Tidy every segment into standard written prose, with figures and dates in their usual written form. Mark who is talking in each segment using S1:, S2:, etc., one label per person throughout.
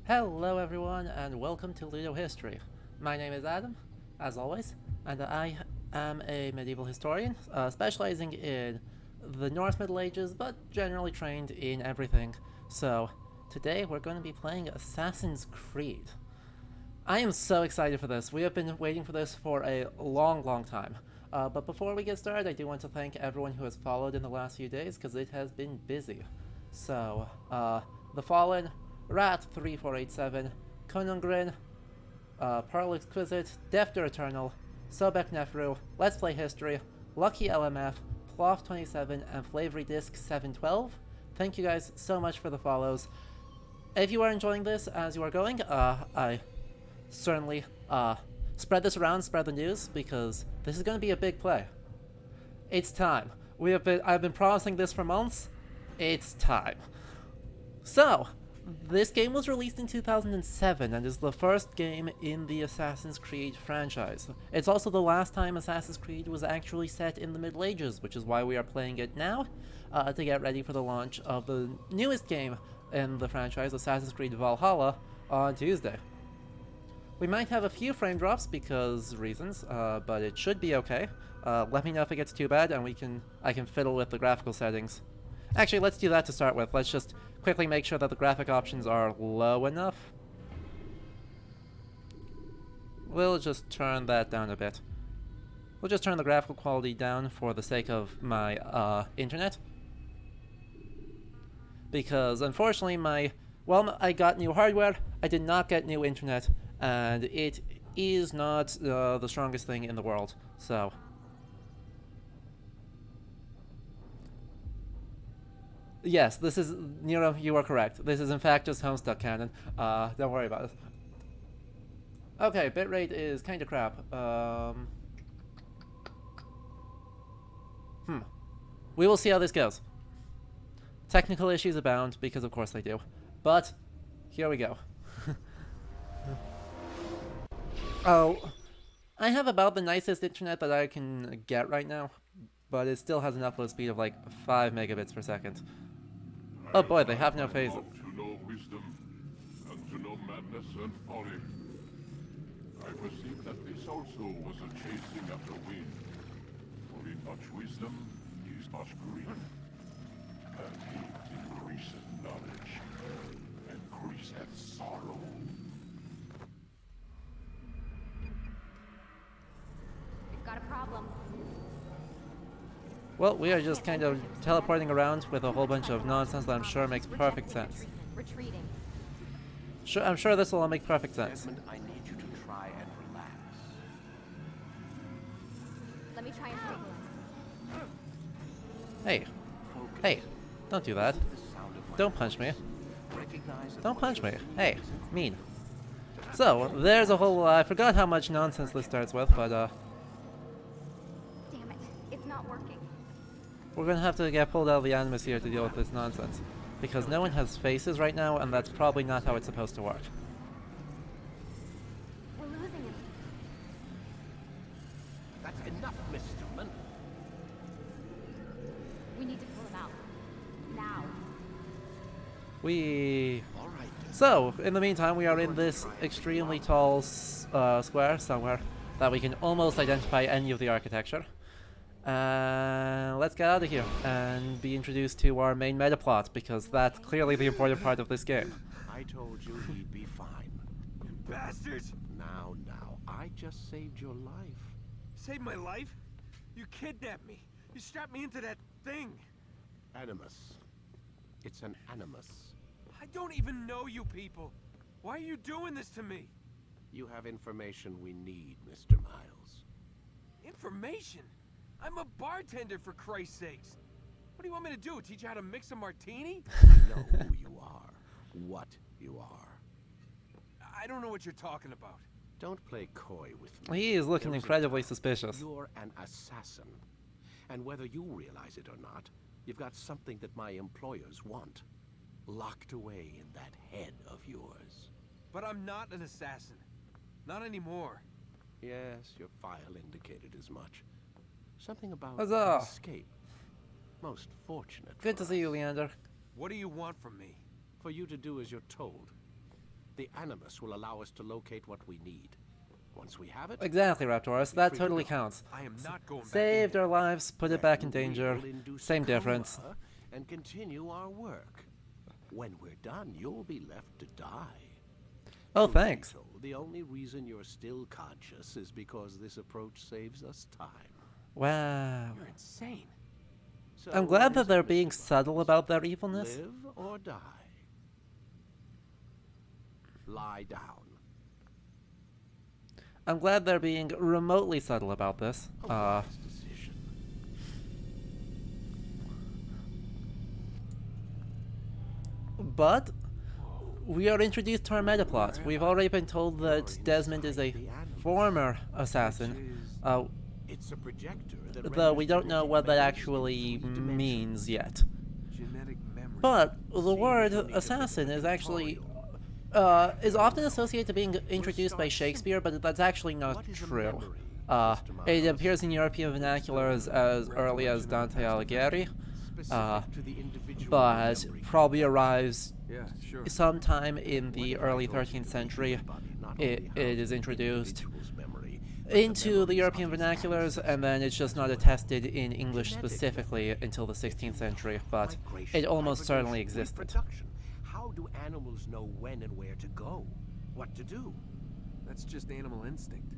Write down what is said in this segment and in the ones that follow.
S1: Hello everyone and welcome to Ludo History. My name is Adam, as always, and I am a medieval historian, specializing in the North Middle Ages, but generally trained in everything. So, today we're going to be playing Assassin's Creed. I am so excited for this. We have been waiting for this for a long time. But before we get started, I do want to thank everyone who has followed in the last few days, because it has been busy. So, The Fallen, Rat3487, Conungrin, Pearl Exquisite, Defter Eternal, Sobek Nefru, Let's Play History, Lucky LMF, Ploff27, and Flavery Disc 712. Thank you guys so much for the follows. If you are enjoying this as you are going, I certainly spread this around, spread the news, because this is going to be a big play. It's time. I've been promising this for months. It's time. So, this game was released in 2007 and is the first game in the Assassin's Creed franchise. It's also the last time Assassin's Creed was actually set in the Middle Ages, which is why we are playing it now, to get ready for the launch of the newest game in the franchise, Assassin's Creed Valhalla, on Tuesday. We might have a few frame drops because reasons, but it should be okay. Let me know if it gets too bad and I can fiddle with the graphical settings. Actually, let's do that to start with. Let's just quickly make sure that the graphic options are low enough. We'll just turn that down a bit. We'll just turn the graphical quality down for the sake of my internet. Because unfortunately I got new hardware, I did not get new internet, and it is not the strongest thing in the world, so... Yes, this is, Nero, you are correct. This is in fact just Homestuck canon. Don't worry about it. Okay, bitrate is kinda crap. We will see how this goes. Technical issues abound, because of course they do. But, here we go. Oh, I have about the nicest internet that I can get right now, but it still has an upload speed of like 5 megabits per second. Oh boy, they have no phase.
S2: To know wisdom and to know madness and folly. I perceive that this also was a chasing after wind. For in much wisdom is much grief. And it increaseth knowledge, increaseth sorrow.
S3: We've got a problem.
S1: Well, we are just kind of teleporting around with a whole bunch of nonsense that I'm sure makes perfect sense.
S3: Retreating.
S1: I'm sure this will all make perfect sense.
S4: Desmond, I need you to try and relax.
S3: Let me try and stabilize.
S1: Hey. Hey. Don't do that. Don't punch me. Don't punch me. Hey. Mean. So, there's a whole... I forgot how much nonsense this starts with, but,
S3: Damn it. It's not working.
S1: we're gonna have to get pulled out of the animus here to deal with this nonsense. Because no one has faces right now, and that's probably not how it's supposed to work.
S3: We're losing him.
S4: That's enough, Mr. Man.
S3: We need to pull him out. Now.
S4: All right.
S1: So, in the meantime, we are in this extremely tall square somewhere that we can almost identify any of the architecture. Let's get out of here and be introduced to our main meta plot, because that's clearly the important part of this game.
S4: I told you he'd be fine.
S5: Bastards!
S4: Now, I just saved your life.
S5: Saved my life? You kidnapped me. You strapped me into that thing.
S4: Animus. It's an animus.
S5: I don't even know you people. Why are you doing this to me?
S4: You have information we need, Mr. Miles.
S5: Information? I'm a bartender, for Christ's sakes. What do you want me to do? Teach you how to mix a martini?
S4: We know who you are. What you are.
S5: I don't know what you're talking about.
S4: Don't play coy with me.
S1: He is looking
S4: There is a
S1: incredibly
S4: time
S1: suspicious.
S4: You're an assassin. And whether you realize it or not, you've got something that my employers want. Locked away in that head of yours.
S5: But I'm not an assassin. Not anymore.
S4: Yes, your file indicated as much. Something about
S1: Huzzah!
S4: escape. Most fortunate.
S1: Good
S4: for
S1: to see you,
S4: us.
S1: Leander.
S5: What do you want from me?
S4: For you to do as you're told. The animus will allow us to locate what we need. Once we have it,
S1: Exactly, Raptorus. That totally counts.
S5: I am not going back
S1: Saved
S5: in
S1: our lives, put it back in danger.
S4: we'll induce
S1: Same
S4: a
S1: difference.
S4: coma and continue our work. When we're done, you'll be left to die.
S1: Oh,
S4: Truth be
S1: thanks.
S4: told, the only reason you're still conscious is because this approach saves us time.
S1: Wow.
S5: You're insane.
S4: So
S1: I'm
S4: what
S1: glad
S4: is
S1: that
S4: it,
S1: they're
S4: Mr.
S1: being
S4: Miles?
S1: subtle about their evilness.
S4: Live or die. Lie down.
S1: I'm glad they're being remotely subtle about this.
S4: A wise decision.
S1: But we are introduced to our meta plot. We've already been told that
S4: You're
S1: Desmond is a
S4: inside the animus.
S1: former assassin,
S4: It's a projector that
S1: though we
S4: renders
S1: don't know
S4: genetic
S1: what that
S4: memories in
S1: actually
S4: 3 dimensions.
S1: means yet.
S5: Genetic memory.
S1: But the
S4: See,
S1: word
S4: you need to
S1: assassin
S4: visit
S1: is
S4: the
S1: actually
S4: tutorial.
S1: is often associated to being introduced by Shakespeare, but that's actually not
S4: What is a
S1: true.
S4: memory,
S1: It
S4: Mr. Miles?
S1: appears in European vernaculars as early as Dante Alighieri,
S4: Specific to the individual
S1: but
S4: memory
S1: probably
S4: content.
S1: arrives
S5: Yeah, sure.
S1: sometime in
S4: What
S1: the
S4: if I
S1: early
S4: told you
S1: 13th
S4: that the
S1: century.
S4: human body not
S1: It
S4: only
S1: is
S4: houses the
S1: introduced
S4: individual's memory, but the
S1: into the
S4: memories
S1: European
S4: of his
S1: vernaculars,
S4: ancestors
S1: and then it's just
S4: as
S1: not
S4: well.
S1: attested in English
S4: Genetic
S1: specifically
S4: memory.
S1: until the 16th century, but
S4: Migration,
S1: it almost certainly
S4: hibernation,
S1: existed.
S4: reproduction. How do animals know when and where to go? What to do?
S5: That's just animal instinct.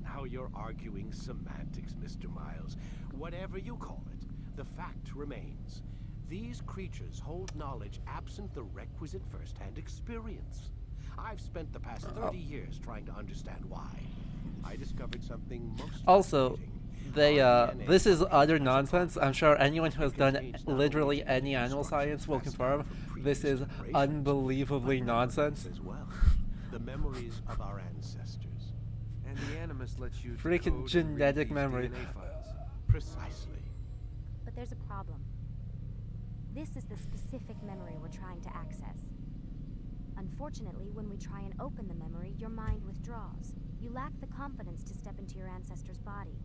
S4: Now you're arguing semantics, Mr. Miles. Whatever you call it, the fact remains. These creatures hold knowledge absent the requisite first-hand experience. I've spent the past 30 years trying to understand why. I discovered something most
S1: Also,
S4: fascinating. Our DNA
S1: this is utter
S4: has a
S1: nonsense.
S4: copy.
S1: I'm sure anyone who has
S4: It
S1: done
S4: contains not
S1: literally
S4: only
S1: any animal
S4: instructions
S1: science will
S4: passed
S1: confirm
S4: down from
S1: this
S4: previous
S1: is
S4: generations,
S1: unbelievably
S4: but
S1: nonsense.
S4: memories as well. The memories of our ancestors.
S5: And the animus lets you
S1: Freaking
S5: decode and read
S1: genetic
S5: these
S1: memory.
S5: DNA files.
S4: Precisely.
S3: But there's a problem. This is the specific memory we're trying to access. Unfortunately, when we try and open the memory, your mind withdraws. You lack the confidence to step into your ancestor's body.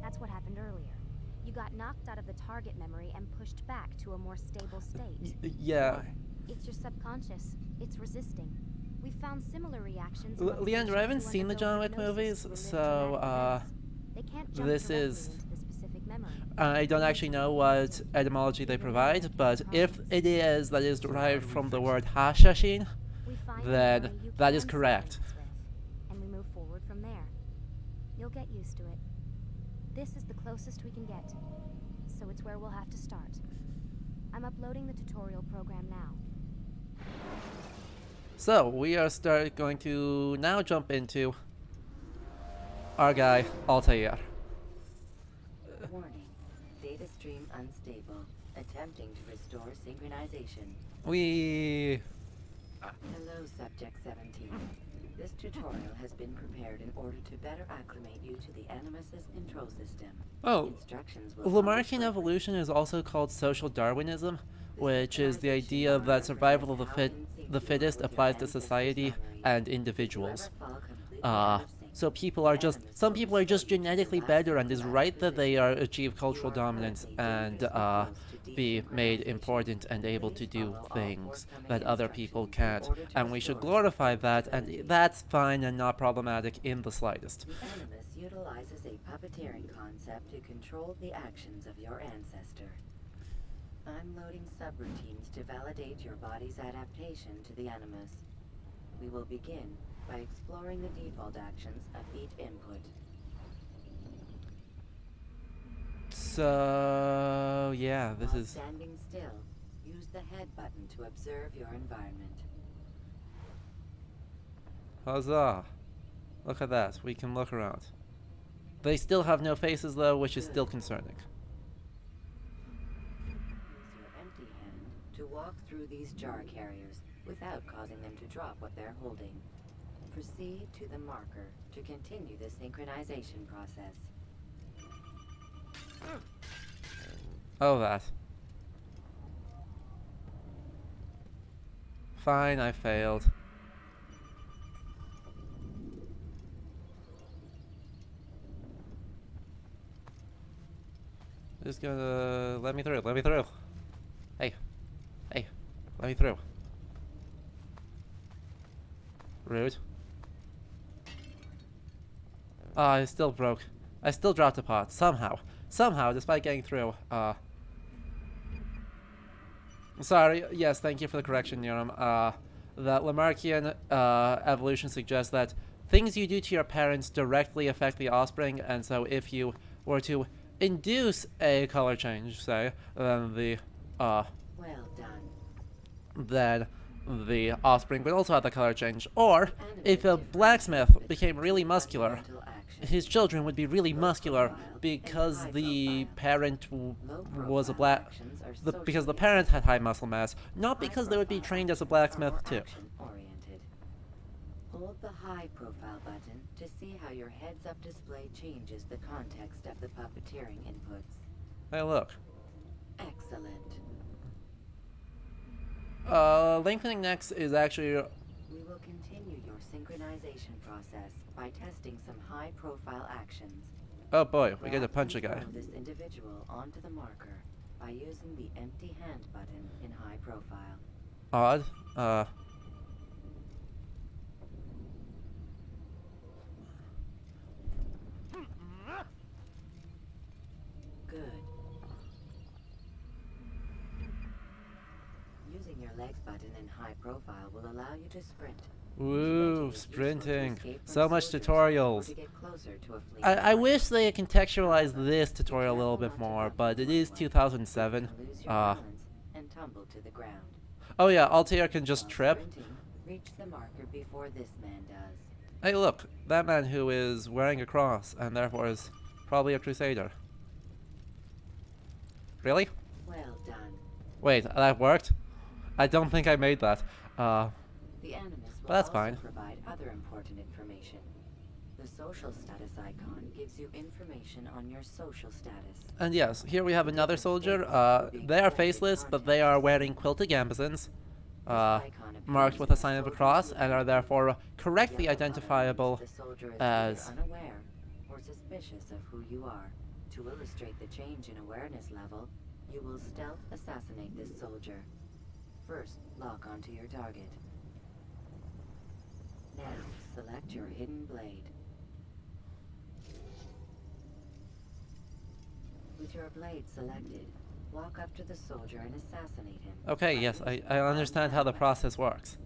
S3: That's what happened earlier. You got knocked out of the target memory and pushed back to a more stable state.
S1: Yeah.
S5: Why?
S3: It's your subconscious. It's resisting. We found similar reactions.
S1: Leandra, I haven't seen the John Wick movies, so
S3: they can't jump
S1: this
S3: directly
S1: is-
S3: into the specific memory.
S1: I don't actually know what etymology they provide, but if it is that is derived from the word hashashin,
S3: We find
S1: then
S3: the memory you
S1: that is
S3: can
S1: correct.
S3: synchronize with, and we move forward from there. You'll get used to it. This is the closest we can get, so it's where we'll have to start. I'm uploading the tutorial program now.
S1: So we are going to now jump into our guy Altair.
S6: Warning. Data stream unstable. Attempting to restore synchronization.
S1: We
S6: Hello, Subject 17. This tutorial has been prepared in order to better acclimate you to the Animus's control system. Instructions will follow
S1: Lamarckian
S6: shortly.
S1: evolution is also called social Darwinism, which is the idea that survival of the fittest applies to society and individuals. So some people are just genetically better, and it's right that they are achieve cultural dominance and be made important and able to do things that other people can't. And we should glorify that, and that's fine and not problematic in the slightest.
S6: The Animus utilizes a puppeteering concept to control the actions of your ancestor. I'm loading subroutines to validate your body's adaptation to the Animus. We will begin by exploring the default actions of each input.
S1: So yeah, this
S6: While
S1: is
S6: standing still, use the head button to observe your environment.
S1: huzzah! Look at that, we can look around. They still have no faces though, which is still concerning.
S6: Use your empty hand to walk through these jar carriers without causing them to drop what they're holding. Proceed to the marker to continue the synchronization process.
S1: Oh, that. Fine, I failed. Just gonna let me through. Let me through. Hey, hey, let me through. Rude. Ah, I still broke. I still dropped a pot, somehow. Somehow, despite getting through. Sorry, yes, thank you for the correction, Niram. That Lamarckian evolution suggests that things you do to your parents directly affect the offspring, and so if you were to induce a color change, say, then
S6: Well done.
S1: the offspring would also have the color change. Or, if a blacksmith became really muscular, his children would be really muscular because the parent was a because the parent had high muscle mass, not because they would be trained as a blacksmith too.
S6: Oriented. Hold the high profile button to see how your heads-up display changes the context of the puppeteering inputs.
S1: Hey, look.
S6: Excellent.
S1: Lengthening necks is actually.
S6: We will continue your synchronization process by testing some high-profile actions.
S1: Oh boy, we get to punch a guy.
S6: Throw this individual onto the marker by using the empty hand button in high profile.
S1: Odd.
S6: Good. Using your legs button in high profile will allow you to sprint.
S1: Woo, sprinting. So much tutorials.
S6: I
S1: I wish they had contextualized this tutorial a little bit more, but it is 2007.
S6: And tumble to the ground.
S1: Oh yeah, Altair can just
S6: While
S1: trip.
S6: sprinting, reach the marker before this man does.
S1: Hey look, that man who is wearing a cross and therefore is probably a crusader. Really?
S6: Well done.
S1: Wait, that worked? I don't think I made that.
S6: The animus will
S1: But that's
S6: also
S1: fine.
S6: provide other important information. The social status icon gives you information on your social status.
S1: And yes, here we have another soldier. They are faceless, but they are wearing quilted gambesons, marked with a sign of a cross, and are therefore correctly identifiable
S6: The soldier is
S1: as.
S6: either unaware or suspicious of who you are. To illustrate the change in awareness level, you will stealth assassinate this soldier. First, lock onto your target. Now, select your hidden blade. With your blade selected, walk up to the soldier and assassinate him.
S1: Okay, yes, I understand how the process works.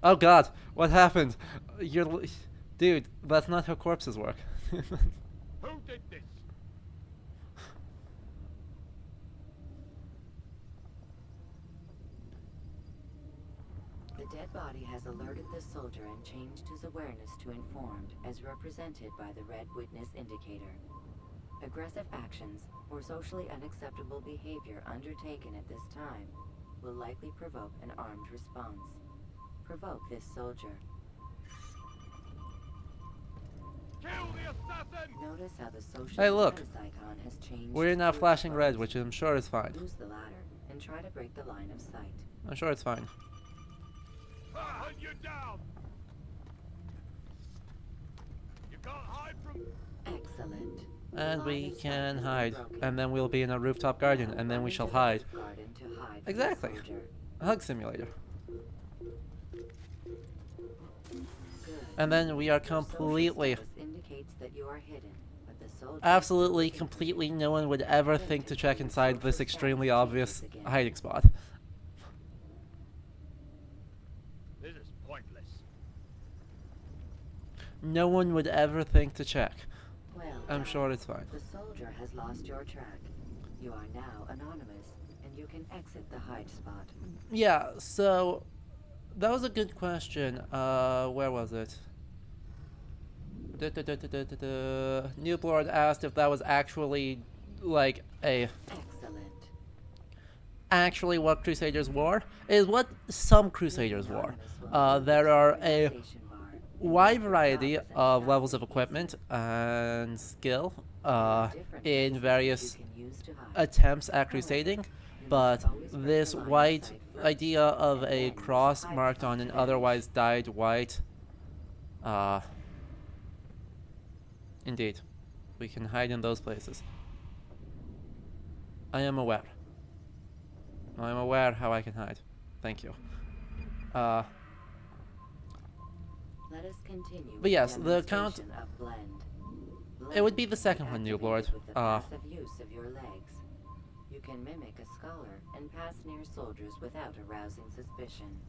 S1: Oh god, what happened? Dude, that's not how corpses work.
S2: Who did this?
S6: The dead body has alerted the soldier and changed his awareness to informed, as represented by the red witness indicator. Aggressive actions or socially unacceptable behavior undertaken at this time will likely provoke an armed response. Provoke this soldier.
S2: Kill the assassin!
S6: Notice how the social
S1: Hey, look.
S6: status icon has changed.
S1: We're now
S6: to
S1: flashing red,
S6: exposed.
S1: which I'm sure is fine.
S6: Use the ladder and try to break the line of sight.
S1: I'm sure it's fine.
S2: Hunt you down! You can't hide from...
S6: Excellent. The
S1: And
S6: line
S1: we
S6: of sight
S1: can
S6: has been
S1: hide.
S6: broken.
S1: And then we'll be in a rooftop garden, and then we shall hide.
S6: Garden to hide from the
S1: Exactly.
S6: soldier.
S1: A hug simulator.
S6: Good.
S1: And then we are
S6: Your social
S1: completely,
S6: status indicates that you are hidden, but the soldier
S1: absolutely, completely no one would ever think to check inside this extremely obvious hiding spot.
S2: This is pointless.
S1: No one would ever think to check.
S6: Well
S1: I'm
S6: done.
S1: sure it's fine.
S6: The soldier has lost your track. You are now anonymous, and you can exit the hide spot.
S1: Yeah, so that was a good question. Where was it? Newblord asked if that was actually like actually what Crusaders wore. It is what some Crusaders wore. There are a wide variety of levels of equipment and skill in various attempts at crusading, but this white idea of a cross marked on an otherwise dyed white, indeed, we can hide in those places. I am aware. I'm aware how I can hide. Thank you.
S6: Let us continue.
S1: But yes, the count.
S6: demonstration of blend.
S1: It would be the
S6: Blend
S1: second
S6: can
S1: one,
S6: be
S1: New Lord.
S6: activated with the passive use of your legs. You can mimic a scholar and pass near soldiers without arousing suspicion.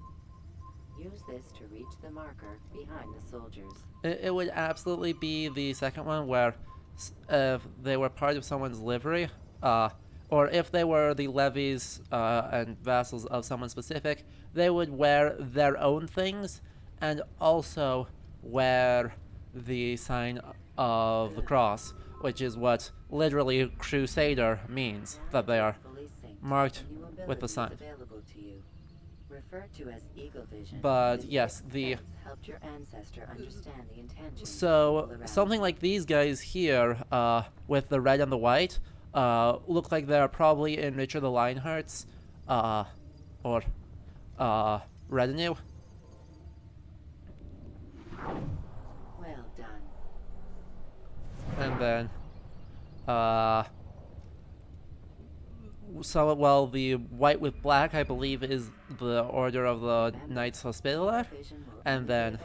S6: Use this to reach the marker behind the soldiers.
S1: It would absolutely be the second one where if they were part of someone's livery, or if they were the levies and vassals of someone specific, they would wear their own things and also wear the sign of the cross, which is what literally Crusader means, that they are
S6: Fully synced.
S1: marked
S6: New
S1: with the
S6: abilities
S1: sign.
S6: available to you. Referred to as eagle vision.
S1: But
S6: this
S1: yes,
S6: sixth
S1: the
S6: sense helped your ancestor understand the intentions of
S1: so
S6: people around
S1: something
S6: you.
S1: like these guys here, with the red and the white, look like they're probably in Richard the Lionheart's, or retinue.
S6: Well done.
S1: And then, so, well, the white with black, I believe, is the Order of the Knights Hospitaller,
S6: Vision will
S1: and
S6: only
S1: then,
S6: be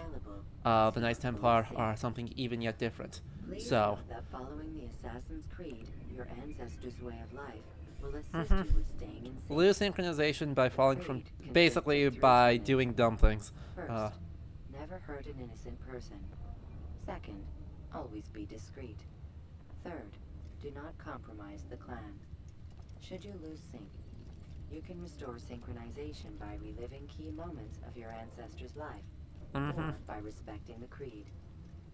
S6: available
S1: the Knights Templar are something even yet different.
S6: Please
S1: So,
S6: note that following the Assassin's Creed, your ancestors' way of life, will assist you with staying in sync.
S1: lose synchronization by falling from,
S6: Creed consists
S1: basically
S6: of three
S1: by
S6: tenets.
S1: doing dumb things.
S6: First, never hurt an innocent person. Second, always be discreet. Third, do not compromise the clan. Should you lose sync, you can restore synchronization by reliving key moments of your ancestor's life, or by respecting the creed.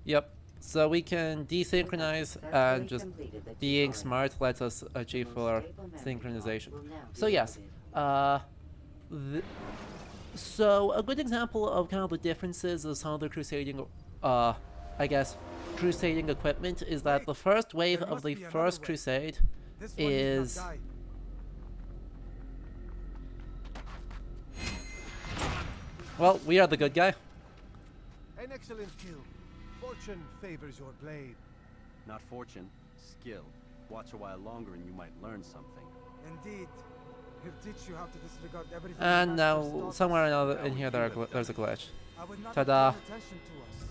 S1: Yep. So we can desynchronize, and just being smart lets us achieve fuller synchronization. So yes, so a good example of kind of the differences of some of the crusading, I guess, crusading equipment is that the first wave of the first crusade is well, we are the good guy.
S7: An excellent kill. Fortune favors your blade.
S8: Not fortune, skill. Watch a while longer and you might learn something.
S7: Indeed. He'll teach you how to disregard everything.
S1: And
S7: the
S1: now,
S7: Master's taught
S1: somewhere
S7: us.
S1: or another in here, there's a glitch.
S7: I would not
S1: Ta-da.
S7: have paid attention to us.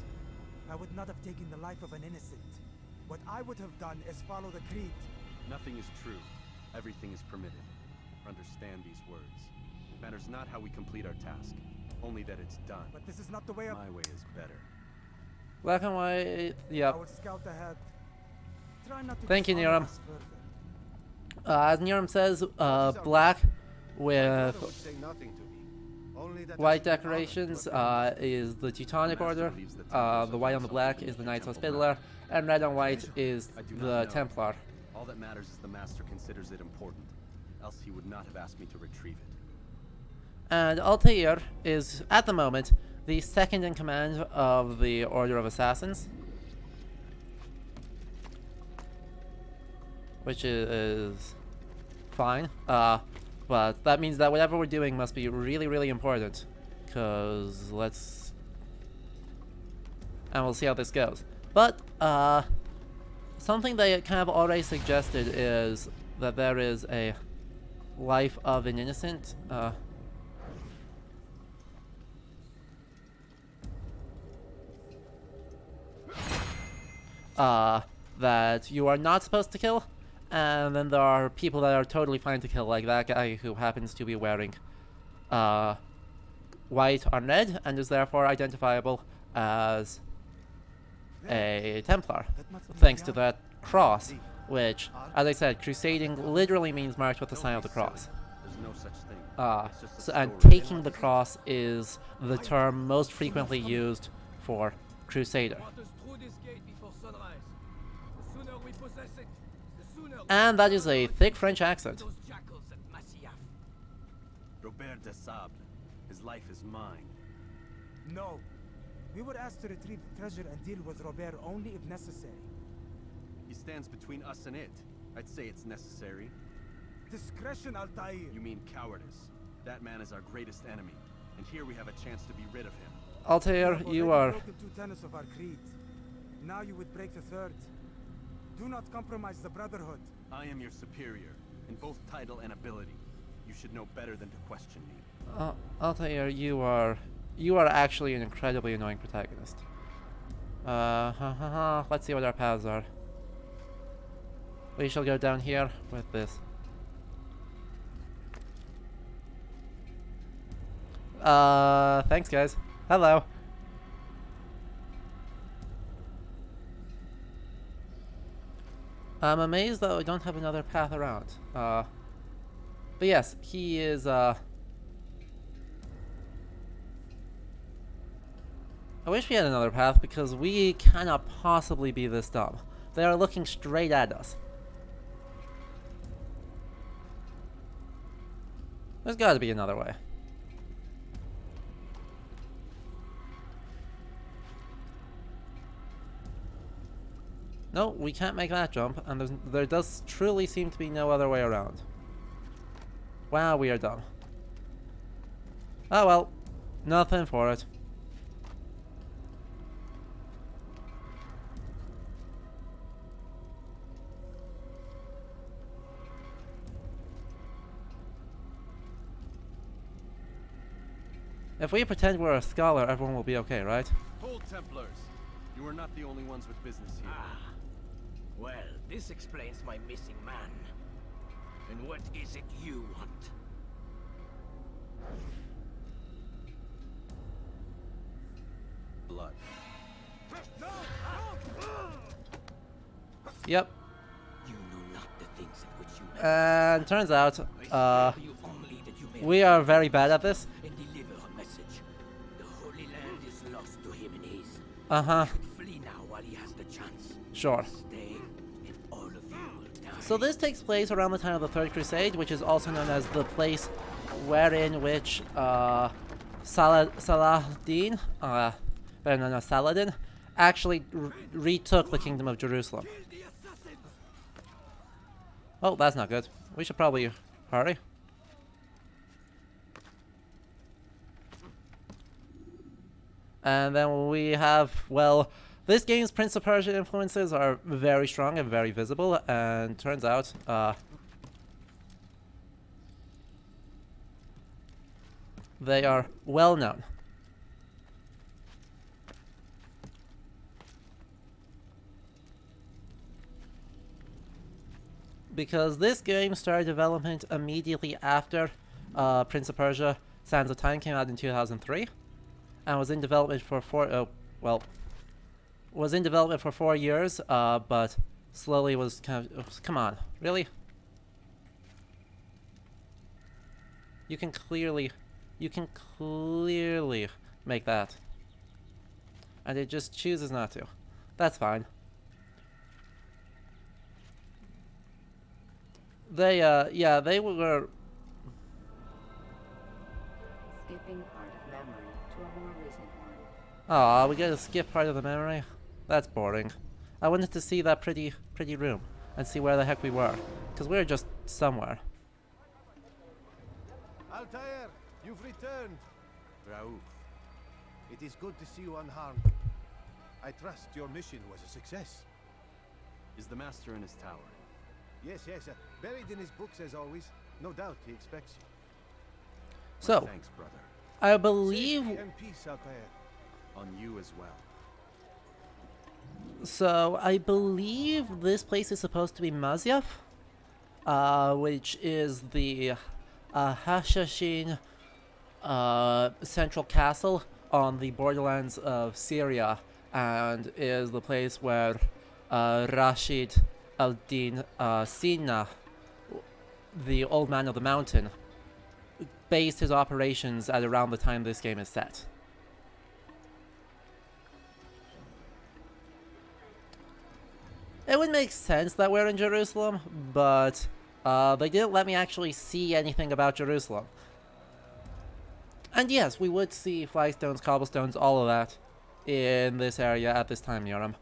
S7: I would not have taken the life of an innocent. What I would have done is follow the creed.
S8: Nothing is true. Everything is permitted. Understand these words. It matters not how we complete our task, only that it's done.
S7: But this is not the way of...
S8: My way is better.
S1: Black and white, yep.
S7: I would scout ahead. Try not to
S1: Thank you,
S7: dishonor
S1: Niram.
S7: us further.
S1: As Niram says, black with
S7: would say nothing to me. Only that I
S1: white
S7: should be honored
S1: decorations
S7: to have
S1: is the Teutonic
S8: Master
S1: Order,
S8: believes the Templars
S1: the
S8: are
S1: white on the
S8: also
S1: black
S8: holding
S1: is the
S8: the
S1: Knights
S8: temple
S1: Hospitaller, and red and white is
S8: I do not
S1: the
S8: know.
S1: Templar.
S8: All that matters is the Master considers it important. Else he would not have asked me to retrieve it.
S1: And Altair is, at the moment, the second in command of the Order of Assassins, which is fine. But that means that whatever we're doing must be really, really important. Cause and we'll see how this goes. But something they kind of already suggested is that there is a life of an innocent. That you are not supposed to kill, and then there are people that are totally fine to kill, like that guy who happens to be wearing white on red and is therefore identifiable as a Templar, thanks to that cross, which, as I said, crusading literally means marked with the sign of the cross.
S8: There's no such thing. It's just a
S1: So, and
S8: story.
S1: taking the cross is the term most frequently used for crusader.
S5: Want us through this gate before sunrise. The sooner we possess it, the sooner
S1: And that is a thick French accent.
S5: those jackals at Masyaf.
S8: Robert de Sable. His life is mine.
S7: No. We were asked to retrieve the treasure and deal with Robert only if necessary.
S8: He stands between us and it. I'd say it's necessary.
S7: Discretion, Altair.
S8: You mean cowardice. That man is our greatest enemy, and here we have a chance to be rid of him.
S1: Altair,
S7: have
S1: you
S7: already
S1: are...
S7: broken 2 tenets of our creed. Now you would break the 3rd. Do not compromise the Brotherhood.
S8: I am your superior, in both title and ability. You should know better than to question me.
S1: Altair, you are actually an incredibly annoying protagonist. Let's see what our paths are. We shall go down here with this. Thanks guys. Hello. I'm amazed that we don't have another path around. But yes, he is, I wish we had another path because we cannot possibly be this dumb. They are looking straight at us. There's gotta be another way. No, we can't make that jump, and there does truly seem to be no other way around. Wow, we are dumb. Oh well, nothing for it. If we pretend we're a scholar, everyone will be okay, right?
S8: Hold, Templars! You are not the only ones with business here.
S9: Well, this explains my missing man. And what is it you want?
S8: Blood.
S1: Yep.
S9: You know not the things in which you
S1: And turns out, we are very bad at this.
S9: and deliver a message. The Holy Land is lost to him and his.
S1: Uh-huh.
S9: Flee now while he has the chance.
S1: Sure.
S9: Stay, and all of you will die.
S1: So this takes place around the time of the Third Crusade, which is also known as the place wherein which Saladin, better known as Saladin, actually retook the Kingdom of Jerusalem. Oh, that's not good. We should probably hurry. And then we have, well, this game's Prince of Persia influences are very strong and very visible, and turns out, they are well known. Because this game started development immediately after Prince of Persia Sands of Time came out in 2003. And was in development for was in development for 4 years, but slowly was kind of, come on, really? You can clearly make that. And it just chooses not to. That's fine. They, yeah, they were...
S6: Skipping part of memory to a more recent one.
S1: Aw, we gotta skip part of the memory? That's boring. I wanted to see that pretty room and see where the heck we were. Because we were just somewhere.
S10: Altair, you've returned.
S8: Raouf.
S10: It is good to see you unharmed. I trust your mission was a success.
S8: Is the master in his tower?
S10: Yes, buried in his books as always. No doubt he expects you.
S1: So,
S8: Thanks, brother.
S1: I believe...
S10: Safety and peace, Altair.
S8: On you as well.
S1: So, I believe this place is supposed to be Masyaf, which is the Hashashin central castle on the borderlands of Syria, and is the place where Rashid al-Din Sina, the Old Man of the Mountain, based his operations at around the time this game is set. It would make sense that we're in Jerusalem, but they didn't let me actually see anything about Jerusalem. And yes, we would see flagstones, cobblestones, all of that in this area at this time, Yoram.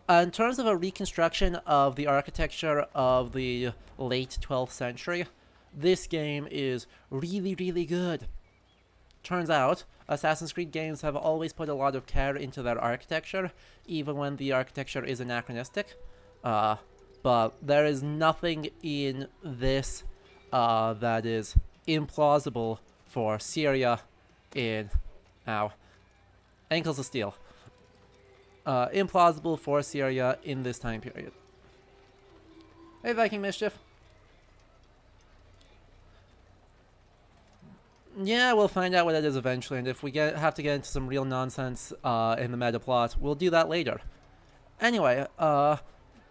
S1: In terms of a reconstruction of the architecture of the late 12th century, this game is really good. Turns out, Assassin's Creed games have always put a lot of care into their architecture, even when the architecture is anachronistic. But there is nothing in this that is implausible for Syria in... Ow. Ankles of steel. Implausible for Syria in this time period. Hey, Viking Mischief. Yeah, we'll find out what it is eventually, and if we have to get into some real nonsense in the meta plot, we'll do that later. Anyway,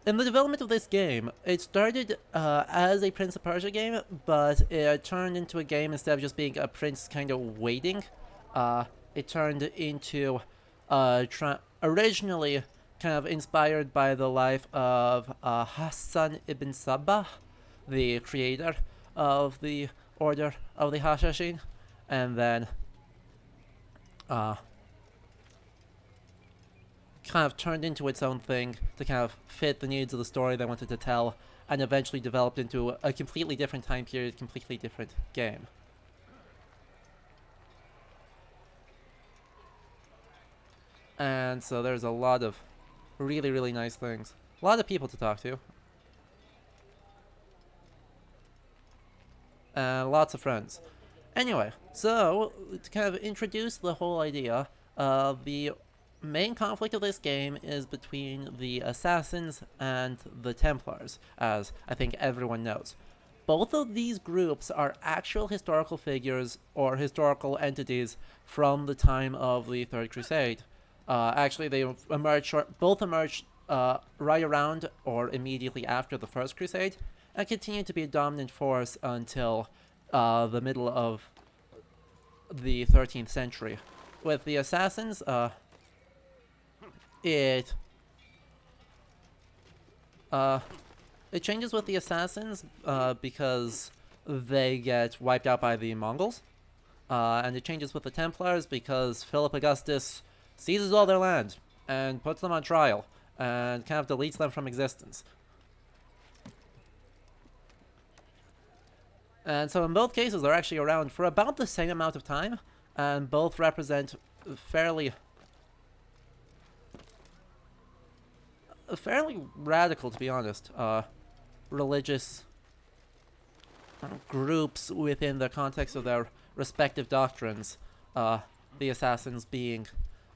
S1: in the development of this game, it started as a Prince of Persia game, but it turned into a game instead of just being a prince kind of waiting. It turned into originally kind of inspired by the life of Hassan ibn Sabah, the creator of the Order of the Hashashin, and then kind of turned into its own thing to kind of fit the needs of the story they wanted to tell, and eventually developed into a completely different time period, completely different game. And so there's a lot of really, really nice things. A lot of people to talk to. And lots of friends. Anyway, so to kind of introduce the whole idea, the main conflict of this game is between the Assassins and the Templars, as I think everyone knows. Both of these groups are actual historical figures or historical entities from the time of the Third Crusade. Actually, they both emerged right around or immediately after the First Crusade, and continued to be a dominant force until the middle of the 13th century. With the Assassins, it changes with the Assassins because they get wiped out by the Mongols, and it changes with the Templars because Philip Augustus seizes all their land and puts them on trial and kind of deletes them from existence. And so in both cases, they're actually around for about the same amount of time, and both represent fairly radical, to be honest, religious groups within the context of their respective doctrines. The Assassins being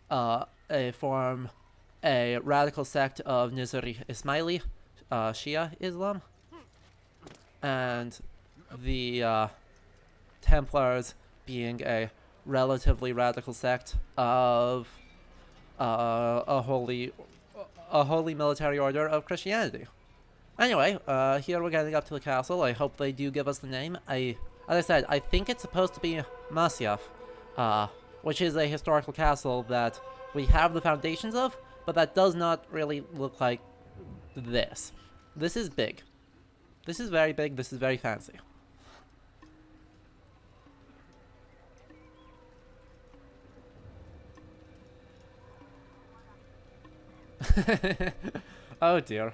S1: a radical sect of Nizari Ismaili, Shia Islam, and the Templars being a relatively radical sect of a holy military order of Christianity. Anyway, here we're getting up to the castle. I hope they do give us the name. As I said, I think it's supposed to be Masyaf, which is a historical castle that we have the foundations of, but that does not really look like this. This is big. This is very big. This is very fancy. Oh dear.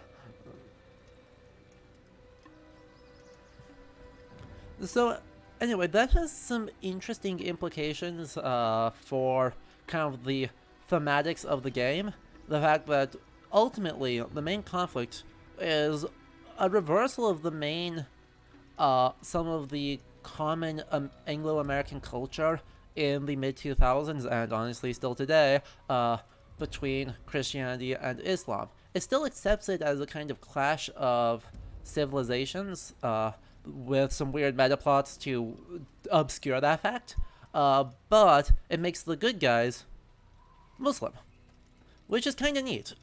S1: So, anyway, that has some interesting implications for kind of the thematics of the game. The fact that ultimately the main conflict is a reversal of the main, some of the common Anglo-American culture in the mid-2000s and honestly still today, between Christianity and Islam. It still accepts it as a kind of clash of civilizations, with some weird meta plots to obscure that fact, but it makes the good guys Muslim, which is kind of neat.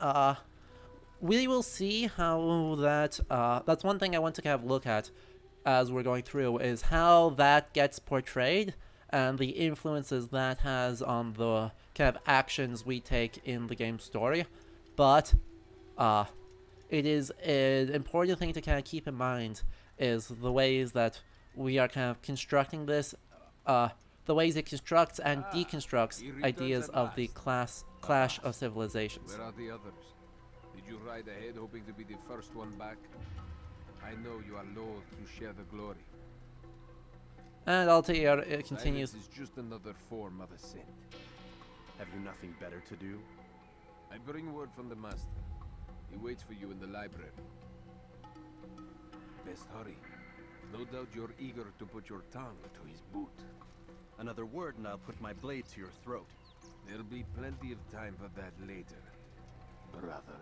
S1: We will see how that, that's one thing I want to kind of look at as we're going through, is how that gets portrayed and the influences that has on the kind of actions we take in the game's story. But it is an important thing to kind of keep in mind is the ways that we are kind of constructing this, the ways it constructs and deconstructs ideas of the clash of civilizations.
S11: Where are the others? Did you ride ahead hoping to be the first one back? I know you are loath to share the glory.
S1: And Altair continues.
S11: Silence is just another form of a sin.
S8: Have you nothing better to do?
S11: I bring word from the master. He waits for you in the library. Best hurry. No doubt you're eager to put your tongue to his boot.
S8: Another word and I'll put my blade to your throat.
S11: There'll be plenty of time for that later, brother.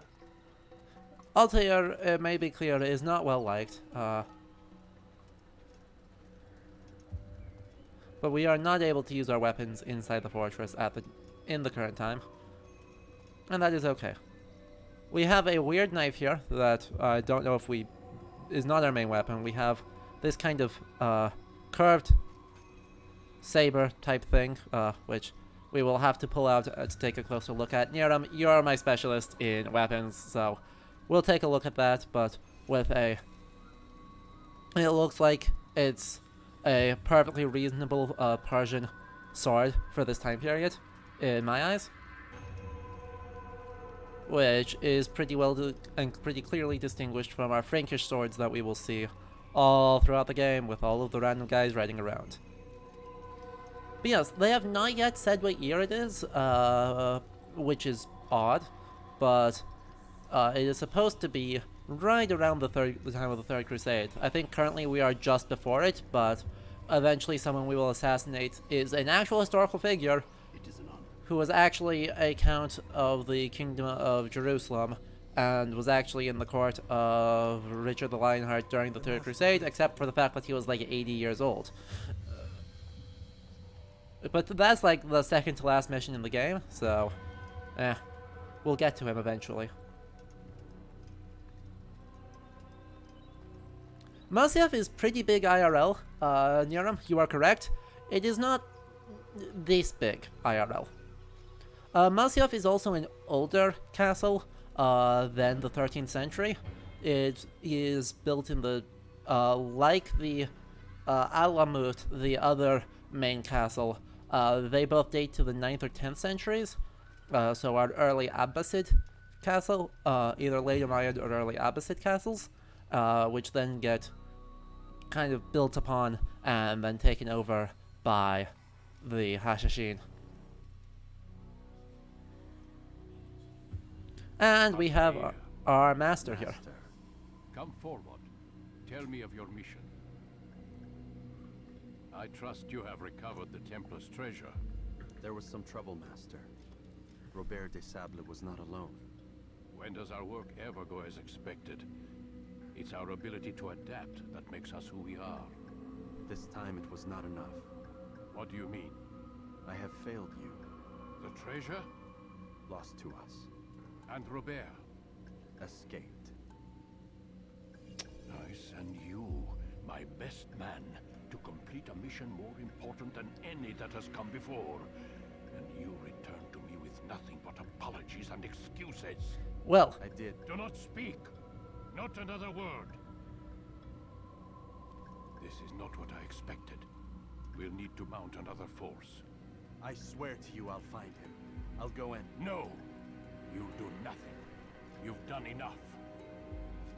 S1: Altair, it may be clear, is not well liked. But we are not able to use our weapons inside the fortress in the current time. And that is okay. We have a weird knife here that I don't know if is not our main weapon. We have this kind of curved saber type thing, which we will have to pull out to take a closer look at. Niram, you're my specialist in weapons, so we'll take a look at that, but with it looks like it's a perfectly reasonable Persian sword for this time period, in my eyes. Which is pretty well and pretty clearly distinguished from our Frankish swords that we will see all throughout the game with all of the random guys riding around. But yes, they have not yet said what year it is, which is odd, but it is supposed to be right around the time of the Third Crusade. I think currently we are just before it, but eventually someone we will assassinate is an actual historical figure who was actually a count of the Kingdom of Jerusalem and was actually in the court of Richard the Lionheart during the Third Crusade, except for the fact that he was like 80 years old. But that's like the second to last mission in the game, so we'll get to him eventually. Masyaf is pretty big IRL, Niram, you are correct. It is not this big IRL. Masyaf is also an older castle than the 13th century. It is built in the, like the Alamut, the other main castle, they both date to the 9th or 10th centuries. So our early Abbasid castle, either late Umayyad or early Abbasid castles, which then get kind of built upon and then taken over by the Hashashin. And we have our master here.
S2: Come forward. Tell me of your mission. I trust you have recovered the Templar's treasure.
S8: There was some trouble, Master. Robert de Sable was not alone.
S2: When does our work ever go as expected? It's our ability to adapt that makes us who we are.
S8: This time it was not enough.
S2: What do you mean?
S8: I have failed you.
S2: The treasure?
S8: Lost to us.
S2: And Robert?
S8: Escaped.
S2: I send you, my best man, to complete a mission more important than any that has come before. And you return to me with nothing but apologies and excuses.
S1: Well,
S8: I did.
S2: Do not speak. Not another word. This is not what I expected. We'll need to mount another force.
S8: I swear to you I'll find him. I'll go in.
S2: No. You'll do nothing. You've done enough.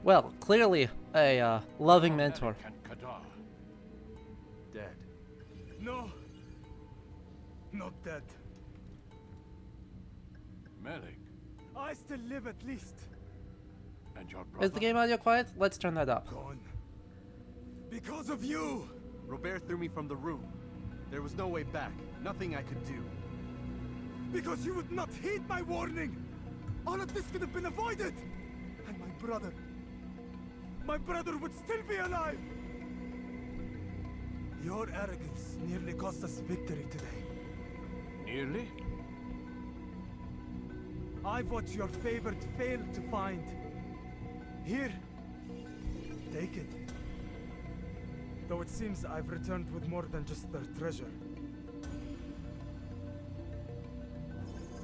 S1: well, clearly a loving mentor.
S8: Dead.
S7: No. Not dead.
S2: Malik.
S7: I still live at least.
S2: And your brother?
S1: Is the game audio quiet? Let's turn that up.
S7: Gone. Because of you!
S8: Robert threw me from the room. There was no way back. Nothing I could do.
S7: Because you would not heed my warning! All of this could have been avoided! And my brother would still be alive! Your arrogance nearly cost us victory today.
S2: Nearly?
S7: I've what your favorite failed to find. Here, take it. Though it seems I've returned with more than just their treasure.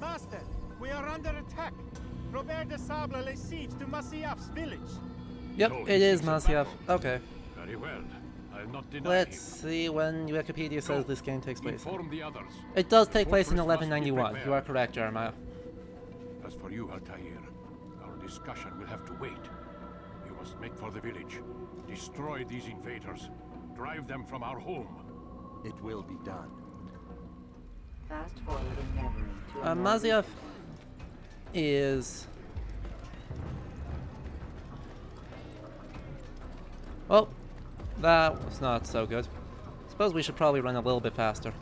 S10: Master, we are under attack. Robert de Sable lays siege to Masyaf's village.
S1: Yep,
S2: So
S1: it
S2: he
S1: is
S2: seeks a
S1: Masyaf.
S2: battle.
S1: Okay.
S2: Very well. I'll not deny
S1: Let's
S2: him.
S1: see when Wikipedia says this game takes place.
S2: Inform the others.
S1: It does
S2: The
S1: take place in
S2: fortress must be
S1: 1191. You are
S2: prepared.
S1: correct, Jeremiah.
S2: As for you, Altair, our discussion will have to wait. You must make for the village. Destroy these invaders. Drive them from our home.
S8: It will be done.
S6: Fast forwarding memory to a more
S1: Masyaf
S6: recent one.
S1: is... Well, That was not so good. Suppose we should probably run a little bit faster.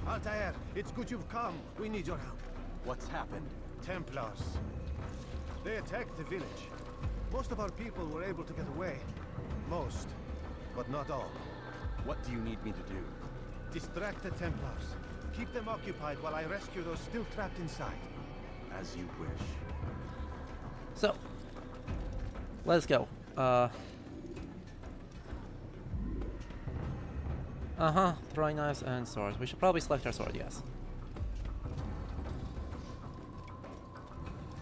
S10: Altair, it's good you've come. We need your help.
S8: What's happened?
S10: Templars. They attacked the village. Most of our people were able to get away. Most, but not all.
S8: What do you need me to do?
S10: Distract the Templars. Keep them occupied while I rescue those still trapped inside.
S8: As you wish.
S1: So, let's go. Throwing knives and swords. We should probably select our sword, yes.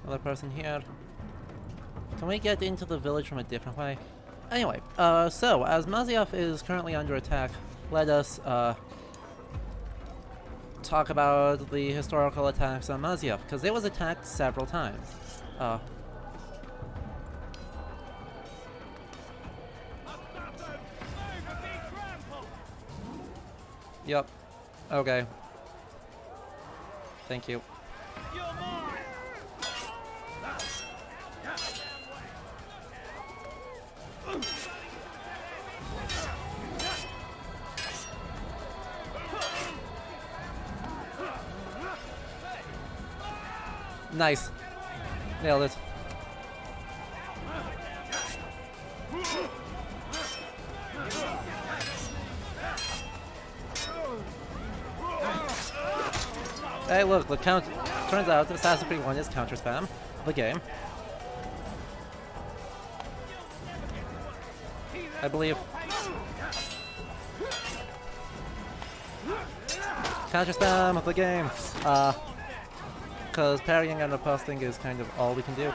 S1: Another person here. Can we get into the village from a different way? Anyway, so, as Masyaf is currently under attack, let us, talk about the historical attacks on Masyaf, because it was attacked several times. Yep. Okay. Thank you. Nice. Nailed it. Hey, look, the count. Turns out Assassin's Creed 1 is counter spam, the game. I believe. Counter spam, the game. Because parrying and riposting is kind of all we can do.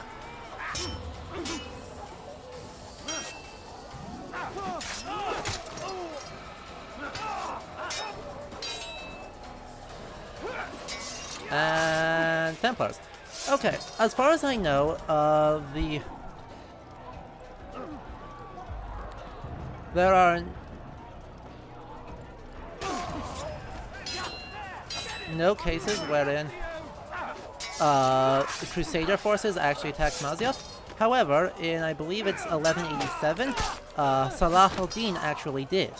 S1: And Templars. Okay, as far as I know, there are no cases wherein Crusader forces actually attacked Masyaf. However, in I believe it's 1187, Salah al-Din actually did.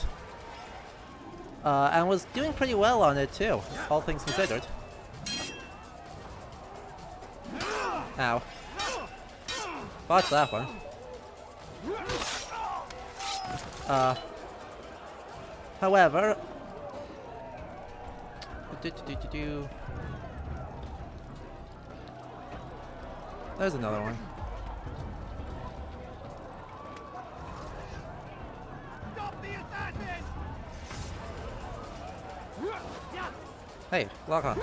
S1: And was doing pretty well on it too, all things considered. Ow. Botched that one. However... There's another one. Hey, lock on.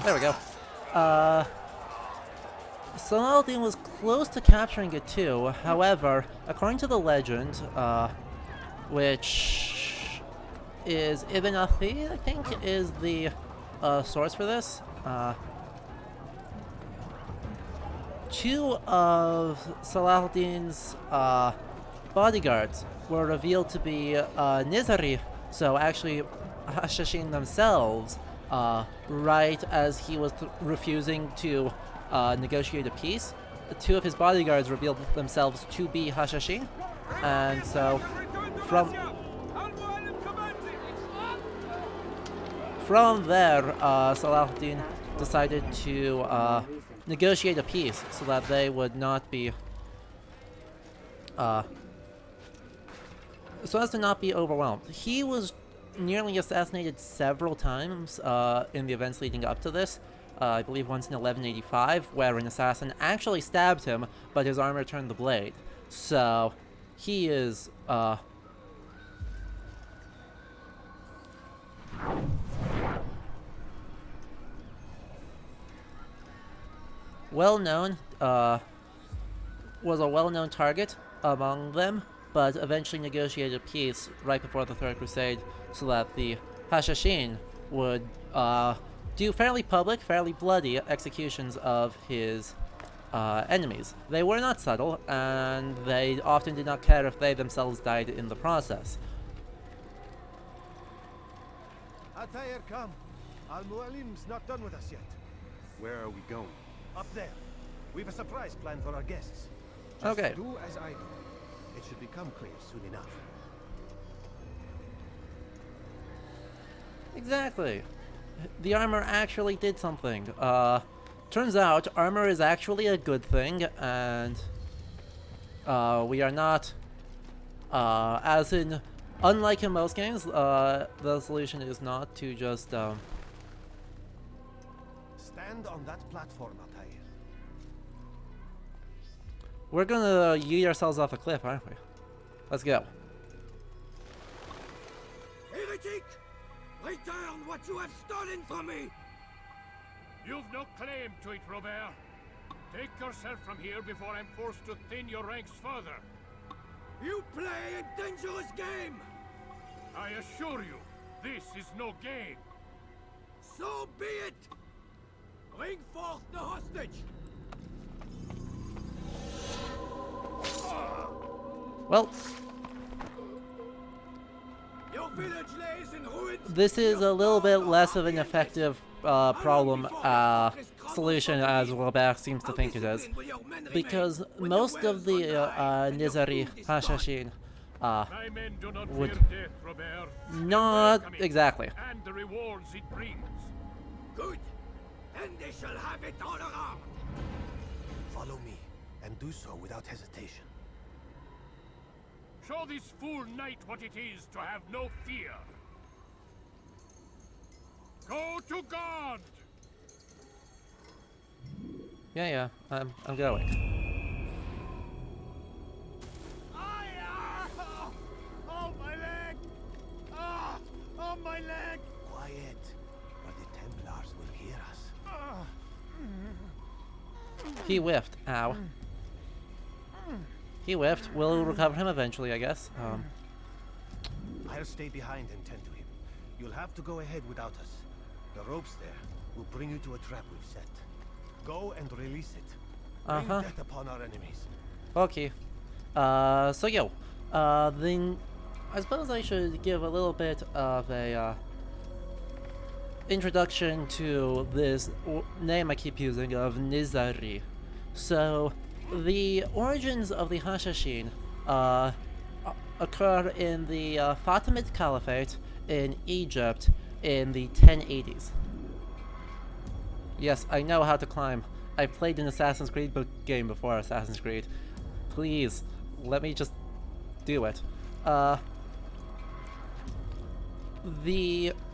S1: There we go. Salah al-Din was close to capturing it too. However, according to the legend, which is Ibn Athi, I think, is the source for this. Two of Salah al-Din's bodyguards were revealed to be Nizari, so actually Hashashin themselves, right as he was refusing to negotiate a peace. Two of his bodyguards revealed themselves to be Hashashin, and so from there, Salah al-Din decided to negotiate a peace so that they would not be so as to not be overwhelmed. He was nearly assassinated several times in the events leading up to this. I believe once in 1185, where an assassin actually stabbed him, but his armor turned the blade. So he is well known, was a well-known target among them, but eventually negotiated peace right before the Third Crusade so that the Hashashin would do fairly public, fairly bloody executions of his enemies. They were not subtle, and they often did not care if they themselves died in the process.
S10: Altair, come. Mualim's not done with us yet.
S8: Where are we going?
S10: Up there. We've a surprise planned for our guests. Just
S1: Okay.
S10: do as I do. It should become clear soon enough.
S1: Exactly. The armor actually did something. Turns out armor is actually a good thing, and we are not, as in, unlike in most games, the solution is not to just,
S10: Stand on that platform, Altair.
S1: we're gonna yeet ourselves off a cliff, aren't we? Let's go.
S9: Heretic! Return what you have stolen from me!
S2: You've no claim to it, Robert. Take yourself from here before I'm forced to thin your ranks further.
S9: You play a dangerous game!
S2: I assure you, this is no game.
S9: So be it! Bring forth the hostage!
S1: Well,
S9: Your village lays in ruins.
S1: this is a little bit less of an effective problem solution as Robert seems to think it is, because most of the Nizari Hashashin
S2: My men do not
S1: would
S2: fear death, Robert.
S1: not
S2: Welcome it,
S1: exactly.
S2: And the rewards it brings.
S9: Good. Then they shall have it all around.
S10: Follow me, and do so without hesitation.
S2: Show this fool knight what it is to have no fear. Go to God!
S1: Yeah, I'm going.
S10: Oh, my leg! Oh, my leg! Quiet, or the Templars will hear us.
S1: He whiffed. Ow. He whiffed. We'll recover him eventually, I guess.
S10: I'll stay behind and tend to him. You'll have to go ahead without us. The ropes there will bring you to a trap we've set. Go and release it. Bring death upon our enemies.
S1: Okay. Then I suppose I should give a little bit of a introduction to this name I keep using of Nizari. So, the origins of the Hashashin occur in the Fatimid Caliphate in Egypt in the 1080s. Yes, I know how to climb. I've played an Assassin's Creed game before Assassin's Creed. Please, let me just do it. Actually,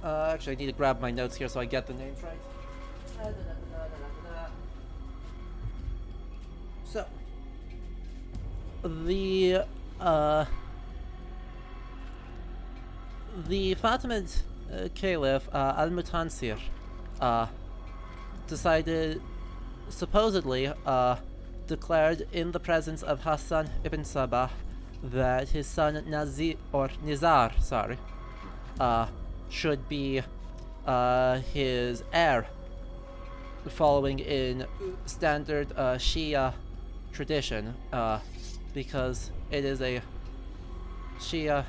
S1: I need to grab my notes here so I get the names right. So, the Fatimid Caliph Al-Mutansir decided, supposedly, declared in the presence of Hassan ibn Sabah that his son Nizar, should be his heir, following in standard Shia tradition, because it is a Shia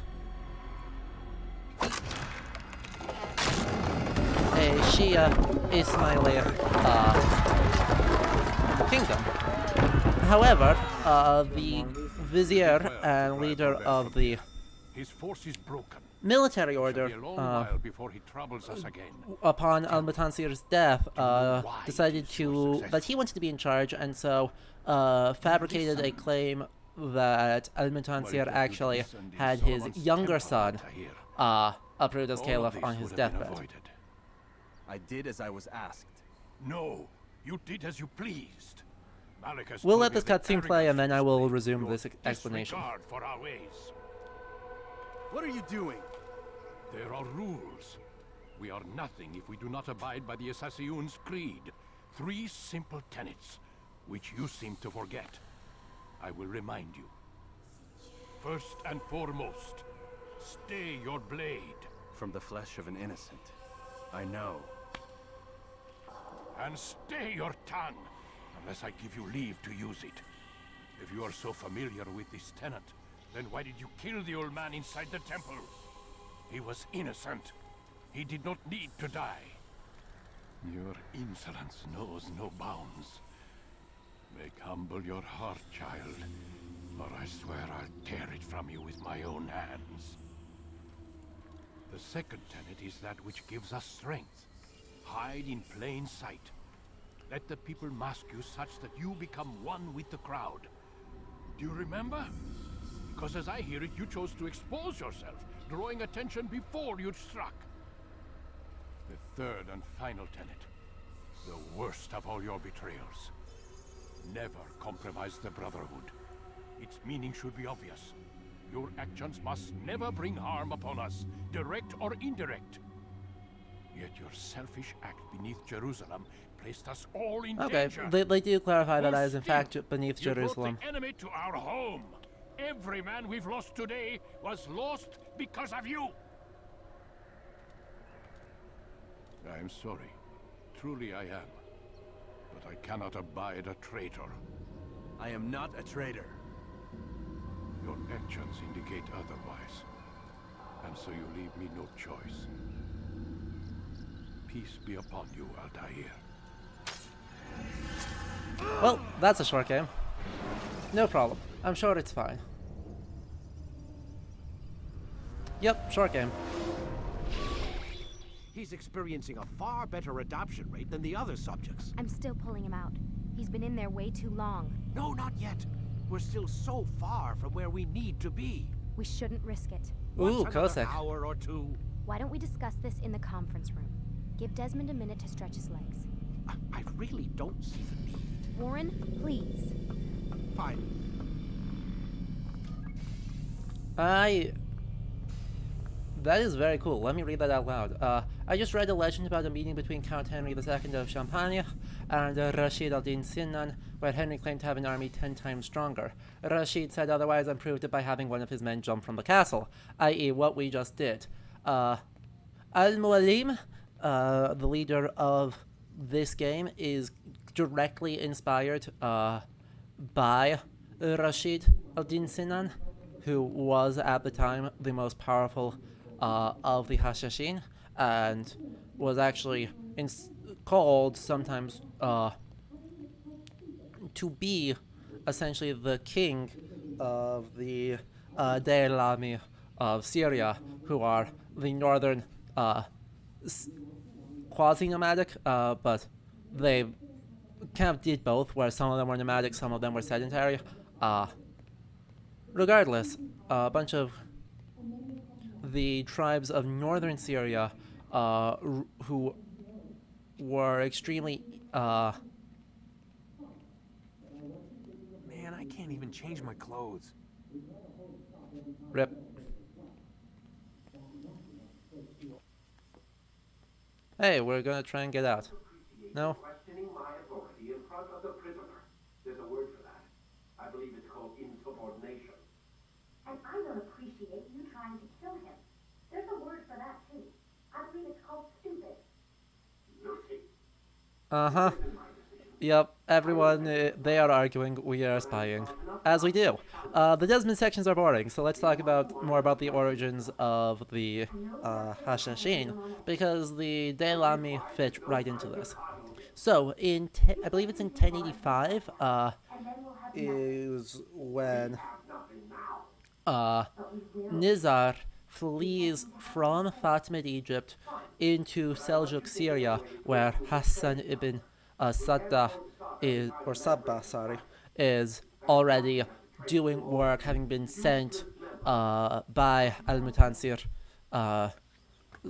S1: Ismaili kingdom. However, the vizier and leader of the
S2: His force is broken.
S1: military order,
S2: Be a long while before he troubles us again.
S1: upon Al-Mutansir's death, decided that he wanted to be in charge, and so fabricated a claim that Al-Mutansir actually had his younger son approved as caliph on his deathbed.
S8: I did as I was asked.
S2: No, you did as you pleased. Malik has
S1: We'll
S2: told
S1: let
S2: me
S1: this
S2: that
S1: cutscene play, and then I will
S2: arrogance
S1: resume
S2: your
S1: this explanation.
S2: disregard for our ways.
S10: What are you doing?
S2: There are rules. We are nothing if we do not abide by the Assassin's creed. 3 simple tenets, which you seem to forget. I will remind you. First and foremost, stay your blade.
S8: From the flesh of an innocent. I know.
S2: And stay your tongue, unless I give you leave to use it. If you are so familiar with this tenet, then why did you kill the old man inside the temple? He was innocent. He did not need to die. Your insolence knows no bounds. Make humble your heart, child, or I swear I'll tear it from you with my own hands. The second tenet is that which gives us strength. Hide in plain sight. Let the people mask you such that you become one with the crowd. Do you remember? Because as I hear it, you chose to expose yourself, drawing attention before you'd struck. The third and final tenet. The worst of all your betrayals. Never compromise the Brotherhood. Its meaning should be obvious. Your actions must never bring harm upon us, direct or indirect. Yet your selfish act beneath Jerusalem placed us all in danger.
S1: They do clarify that is in fact beneath Jerusalem.
S2: You brought the enemy to our home. Every man we've lost today was lost because of you. I am sorry. Truly I am. But I cannot abide a traitor.
S8: I am not a traitor.
S2: Your actions indicate otherwise. And so you leave me no choice. Peace be upon you, Altair.
S1: Well, that's a short game. No problem. I'm sure it's fine. Yep, short game.
S4: He's experiencing a far better adoption rate than the other subjects.
S3: I'm still pulling him out. He's been in there way too long.
S4: No, not yet. We're still so far from where we need to be.
S3: We shouldn't risk it.
S1: Ooh,
S4: What's another
S1: Cossack.
S4: hour or two?
S3: Why don't we discuss this in the conference room? Give Desmond a minute to stretch his legs.
S4: I really don't see the need.
S3: Warren, please.
S4: Fine.
S1: That is very cool. Let me read that out loud. I just read a legend about a meeting between Count Henry II of Champagne and Rashid al-Din Sinnan, where Henry claimed to have an army 10 times stronger. Rashid said otherwise and proved it by having one of his men jump from the castle, i.e. what we just did. Al-Mualim, the leader of this game, is directly inspired by Rashid al-Din Sinnan, who was at the time the most powerful of the Hashashin, and was actually called sometimes to be essentially the king of the Daylami of Syria, who are the northern quasi-nomadic, but they kind of did both, where some of them were nomadic, some of them were sedentary. Regardless, a bunch of the tribes of northern Syria who were extremely
S5: Man, I can't even change my clothes.
S1: Rip. Hey, we're gonna try and get out. No?
S12: Questioning my authority in front of the prisoner. There's a word for that. I believe it's called insubordination.
S13: And I don't appreciate you trying to kill him. There's a word for that, too. I believe it's called stupid.
S12: Lucy.
S1: Uh-huh. Yep, everyone, they are arguing, we are spying. As we do. The Desmond sections are boring, so let's talk more about the origins of the Hashashin, because the Daylami fit right into this. So, I believe it's in 1085, is when Nizar flees from Fatimid Egypt into Seljuk Syria, where Hassan ibn Sabbah is already doing work, having been sent by Al-Mutansir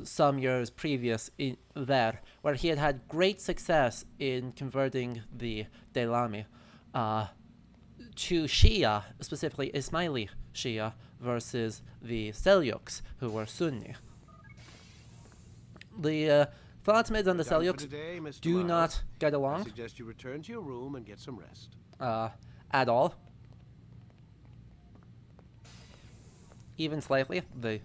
S1: some years previous there, where he had great success in converting the Daylami to Shia, specifically Ismaili Shia, versus the Seljuks, who were Sunni. The Fatimids and the Seljuks do not get
S4: I
S1: along
S4: suggest you return to your room and get some rest.
S1: at all. Even slightly. They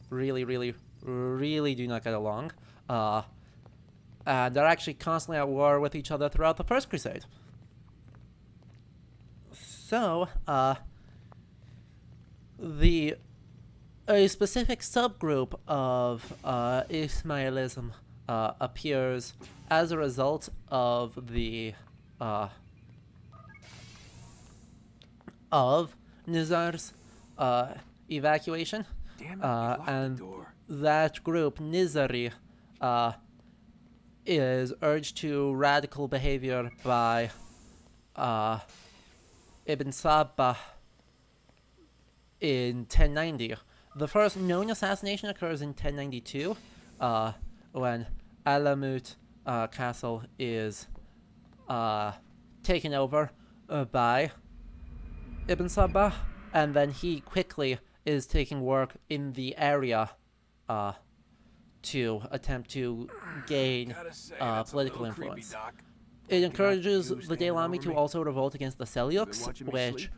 S1: really, really, really do not get along. And they're actually constantly at war with each other throughout the First Crusade. So, a specific subgroup of Ismailism appears as a result of the of Nizar's evacuation.
S5: Damn it, you locked the
S1: And
S5: door.
S1: that group, Nizari, is urged to radical behavior by Ibn Sabbah in 1090. The first known assassination occurs in 1092, when Alamut castle is taken over by Ibn Sabbah, and then he quickly is taking work in the area to attempt to gain
S5: Gotta say, that's a
S1: political
S5: little creepy,
S1: influence.
S5: Doc.
S1: It encourages
S5: you
S1: the
S5: standing
S1: Daylami
S5: over
S1: to
S5: me?
S1: also revolt against the Seljuks,
S5: watching me
S1: which
S5: sleep?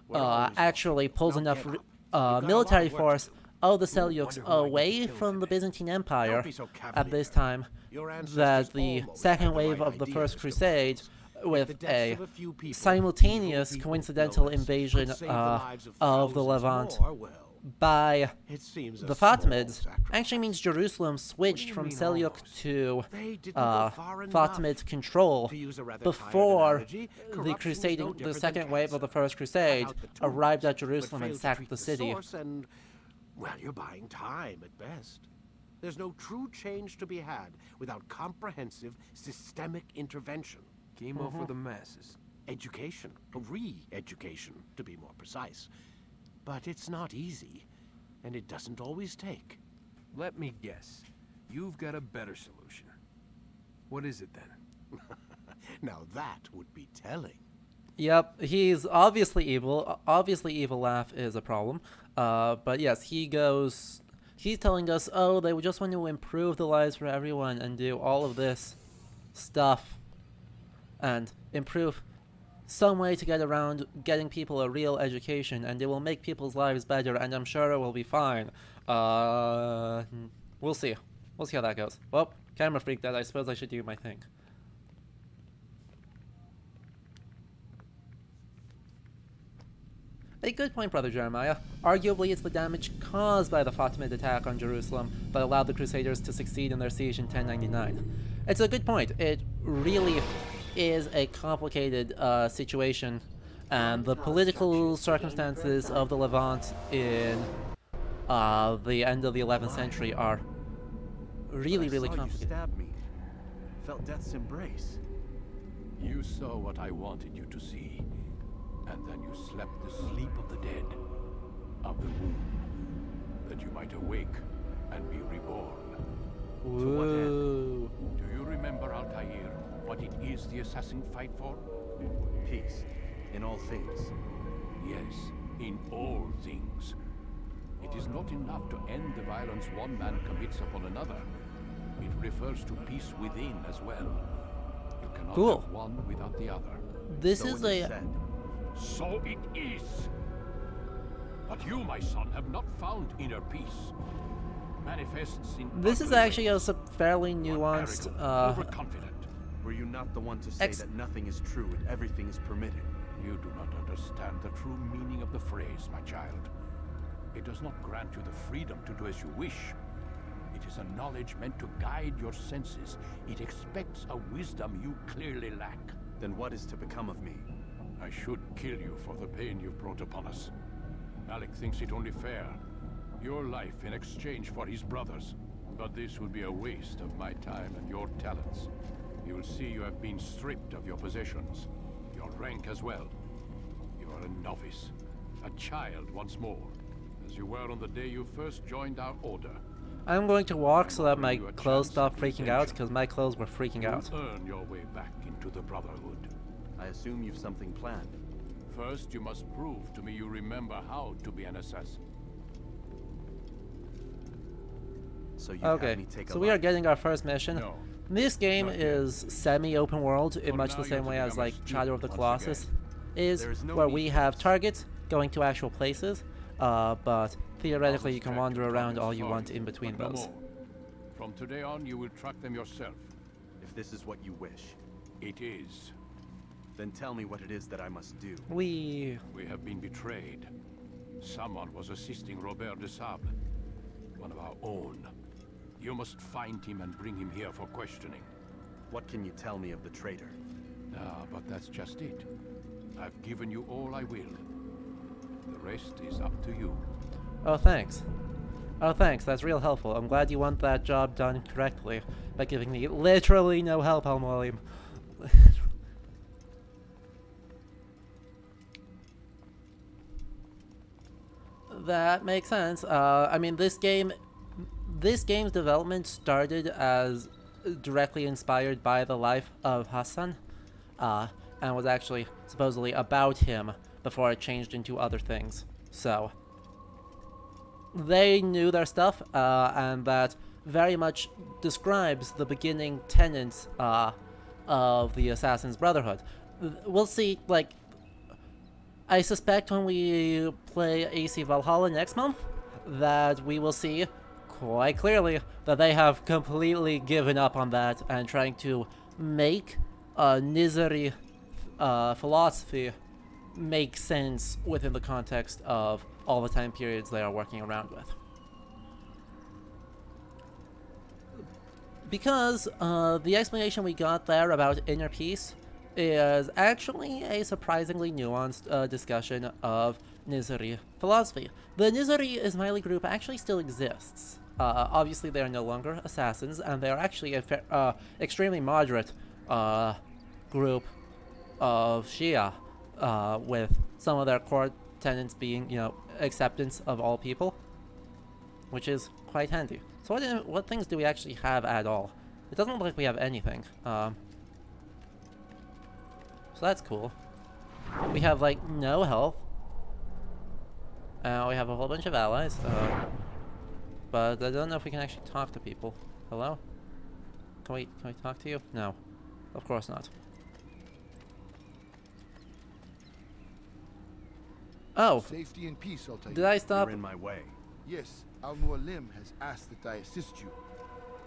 S4: We're always
S1: actually pulls
S4: Now
S1: enough
S4: get up. got a
S1: military
S4: lot of work to
S1: force
S4: do.
S1: of the
S5: Ooh,
S1: Seljuks
S5: wonder who I
S1: away
S5: need to kill
S1: from the
S5: today.
S1: Byzantine Empire
S4: Don't be so
S1: at this
S4: cavalier.
S1: time
S4: Your ancestors
S1: that the
S4: almost
S1: second
S4: had the
S1: wave
S4: right
S1: of the
S4: idea,
S1: First
S4: Mr.
S1: Crusade,
S4: Miles.
S1: with
S4: With the deaths
S1: a
S4: of a few people,
S1: simultaneous
S4: evil people
S1: coincidental
S4: no less,
S1: invasion
S4: could save the lives
S1: of the
S4: thousands
S1: Levant
S4: more, well,
S1: by
S4: it seems a
S1: the
S4: small
S1: Fatimids
S4: sacrifice.
S1: actually means Jerusalem switched
S4: you
S1: from
S4: mean
S1: Seljuk
S4: almost?
S1: to
S4: They didn't go far enough.
S1: Fatimid control
S4: To use a rather tired
S1: before
S4: analogy,
S1: the
S4: corruption is
S1: crusading,
S4: no
S1: the
S4: different
S1: second
S4: than
S1: wave of the
S4: cancer.
S1: First Crusade
S4: Cut out the tumors,
S1: arrived at
S4: but
S1: Jerusalem and
S4: failed to
S1: sacked
S4: treat
S1: the city.
S4: source and, well, you're buying time at best. There's no true change to be had without comprehensive, systemic intervention.
S5: Chemo for the masses.
S4: Education, re-education, to be more precise. But it's not easy, and it doesn't always take.
S5: Let me guess. You've got a better solution. What is it then?
S4: Now that would be telling.
S1: Yep, he's obviously evil. Obviously, evil laugh is a problem. But yes, he's telling us, oh, they just want to improve the lives for everyone and do all of this stuff and improve some way to get around getting people a real education, and it will make people's lives better, and I'm sure it will be fine. We'll see. We'll see how that goes. Well, camera freak that. I suppose I should do my thing. A good point, Brother Jeremiah. Arguably, it's the damage caused by the Fatimid attack on Jerusalem that allowed the Crusaders to succeed in their siege in 1099. It's a good point. It really is a complicated situation, and the political circumstances of the Levant in the end of the 11th century are really, really
S8: I saw you
S1: complicated.
S8: stab me. Felt death's embrace.
S2: You saw what I wanted you to see, and then you slept the sleep of the dead, of the womb, that you might awake and be reborn. To what end?
S1: Woo.
S2: Do you remember, Altair, what it is the assassin fight for?
S8: Peace. In all things.
S2: Yes, in all things. It is not enough to end the violence one man commits upon another. It refers to peace within as well. You cannot
S1: Cool.
S2: have one without the other.
S1: This
S8: So
S1: is
S8: when you
S1: a
S8: said,
S2: So it is. But you, my son, have not found inner peace. Manifests in
S1: this is
S2: ugly
S1: actually a
S2: ways.
S1: fairly
S2: You are
S1: nuanced
S2: arrogant, overconfident.
S8: were you not the one to say
S1: Ex-
S8: that nothing is true and everything is permitted?
S2: You do not understand the true meaning of the phrase, my child. It does not grant you the freedom to do as you wish. It is a knowledge meant to guide your senses. It expects a wisdom you clearly lack.
S8: Then what is to become of me?
S2: I should kill you for the pain you've brought upon us. Alec thinks it only fair. Your life in exchange for his brother's. But this would be a waste of my time and your talents. You will see you have been stripped of your possessions. Your rank as well. You are a novice. A child once more. As you were on the day you first joined our order.
S1: I'm going to walk so that my
S2: offering you a
S1: clothes
S2: chance
S1: stop
S2: at
S1: freaking out,
S2: redemption.
S1: because my clothes were freaking out.
S2: You'll earn your way back into the Brotherhood.
S8: I assume you've something planned.
S2: First, you must prove to me you remember how to be an assassin.
S8: So you have
S1: Okay,
S8: me take
S1: so
S8: a
S1: we are
S8: life.
S1: getting our first mission.
S2: No.
S1: This game
S2: Not yet.
S1: is semi-open world in
S2: For
S1: much
S2: now,
S1: the
S2: you
S1: same
S2: have to
S1: way as
S2: become a
S1: like
S2: student
S1: Shadow of the
S2: once
S1: Colossus
S2: again.
S1: is,
S8: There is no
S1: where
S8: need
S1: we
S8: for
S1: have
S8: this.
S1: targets going to actual places, but theoretically you can
S2: Track
S1: wander
S2: your
S1: around
S2: targets
S1: all you
S2: for
S1: want in between
S2: but no
S1: those.
S2: more. From today on, you will track them yourself.
S8: If this is what you wish,
S2: It is.
S8: then tell me what it is that I must do.
S1: We
S2: We have been betrayed. Someone was assisting Robert de Sable, one of our own. You must find him and bring him here for questioning.
S8: What can you tell me of the traitor?
S2: Ah, but that's just it. I've given you all I will.
S11: The rest is up to you.
S1: Oh, thanks. Oh, thanks. That's real helpful. I'm glad you want that job done correctly by giving me literally no help, Mualim. That makes sense. I mean, this game's development started as directly inspired by the life of Hassan, and was actually supposedly about him before it changed into other things. So they knew their stuff, and that very much describes the beginning tenets of the Assassin's Brotherhood. We'll see, like, I suspect when we play AC Valhalla next month, that we will see quite clearly that they have completely given up on that and trying to make a Nizari philosophy make sense within the context of all the time periods they are working around with. Because the explanation we got there about inner peace is actually a surprisingly nuanced discussion of Nizari philosophy. The Nizari Ismaili group actually still exists. Obviously, they are no longer assassins, and they are actually a extremely moderate group of Shia, with some of their core tenets being, you know, acceptance of all people, which is quite handy. So what things do we actually have at all? It doesn't look like we have anything. So that's cool. We have, like, no health. We have a whole bunch of allies. But I don't know if we can actually talk to people. Hello? Can we talk to you? No. Of course not. Oh!
S14: Safety and peace, Altair.
S1: Did I stop?
S8: You're in my way.
S14: Yes, Mualim has asked that I assist you.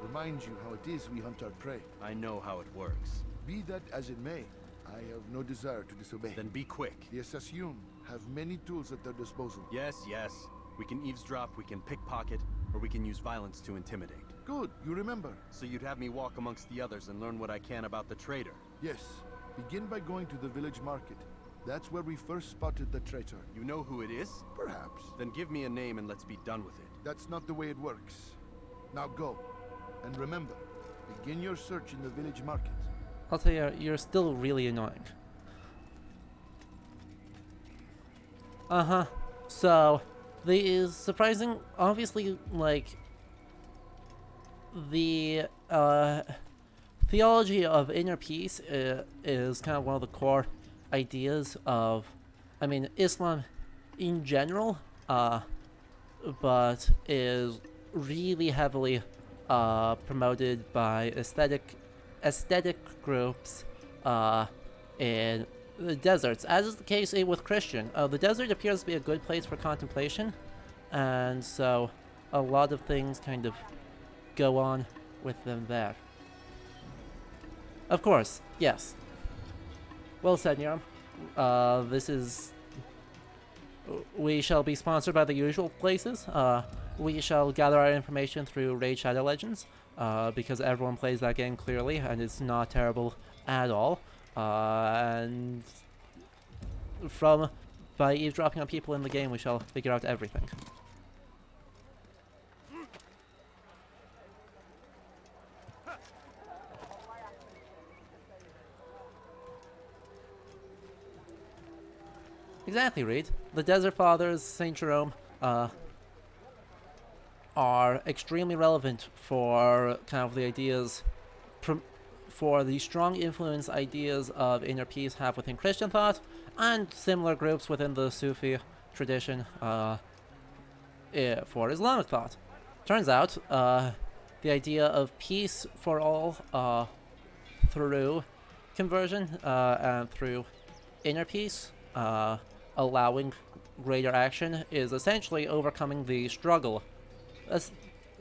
S14: Remind you how it is we hunt our prey.
S8: I know how it works.
S14: Be that as it may, I have no desire to disobey.
S8: Then be quick.
S14: The Assassination have many tools at their disposal.
S8: Yes, yes. We can eavesdrop, we can pickpocket, or we can use violence to intimidate.
S14: Good, you remember.
S8: So you'd have me walk amongst the others and learn what I can about the traitor?
S14: Yes. Begin by going to the village market. That's where we first spotted the traitor.
S8: You know who it is?
S14: Perhaps.
S8: Then give me a name and let's be done with it.
S14: That's not the way it works. Now go. And remember, begin your search in the village market.
S1: Altair, you're still really annoying. So, the surprising, obviously, like, the theology of inner peace is kind of one of the core ideas of, I mean, Islam in general, but is really heavily promoted by aesthetic groups in the deserts, as is the case with Christian. The desert appears to be a good place for contemplation, and so a lot of things kind of go on with them there. Of course, yes. Well said, Niram. We shall be sponsored by the usual places. We shall gather our information through Raid Shadow Legends, because everyone plays that game clearly, and it's not terrible at all. And by eavesdropping on people in the game, we shall figure out everything. Exactly, Reed. The Desert Fathers, Saint Jerome, are extremely relevant for kind of the ideas, for the strong influence ideas of inner peace have within Christian thought, and similar groups within the Sufi tradition for Islamic thought. Turns out, the idea of peace for all through conversion and through inner peace, allowing greater action, is essentially overcoming the struggle.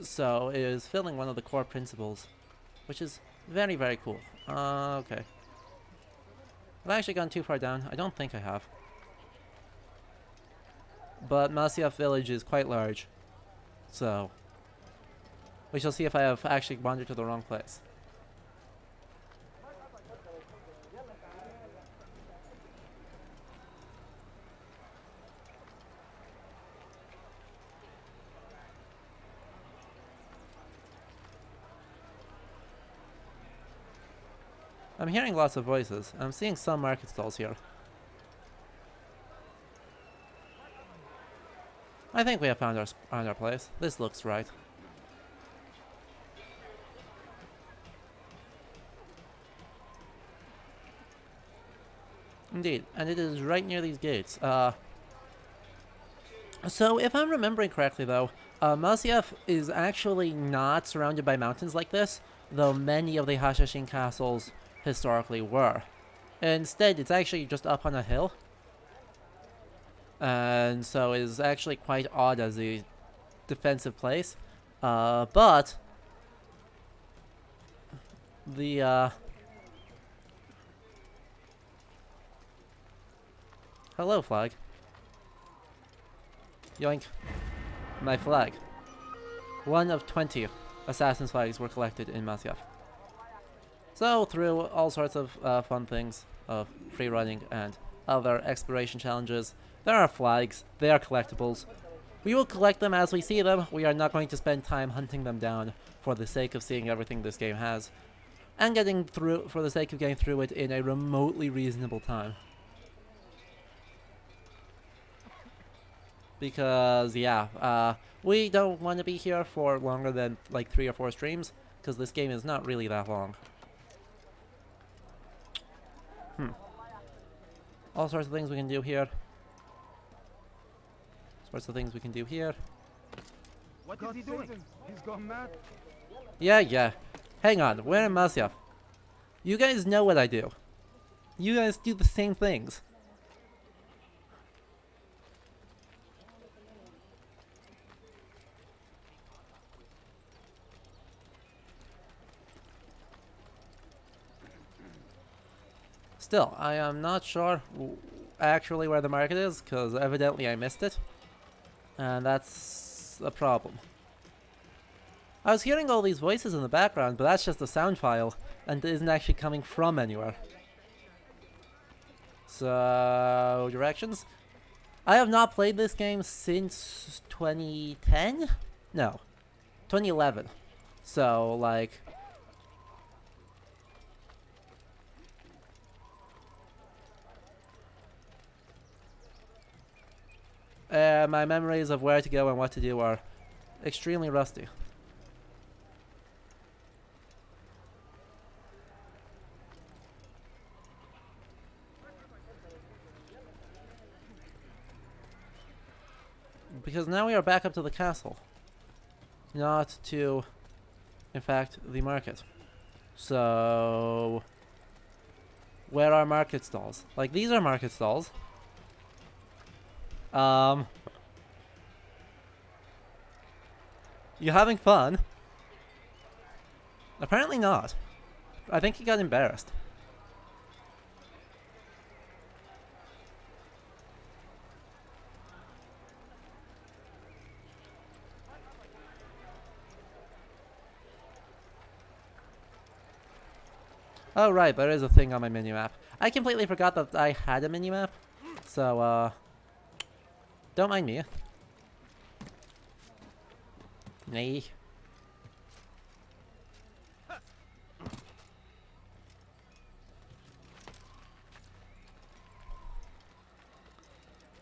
S1: So it is filling one of the core principles, which is very, very cool. Okay. Have I actually gone too far down? I don't think I have. But Masyaf village is quite large, so we shall see if I have actually wandered to the wrong place. I'm hearing lots of voices. I'm seeing some market stalls here. I think we have found our place. This looks right. Indeed, and it is right near these gates. So if I'm remembering correctly though, Masyaf is actually not surrounded by mountains like this, though many of the Hashashin castles historically were. Instead, it's actually just up on a hill. And so it is actually quite odd as a defensive place. But the hello, flag. Yoink. My flag. One of 20 assassin's flags were collected in Masyaf. So, through all sorts of fun things of free running and other exploration challenges, there are flags. They are collectibles. We will collect them as we see them. We are not going to spend time hunting them down for the sake of seeing everything this game has, and getting through for the sake of getting through it in a remotely reasonable time. Because, yeah, we don't want to be here for longer than, like, 3 or 4 streams, because this game is not really that long. All sorts of things we can do here. Sorts of things we can do here.
S7: What is he doing? He's gone mad.
S1: Yeah. Hang on, we're in Masyaf. You guys know what I do. You guys do the same things. Still, I am not sure actually where the market is, because evidently I missed it. And that's a problem. I was hearing all these voices in the background, but that's just a sound file, and it isn't actually coming from anywhere. So, directions? I have not played this game since 2010? No, 2011. So, like... my memories of where to go and what to do are extremely rusty. Because now we are back up to the castle, not to, in fact, the market. So, where are market stalls? Like, these are market stalls. You having fun? Apparently not. I think he got embarrassed. Oh right, there is a thing on my minimap. I completely forgot that I had a minimap. So, don't mind me. Nee.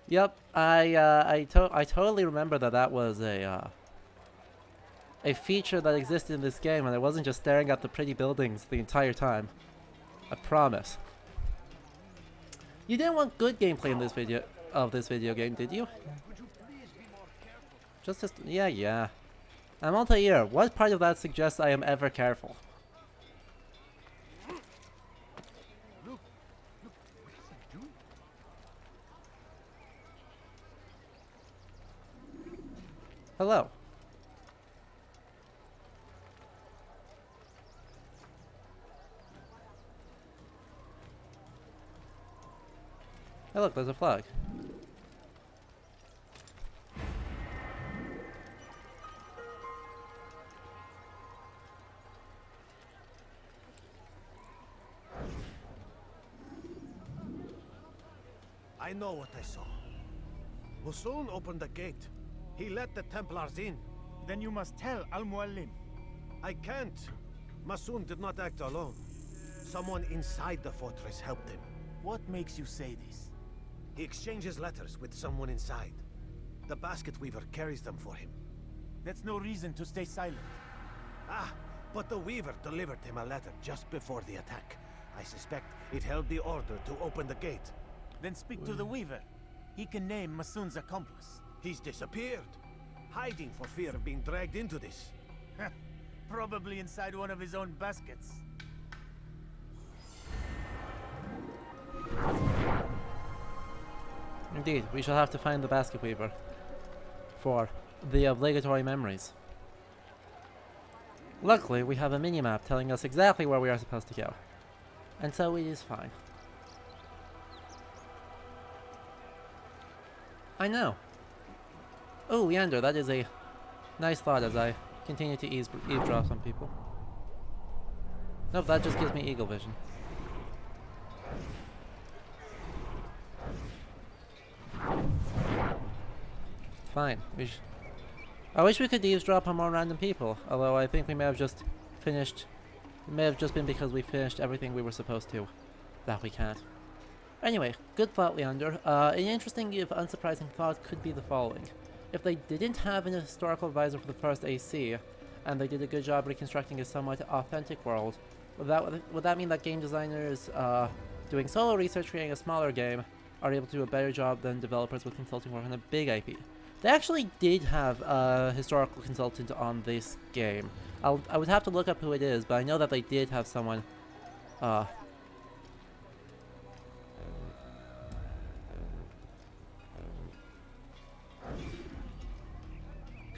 S1: Yep, I totally remember that was a feature that existed in this game, and I wasn't just staring at the pretty buildings the entire time. I promise. You didn't want good gameplay in this video game, did you? Yeah. I'm Altair. What part of that suggests I am ever careful? Hello. Hey look, there's a flag.
S10: I know what I saw. Mualim opened the gate. He let the Templars in.
S7: Then you must tell Mualim.
S10: I can't. Masyaf did not act alone. Someone inside the fortress helped him.
S15: What makes you say this?
S10: He exchanges letters with someone inside. The basket weaver carries them for him.
S15: That's no reason to stay silent.
S10: Ah, but the weaver delivered him a letter just before the attack. I suspect it held the order to open the gate.
S15: Then speak to the weaver. He can name Masun's accomplice.
S10: He's disappeared, hiding for fear of being dragged into this.
S15: Probably inside one of his own baskets.
S1: Indeed, we shall have to find the basket weaver for the obligatory memories. Luckily, we have a mini-map telling us exactly where we are supposed to go. And so it is fine. I know. Oh, Leander, that is a nice thought as I continue to eavesdrop on people. Nope, that just gives me eagle vision. Fine. I wish we could eavesdrop on more random people, although I think we may have just finished. It may have just been because we finished everything we were supposed to that we can't. Anyway, good thought, Leander. An interesting, if unsurprising thought could be the following. If they didn't have an historical advisor for the first AC, and they did a good job reconstructing a somewhat authentic world, would that mean that game designers doing solo research creating a smaller game are able to do a better job than developers with consulting work on a big IP? They actually did have a historical consultant on this game. I would have to look up who it is, but I know that they did have someone.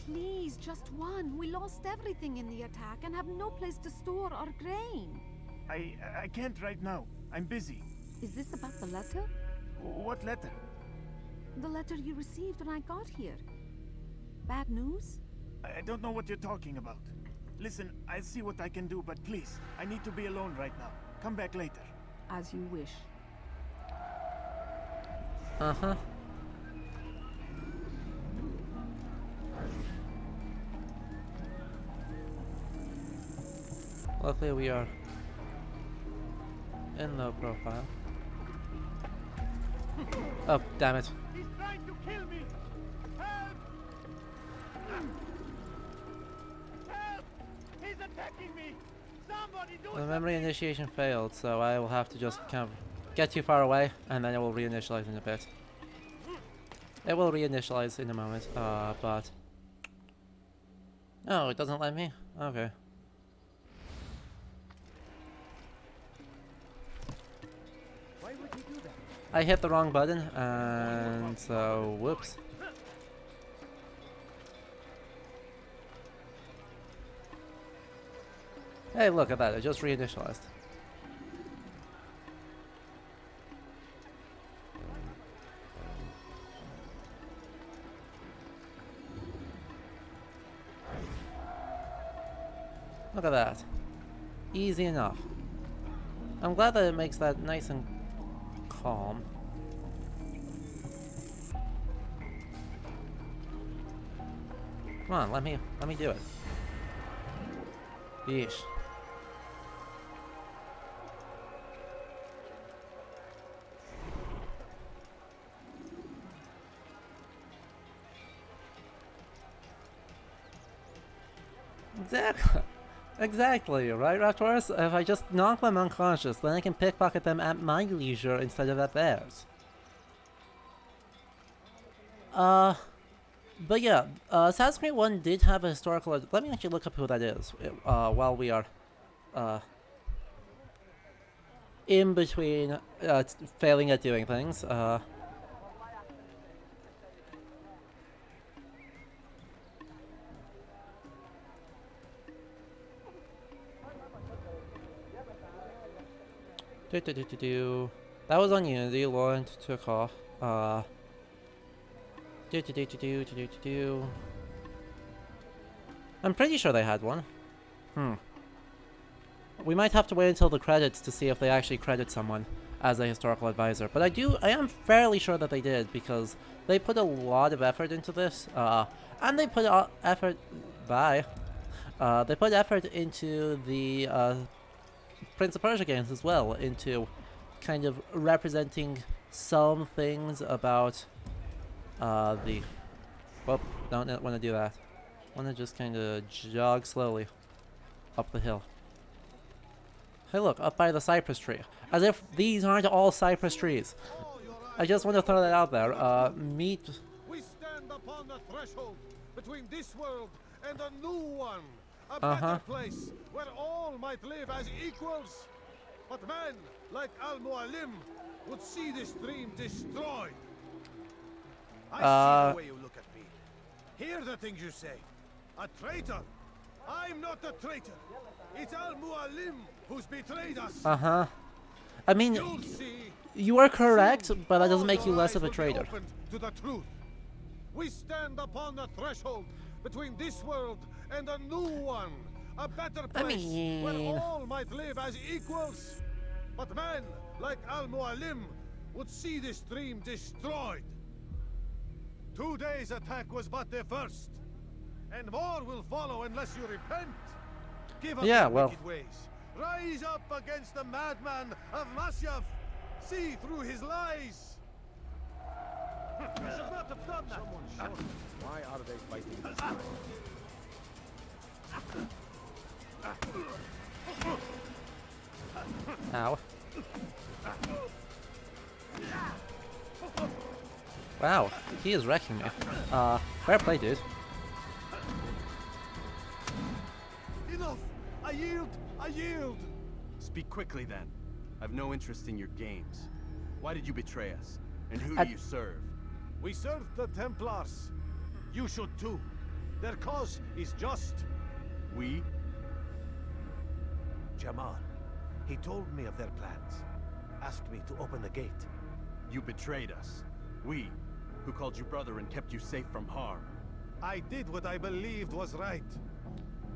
S16: Please, just one. We lost everything in the attack and have no place to store our grain.
S15: I can't right now. I'm busy.
S16: Is this about the letter?
S15: What letter?
S16: The letter you received when I got here. Bad news?
S15: I don't know what you're talking about. Listen, I'll see what I can do, but please, I need to be alone right now. Come back later.
S16: As you wish.
S1: Uh-huh. Luckily we are in low profile. Oh, damn it.
S15: He's trying to kill me! Help! Help! He's attacking me! Somebody do
S1: The memory initiation failed, so I will have to just kind of get too far away, and then it will reinitialize in a bit. It will reinitialize in a moment, but... Oh, it doesn't let me? Okay.
S15: Why would he do that?
S1: I hit the wrong button, and so, whoops. Hey, look at that, it just reinitialized. Look at that. Easy enough. I'm glad that it makes that nice and calm. Come on, let me do it. Yeesh. Exactly. Exactly, right, Raptors? If I just knock them unconscious, then I can pickpocket them at my leisure instead of at theirs. But yeah, Assassin's Creed 1 did have a historical... Let me actually look up who that is, while we are, in between, failing at doing things, That was on Unity. Laurent took off. I'm pretty sure they had one. We might have to wait until the credits to see if they actually credit someone as a historical advisor. But I am fairly sure that they did, because they put a lot of effort into this. And they put effort... They put effort into the Prince of Persia games as well into kind of representing some things about the... Well, don't want to do that. Want to just kind of jog slowly up the hill. Hey look, up by the cypress tree. As if these aren't all cypress trees. I just want to throw that out there. Meet...
S10: We stand upon the threshold between this world and a new one. A
S1: Uh-huh.
S10: better place where all might live as equals. But men like Mualim would see this dream destroyed. I see the way you look at me. Hear the things you say. A traitor. I'm not a traitor. It's Mualim who's betrayed us.
S1: Uh-huh. I mean,
S10: You'll see.
S1: you are correct, but that doesn't
S10: All
S1: make you
S10: your
S1: less
S10: eyes
S1: of a
S10: will be
S1: traitor.
S10: opened to the truth. We stand upon the threshold between this world and a new one. A better place where all might live as equals. But men like Mualim would see this dream destroyed. Today's attack was but the first. And more will follow unless you repent. Give up your wicked ways. Rise up against the madman of Masyaf. See through his lies. You should not have done that.
S8: Why are they fighting this way?
S1: Ow. Wow, he is wrecking me. Fair play, dude.
S10: Enough! I yield! I yield!
S8: Speak quickly then. I've no interest in your games. Why did you betray us? And who do you serve?
S10: We serve the Templars. You should too. Their cause is just.
S8: We?
S10: Jamal. He told me of their plans. Asked me to open the gate.
S8: You betrayed us. We, who called you brother and kept you safe from harm.
S10: I did what I believed was right.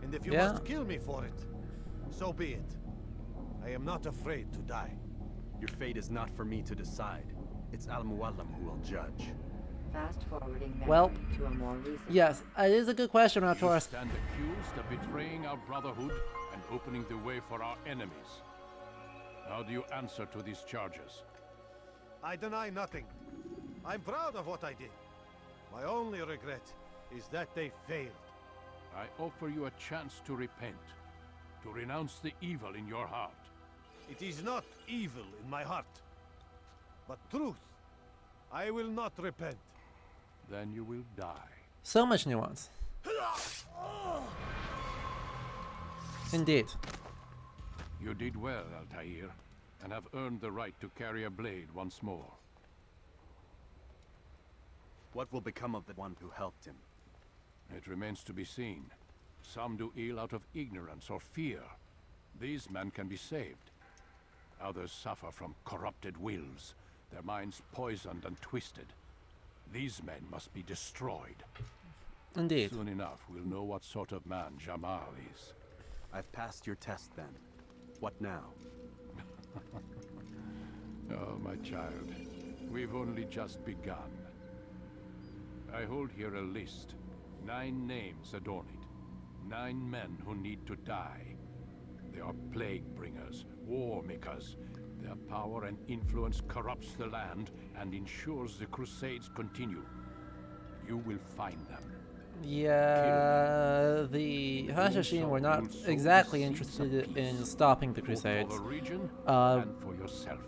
S10: And if you
S1: Yeah.
S10: must kill me for it, so be it. I am not afraid to die.
S8: Your fate is not for me to decide. It's Al-Mualim who will judge.
S6: Fast forwarding memory
S1: Well,
S6: to a more recent.
S1: yes, it is a good question, Raptor.
S2: You stand accused of betraying our brotherhood and opening the way for our enemies. How do you answer to these charges?
S10: I deny nothing. I'm proud of what I did. My only regret is that they failed.
S2: I offer you a chance to repent, to renounce the evil in your heart.
S10: It is not evil in my heart, but truth. I will not repent.
S2: Then you will die.
S1: So much nuance. Indeed.
S2: You did well, Altair, and have earned the right to carry a blade once more.
S8: What will become of the one who helped him?
S2: It remains to be seen. Some do ill out of ignorance or fear. These men can be saved. Others suffer from corrupted wills, their minds poisoned and twisted. These men must be destroyed.
S1: Indeed.
S2: Soon enough, we'll know what sort of man Jamal is.
S8: I've passed your test then. What now?
S2: Oh, my child. We've only just begun. I hold here a list. 9 names adorn it. 9 men who need to die. They are plague bringers, war makers. Their power and influence corrupts the land and ensures the crusades continue. You will find them.
S1: Yeah, the Hashashin were not exactly interested in stopping the crusades.
S2: For the region and for yourself.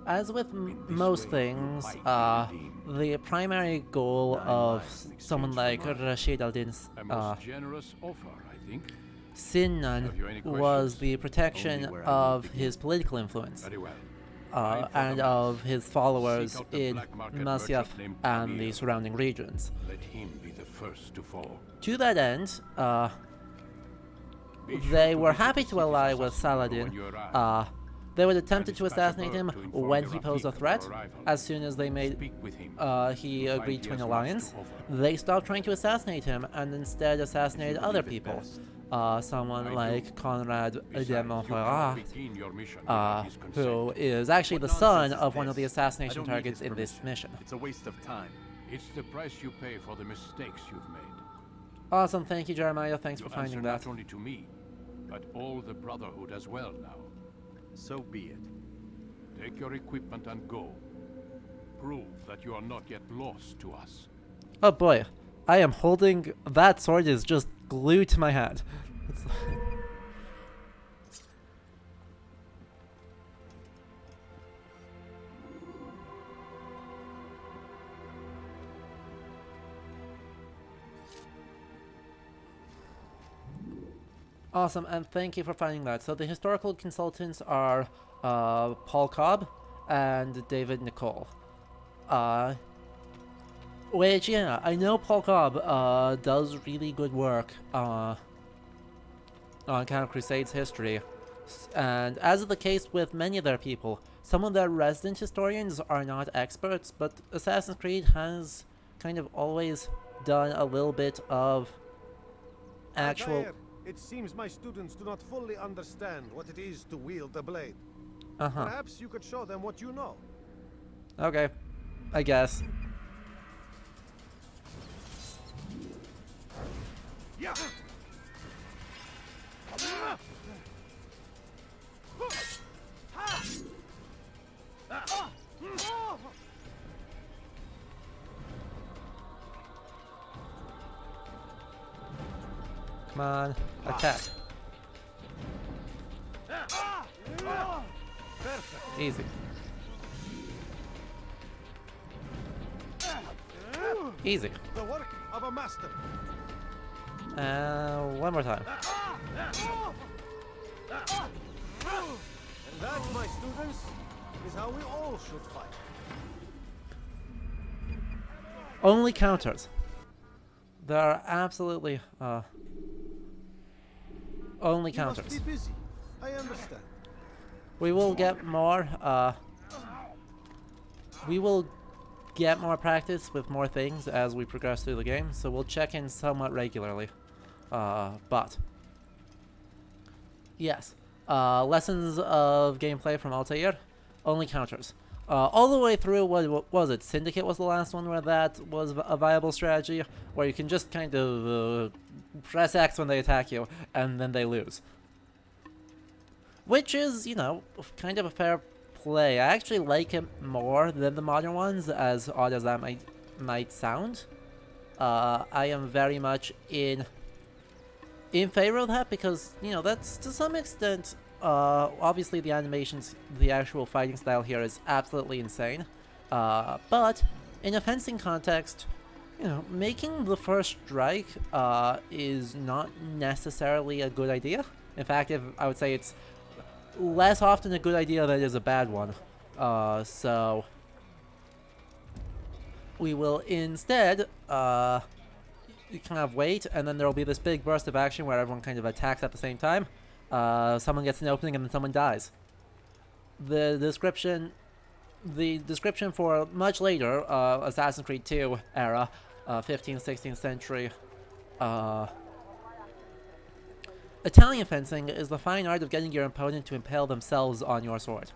S1: As with most things, the primary goal of someone like Rashid al-Din's
S2: generous offer, I think.
S1: Sinnan was the protection of his political influence and of his followers in Masyaf and the surrounding regions.
S2: Let him be the first to fall.
S1: To that end, they were happy to ally with Saladin. They were attempted to assassinate him when he posed a threat. As soon as they made he agreed to an alliance, they stopped trying to assassinate him and instead assassinated other people. Someone like Conrad de Montferrat, who is actually the son of one of the assassination targets in this mission.
S8: It's a waste of time.
S2: It's the price you pay for the mistakes you've made.
S1: Awesome, thank you, Jeremiah. Thanks for finding that.
S2: Not only to me, but all the Brotherhood as well now.
S8: So be it.
S2: Take your equipment and go. Prove that you are not yet lost to us.
S1: Oh boy, I am holding that sword is just glued to my hand. Awesome, and thank you for finding that. So the historical consultants are Paul Cobb and David Nicole. Which, yeah, I know Paul Cobb does really good work on kind of Crusades history. And as is the case with many of their people, some of their resident historians are not experts, but Assassin's Creed has kind of always done a little bit of actual...
S10: Altair, it seems my students do not fully understand what it is to wield the blade.
S1: Uh-huh.
S10: Perhaps you could show them what you know.
S1: Okay, I guess.
S10: Yeah.
S1: Come on, attack. Easy. Easy.
S10: The work of a master.
S1: One more time.
S10: And that, my students, is how we all should fight.
S1: Only counters. There are absolutely only counters.
S10: You must be busy. I understand.
S1: We will get more practice with more things as we progress through the game, so we'll check in somewhat regularly. But yes, lessons of gameplay from Altair, only counters. All the way through, what was it? Syndicate was the last one where that was a viable strategy, where you can just kind of press X when they attack you, and then they lose. Which is, you know, kind of a fair play. I actually like it more than the modern ones, as odd as that might sound. I am very much in favor of that because, you know, that's to some extent, obviously the animations, the actual fighting style here is absolutely insane. But in a fencing context, you know, making the first strike is not necessarily a good idea. In fact, I would say it's less often a good idea than it is a bad one. So we will instead kind of wait, and then there will be this big burst of action where everyone kind of attacks at the same time. Someone gets an opening and then someone dies. The description for much later Assassin's Creed 2 era, 15th, 16th century Italian fencing is the fine art of getting your opponent to impale themselves on your sword.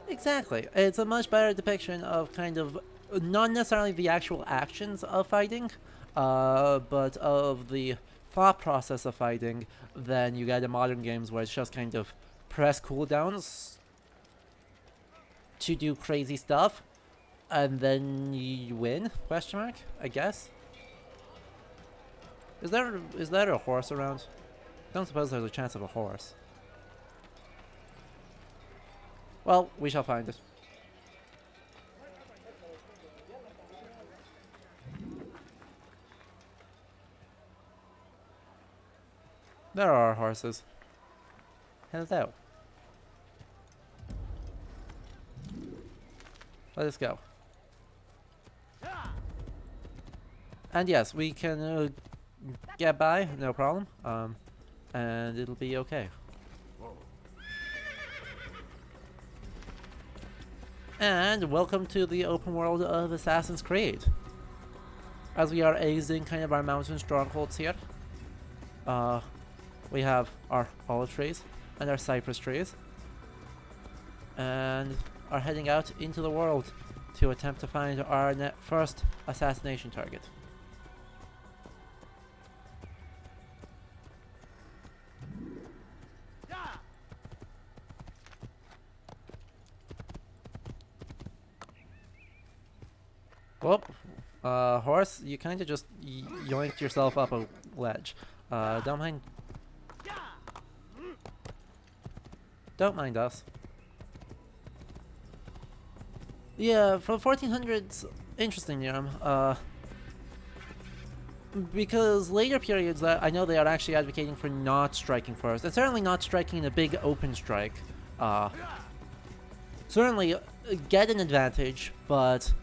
S1: Exactly. It's a much better depiction of kind of not necessarily the actual actions of fighting, but of the thought process of fighting than you get in modern games where it's just kind of press cooldowns to do crazy stuff and then you win, question mark, I guess. Is there a horse around? I don't suppose there's a chance of a horse. Well, we shall find it. There are horses. Hello. Let us go. And yes, we can get by, no problem. And it'll be okay. And welcome to the open world of Assassin's Creed. As we are exiting kind of our mountain strongholds here, we have our olive trees and our cypress trees, and are heading out into the world to attempt to find our first assassination target. Whoop. Horse, you kind of just yoinked yourself up a ledge. Don't mind. Don't mind us. Yeah, for 1400s, interesting, Niram. Because later periods, I know they are actually advocating for not striking first, and certainly not striking in a big open strike. Certainly get an advantage, but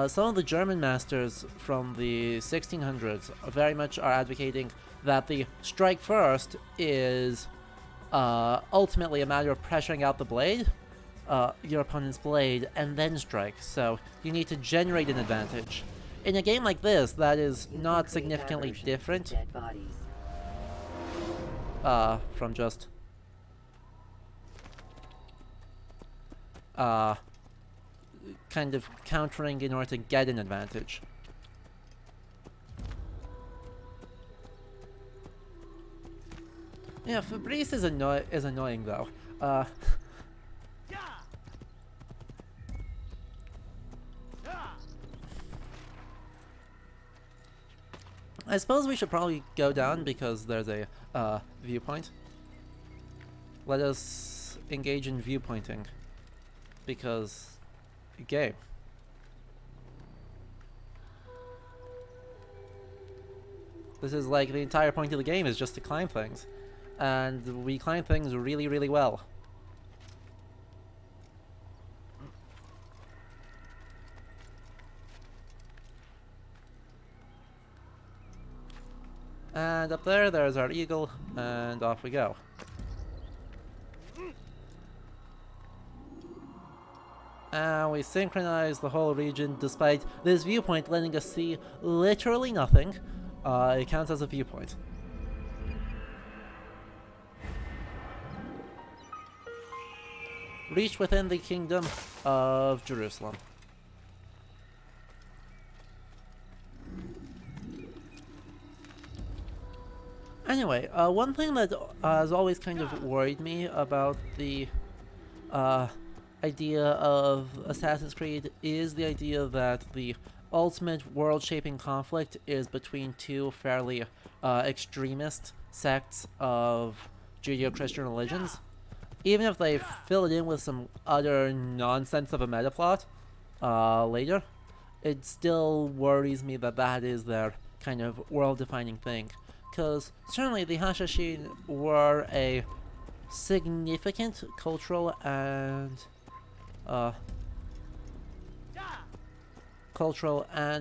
S1: some of the German masters from the 1600s very much are advocating that the strike first is ultimately a matter of pressuring out the blade, your opponent's blade, and then strike. So you need to generate an advantage. In a game like this, that is not significantly different from just kind of countering in order to get an advantage. Yeah, Fabrice is annoying though. I suppose we should probably go down because there's a viewpoint. Let us engage in viewpointing because game. This is like the entire point of the game is just to climb things, and we climb things really, really well. And up there, there's our eagle, and off we go. And we synchronize the whole region despite this viewpoint letting us see literally nothing. It counts as a viewpoint. Reach within the kingdom of Jerusalem. Anyway, one thing that has always kind of worried me about the idea of Assassin's Creed is the idea that the ultimate world-shaping conflict is between two fairly extremist sects of Judeo-Christian religions. Even if they fill it in with some utter nonsense of a metaplot later, it still worries me that that is their kind of world-defining thing. Because certainly the Hashashin were a significant cultural and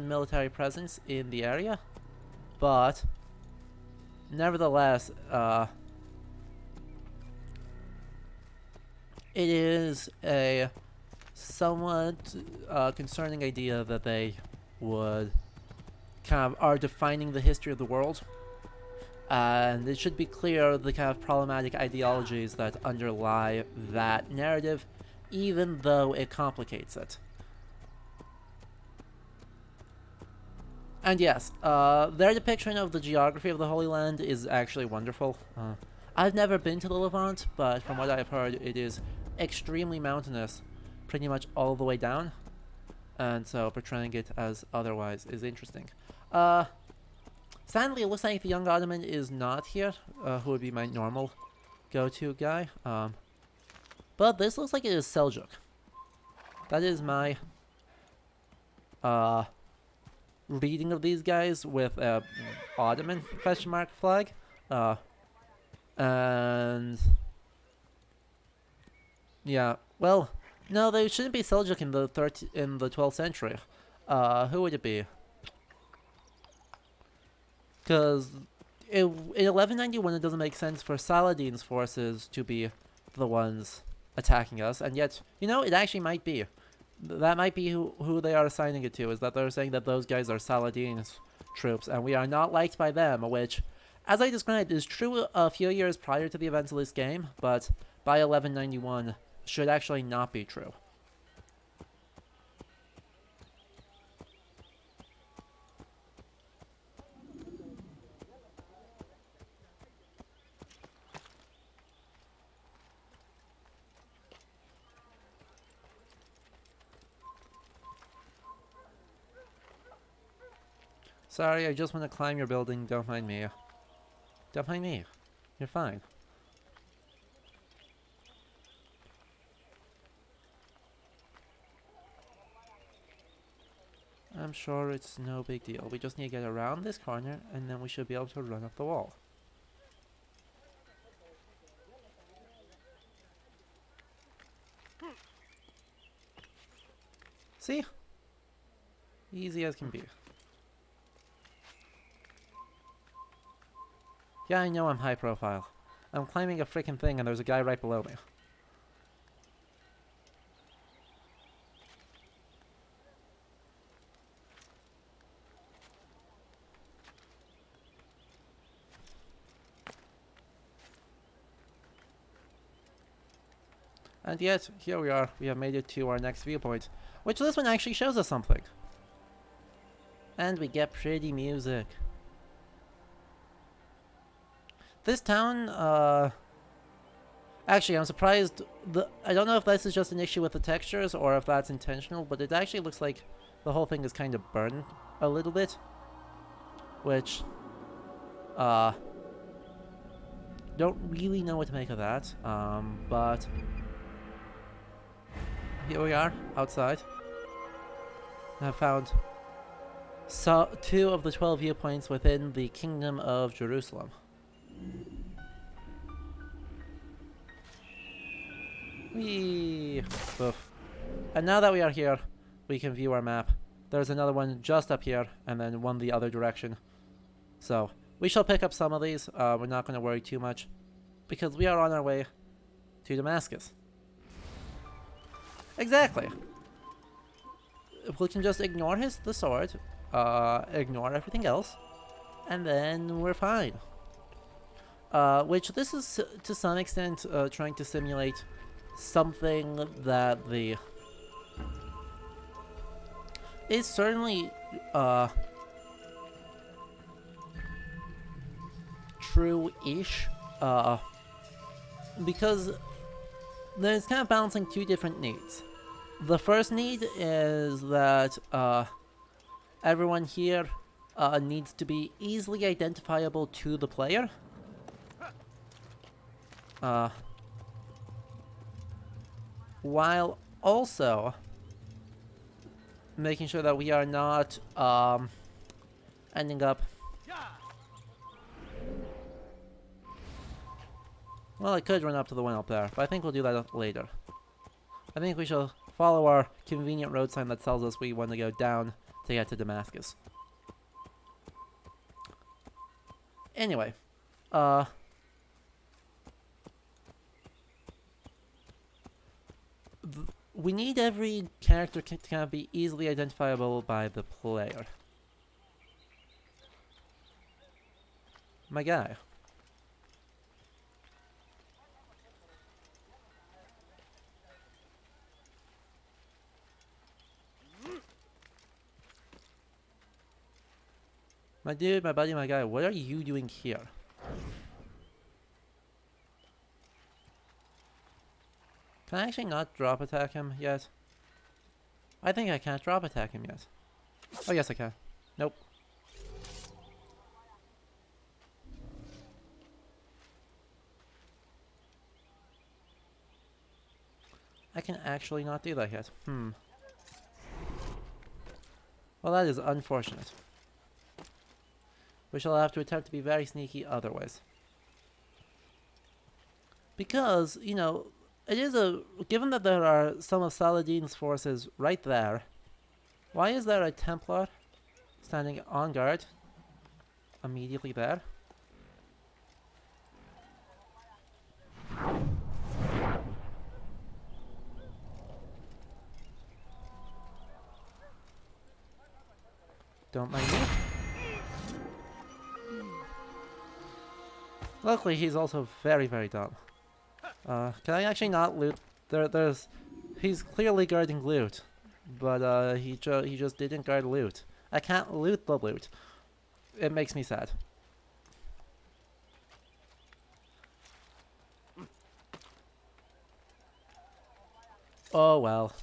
S1: military presence in the area, but nevertheless, it is a somewhat concerning idea that they would kind of are defining the history of the world. And it should be clear the kind of problematic ideologies that underlie that narrative, even though it complicates it. And yes, their depiction of the geography of the Holy Land is actually wonderful. I've never been to the Levant, but from what I've heard, it is extremely mountainous, pretty much all the way down. And so portraying it as otherwise is interesting. Sadly, it looks like the young Ottoman is not here, who would be my normal go-to guy. But this looks like it is Seljuk. That is my reading of these guys with a Ottoman question mark flag. And yeah, well, no, they shouldn't be Seljuk in the 12th century. Who would it be? Because in 1191 it doesn't make sense for Saladin's forces to be the ones attacking us, and yet, you know, it actually might be. That might be who they are assigning it to, is that they're saying that those guys are Saladin's troops, and we are not liked by them, which, as I described, is true a few years prior to the events of this game, but by 1191 should actually not be true. Sorry, I just want to climb your building. Don't mind me. Don't mind me. You're fine. I'm sure it's no big deal. We just need to get around this corner and then we should be able to run up the wall. See? Easy as can be. Yeah, I know I'm high profile. I'm climbing a freaking thing and there's a guy right below me. And yet, here we are. We have made it to our next viewpoint, which this one actually shows us something. And we get pretty music. This town, actually, I'm surprised. I don't know if this is just an issue with the textures or if that's intentional, but it actually looks like the whole thing is kind of burned a little bit. Which, don't really know what to make of that, but here we are, outside. I found 2 of the 12 viewpoints within the Kingdom of Jerusalem. Whee! Oof. And now that we are here, we can view our map. There's another one just up here, and then one the other direction. So, we shall pick up some of these. We're not going to worry too much, because we are on our way to Damascus. Exactly. We can just ignore the sword, ignore everything else, and then we're fine. Which this is to some extent trying to simulate something that is certainly true-ish, because there's kind of balancing 2 different needs. The first need is that everyone here needs to be easily identifiable to the player. While also making sure that we are not ending up... Well, I could run up to the one up there, but I think we'll do that later. I think we shall follow our convenient road sign that tells us we want to go down to get to Damascus. Anyway, we need every character to kind of be easily identifiable by the player. My guy. My dude, my buddy, my guy, what are you doing here? Can I actually not drop attack him yet? I think I can't drop attack him yet. Oh yes I can. Nope. I can actually not do that yet. Well, that is unfortunate. We shall have to attempt to be very sneaky otherwise. Because, you know, it is given that there are some of Saladin's forces right there, why is there a Templar standing on guard immediately there? Don't mind me. Luckily, he's also very, very dumb. Can I actually not loot? He's clearly guarding loot, but he just didn't guard loot. I can't loot the loot. It makes me sad. Oh well.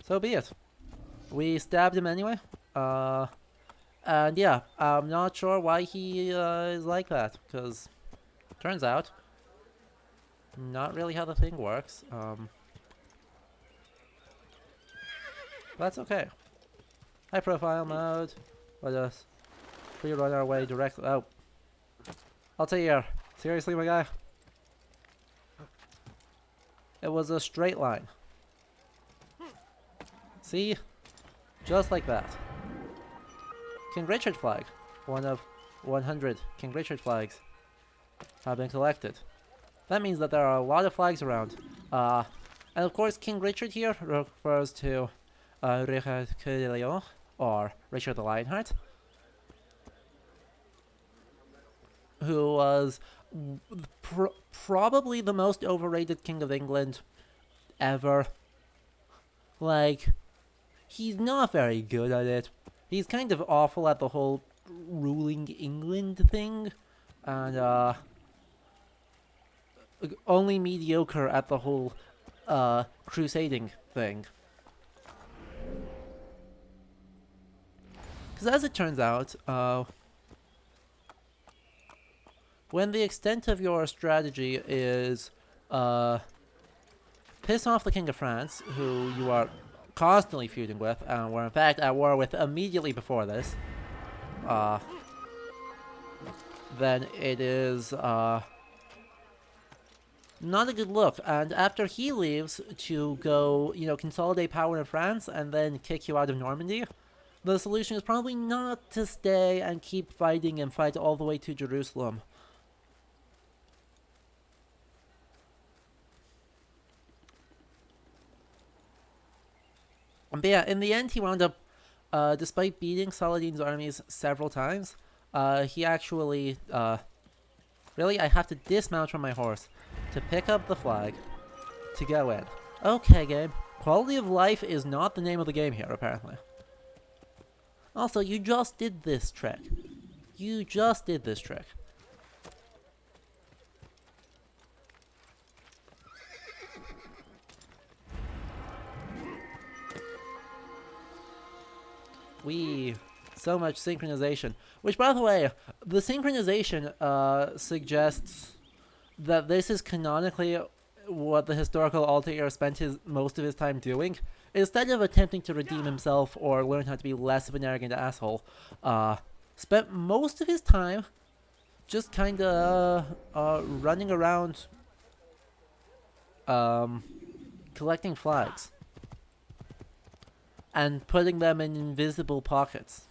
S1: So be it. We stabbed him anyway. And yeah, I'm not sure why he is like that, because turns out not really how the thing works. That's okay. High profile mode. Let us free run our way directly. Oh, Altair, seriously, my guy? It was a straight line. See? Just like that. King Richard flag. One of 100 King Richard flags have been collected. That means that there are a lot of flags around. And of course, King Richard here refers to Richard Coeur de Lion, or Richard the Lionheart, who was probably the most overrated King of England ever. Like, he's not very good at it. He's kind of awful at the whole ruling England thing, and only mediocre at the whole crusading thing. Because as it turns out, when the extent of your strategy is piss off the King of France, who you are constantly feuding with, and were in fact at war with immediately before this, then it is not a good look. And after he leaves to go, consolidate power in France and then kick you out of Normandy, the solution is probably not to stay and keep fighting and fight all the way to Jerusalem. But yeah, in the end, he wound up, despite beating Saladin's armies several times, he actually, really, I have to dismount from my horse to pick up the flag to go in. Okay, game. Quality of life is not the name of the game here, apparently. Also, you just did this trick. You just did this trick. So much synchronization. Which, by the way, the synchronization suggests that this is canonically what the historical Altair spent most of his time doing. Instead of attempting to redeem himself or learn how to be less of an arrogant asshole, spent most of his time just kind of running around collecting flags and putting them in invisible pockets.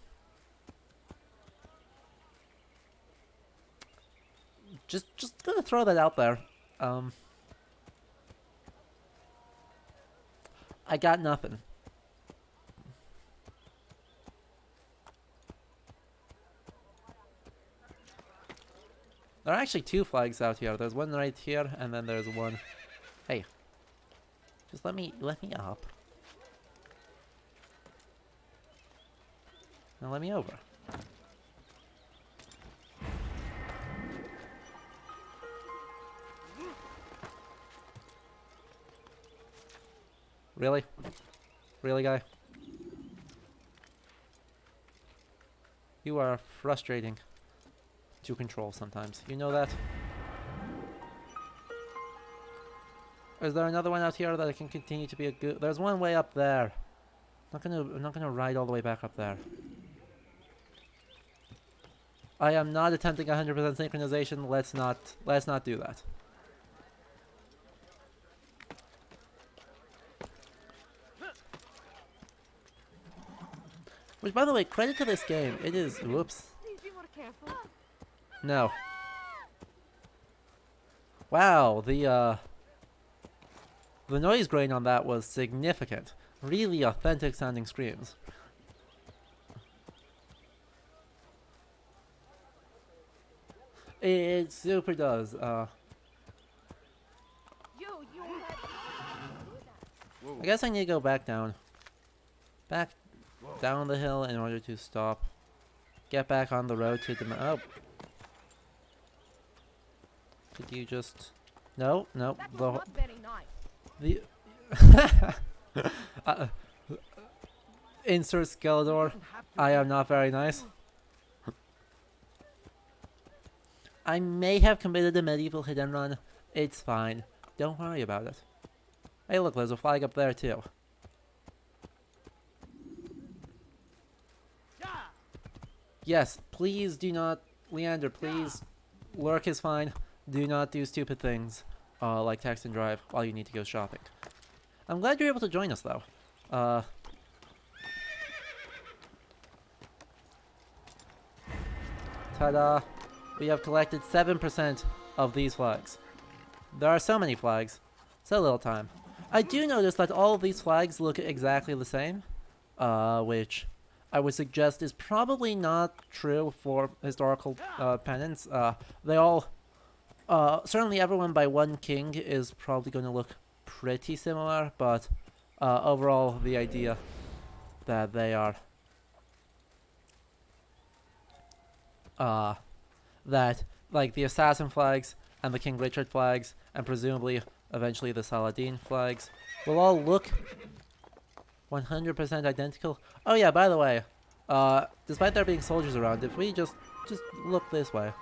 S1: Just gonna throw that out there. I got nothing. There are actually two flags out here. There's one right here, and then there's one. Hey, just let me up. Now let me over. Really? Really, guy? You are frustrating to control sometimes. You know that? Is there another one out here that I can continue to be a good... There's one way up there. I'm not gonna ride all the way back up there. I am not attempting 100% synchronization. Let's not do that. Which, by the way, credit to this game. It is... Whoops.
S16: Please be more careful.
S1: No. Wow, the noise grain on that was significant. Really authentic sounding screams. It super does. I guess I need to go back down. Back down the hill in order to stop. Get back on the road to the... Oh. Did you just... No, no. The... Insert Skeledor. I am not very nice. I may have committed a medieval hit and run. It's fine. Don't worry about it. Hey look, there's a flag up there too. Yes, please do not, Leander, please, lurk is fine. Do not do stupid things, like text and drive while you need to go shopping. I'm glad you're able to join us though. Ta-da! We have collected 7% of these flags. There are so many flags, so little time. I do notice that all of these flags look exactly the same, which I would suggest is probably not true for historical pennants. They all, certainly everyone by one king is probably going to look pretty similar, but overall the idea that they are that like the assassin flags and the King Richard flags and presumably eventually the Saladin flags will all look 100% identical. Oh yeah, by the way, despite there being soldiers around, if we just look this way,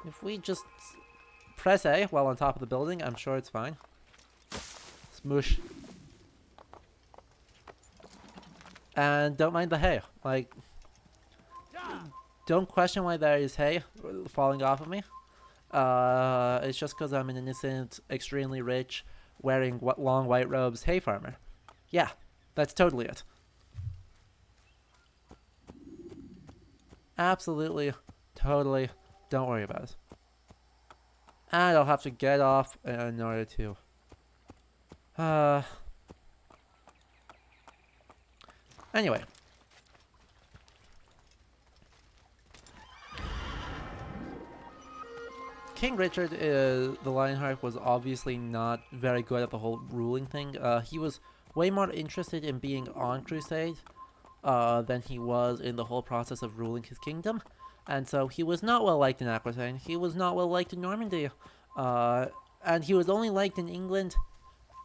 S1: if we just press A while on top of the building, I'm sure it's fine. Smoosh. And don't mind the hay. Like, don't question why there is hay falling off of me. It's just because I'm an innocent, extremely rich, wearing long white robes hay farmer. Yeah, that's totally it. Absolutely, totally, don't worry about it. And I'll have to get off in order to... Anyway. King Richard, the Lionheart, was obviously not very good at the whole ruling thing. He was way more interested in being on crusade than he was in the whole process of ruling his kingdom. And so he was not well liked in Aquitaine. He was not well liked in Normandy. And he was only liked in England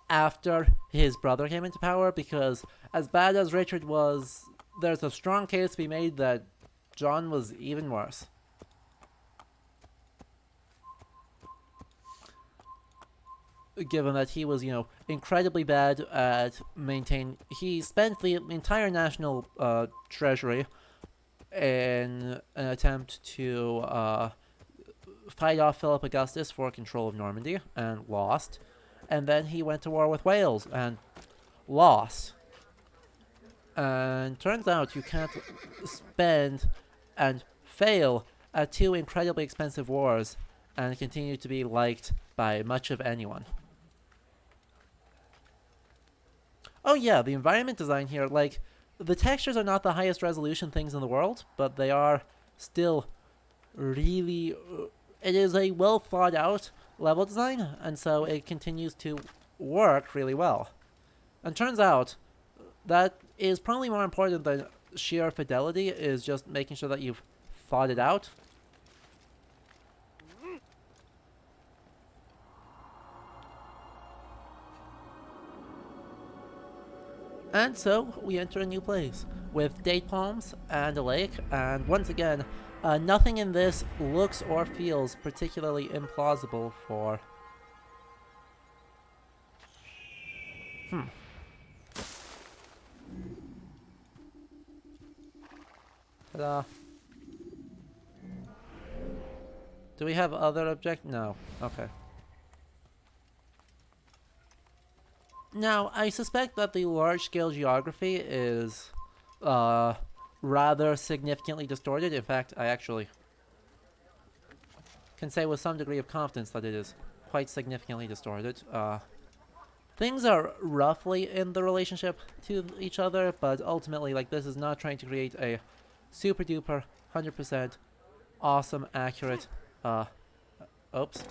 S1: after his brother came into power, because as bad as Richard was, there's a strong case to be made that John was even worse. Given that he was, you know, incredibly bad at maintaining... He spent the entire national treasury in an attempt to fight off Philip Augustus for control of Normandy, and lost. And then he went to war with Wales, and lost. And turns out you can't spend and fail at two incredibly expensive wars and continue to be liked by much of anyone. Oh yeah, the environment design here, like, the textures are not the highest resolution things in the world, but they are still really... it is a well thought out level design, and so it continues to work really well. And turns out that is probably more important than sheer fidelity, is just making sure that you've thought it out. And so we enter a new place with date palms and a lake, and once again, nothing in this looks or feels particularly implausible for... Ta-da. Do we have other object? No. Okay. Now, I suspect that the large-scale geography is rather significantly distorted. In fact, I actually can say with some degree of confidence that it is quite significantly distorted. Things are roughly in the relationship to each other, but ultimately, like, this is not trying to create a super-duper, 100% awesome, accurate, oops,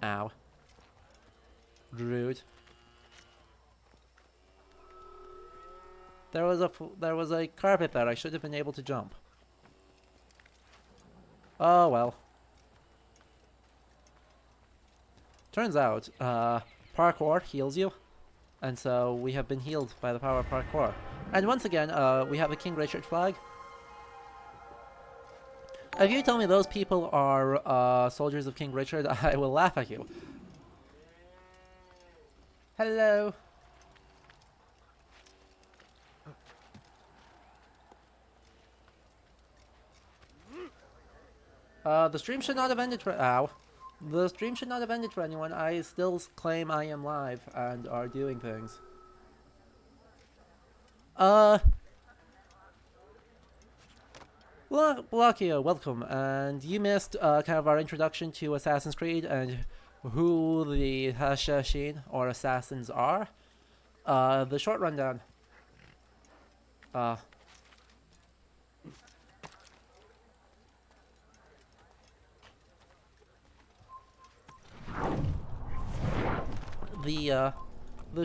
S1: ow, rude. There was a carpet there. I should have been able to jump. Oh well. Turns out, parkour heals you, and so we have been healed by the power of parkour. And once again, we have a King Richard flag. If you tell me those people are soldiers of King Richard, I will laugh at you. Hello. The stream should not have ended for— ow. The stream should not have ended for anyone. I still claim I am live and are doing things. Blocchio, welcome. And you missed kind of our introduction to Assassin's Creed and who the Assassin or assassins are. The short rundown. The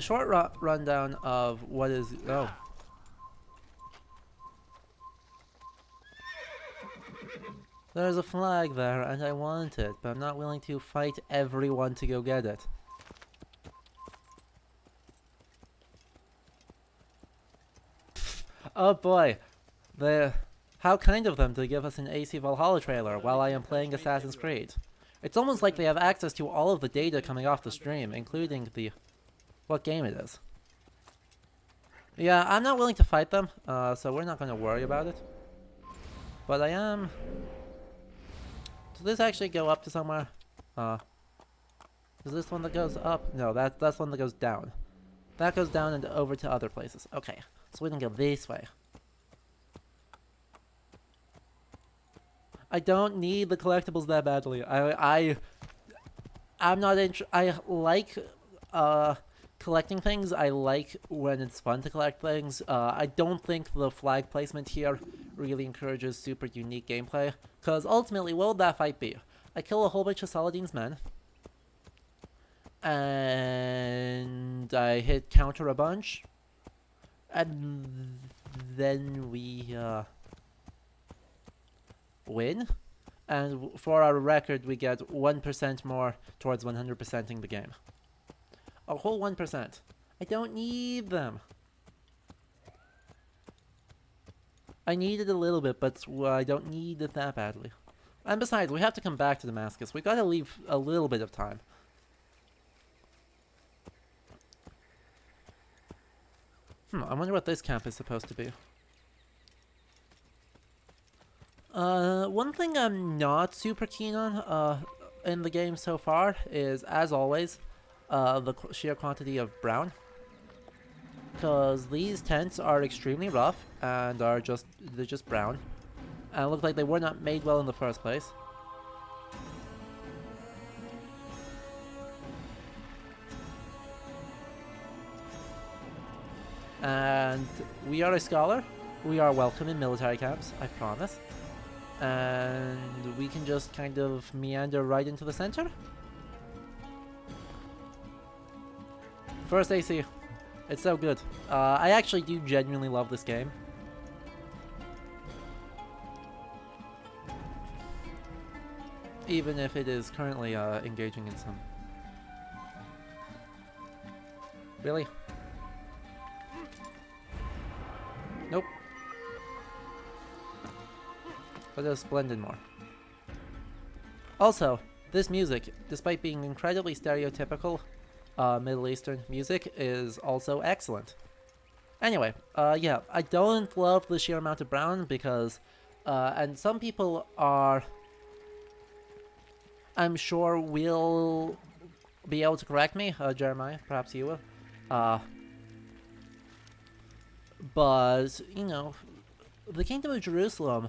S1: short rundown of what is— oh. There's a flag there, and I want it, but I'm not willing to fight everyone to go get it. Oh boy. How kind of them to give us an AC Valhalla trailer while I am playing Assassin's Creed. It's almost like they have access to all of the data coming off the stream, including what game it is. Yeah, I'm not willing to fight them, so we're not going to worry about it. But I am... Does this actually go up to somewhere? Is this one that goes up? No, that's one that goes down. That goes down and over to other places. Okay, so we can go this way. I don't need the collectibles that badly. I'm not I like collecting things. I like when it's fun to collect things. I don't think the flag placement here really encourages super unique gameplay. Because ultimately, what would that fight be? I kill a whole bunch of Saladin's men. And I hit counter a bunch. And then we win. And for our record, we get 1% more towards 100%ing the game. A whole 1%. I don't need them. I need it a little bit, but I don't need it that badly. And besides, we have to come back to Damascus. We gotta leave a little bit of time. I wonder what this camp is supposed to be. One thing I'm not super keen on in the game so far is, as always, the sheer quantity of brown. Because these tents are extremely rough and they're just brown. And it looks like they were not made well in the first place. And we are a scholar. We are welcome in military camps, I promise. And we can just kind of meander right into the center. First AC. It's so good. I actually do genuinely love this game. Even if it is currently engaging in some... Really? Nope. But there's Splendid more. Also, this music, despite being incredibly stereotypical Middle Eastern music, is also excellent. Anyway, yeah, I don't love the sheer amount of brown because, and some people are, I'm sure will be able to correct me, Jeremiah, perhaps you will. But, you know, the Kingdom of Jerusalem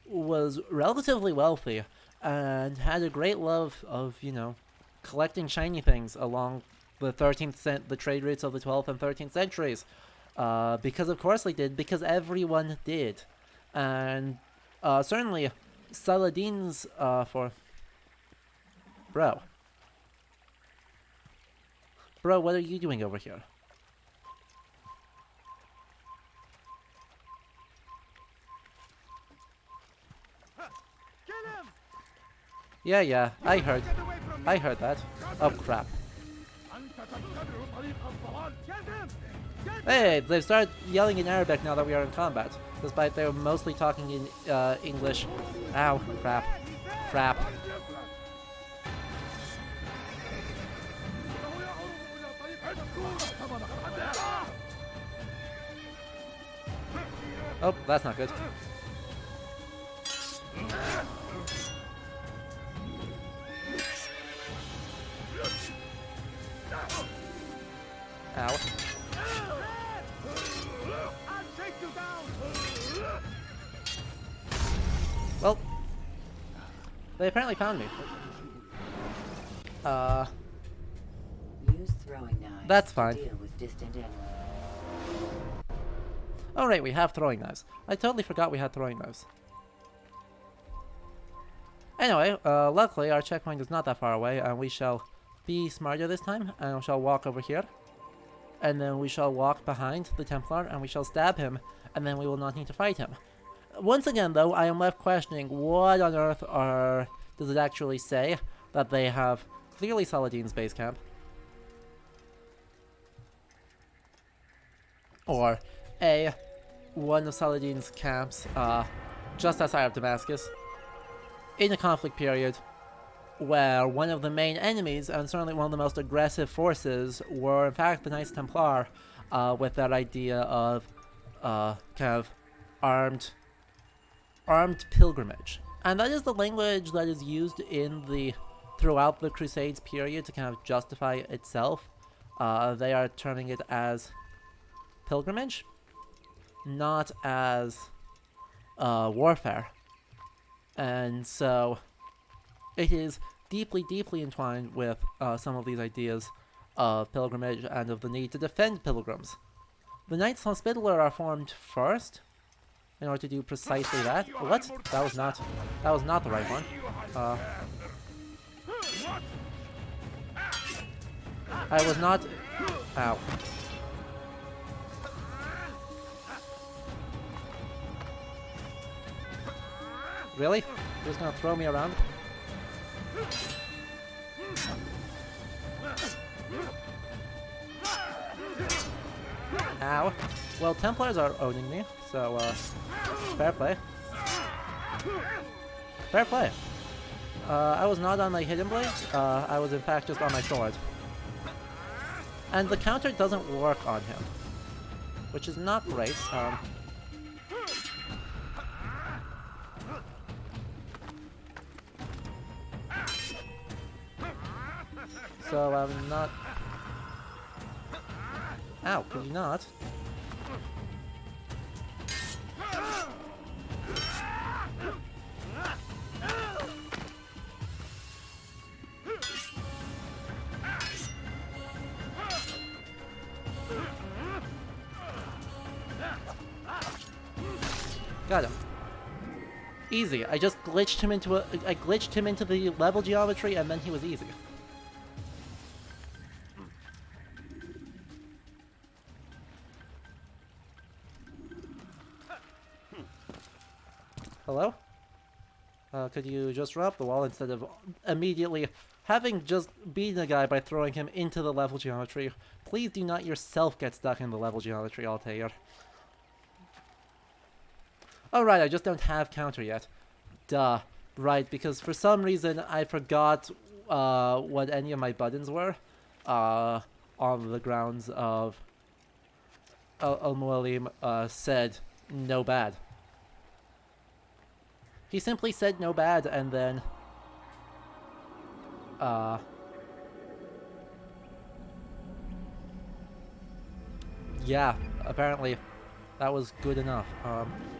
S1: was relatively wealthy and had a great love of, you know, collecting shiny things along the the trade routes of the 12th and 13th centuries. Because of course they did, because everyone did. And certainly Saladin's Bro, what are you doing over here? Yeah, I heard that. Oh crap. Hey, they've started yelling in Arabic now that we are in combat, despite they were mostly talking in English. Ow, crap. Crap. Oh, that's not good. Ow. Well, they apparently found me.
S6: Use throwing knives
S1: That's
S6: to
S1: fine.
S6: deal with distant enemies.
S1: Oh right, we have throwing knives. I totally forgot we had throwing knives. Anyway, luckily our checkpoint is not that far away, and we shall be smarter this time, and we shall walk over here. And then we shall walk behind the Templar, and we shall stab him, and then we will not need to fight him. Once again, though, I am left questioning what on earth does it actually say that they have clearly Saladin's base camp. Or one of Saladin's camps just outside of Damascus in a conflict period where one of the main enemies, and certainly one of the most aggressive forces, were in fact the Knights Templar, with that idea of kind of armed pilgrimage. And that is the language that is used throughout the Crusades period to kind of justify itself. They are terming it as pilgrimage, not as warfare. And so it is deeply, deeply entwined with some of these ideas of pilgrimage and of the need to defend pilgrims. The Knights Hospitaller are formed first in order to do precisely that. What? That was not the right one. I was not... Ow. Really? You're just gonna throw me around? Ow. Well, Templars are owning me, so, fair play. Fair play. I was not on my hidden blade, I was in fact just on my sword. And the counter doesn't work on him, which is not great. So I'm not... Ow, could you not? Got him. Easy. I just glitched him into I glitched him into the level geometry, and then he was easy. Hello? Could you just run up the wall instead of immediately having just beaten a guy by throwing him into the level geometry? Please do not yourself get stuck in the level geometry, Altair. Oh right, I just don't have counter yet. Duh. Right, because for some reason I forgot what any of my buttons were on the grounds of Mualim said no bad. He simply said no bad, and then yeah, apparently that was good enough.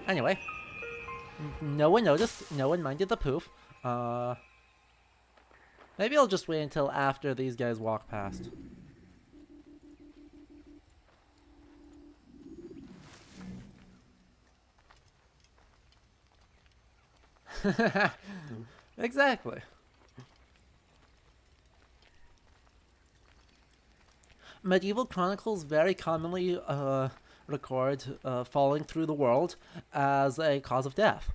S1: Anyway, no one noticed, no one minded the poof. Maybe I'll just wait until after these guys walk past. Exactly. Medieval chronicles very commonly record falling through the world as a cause of death.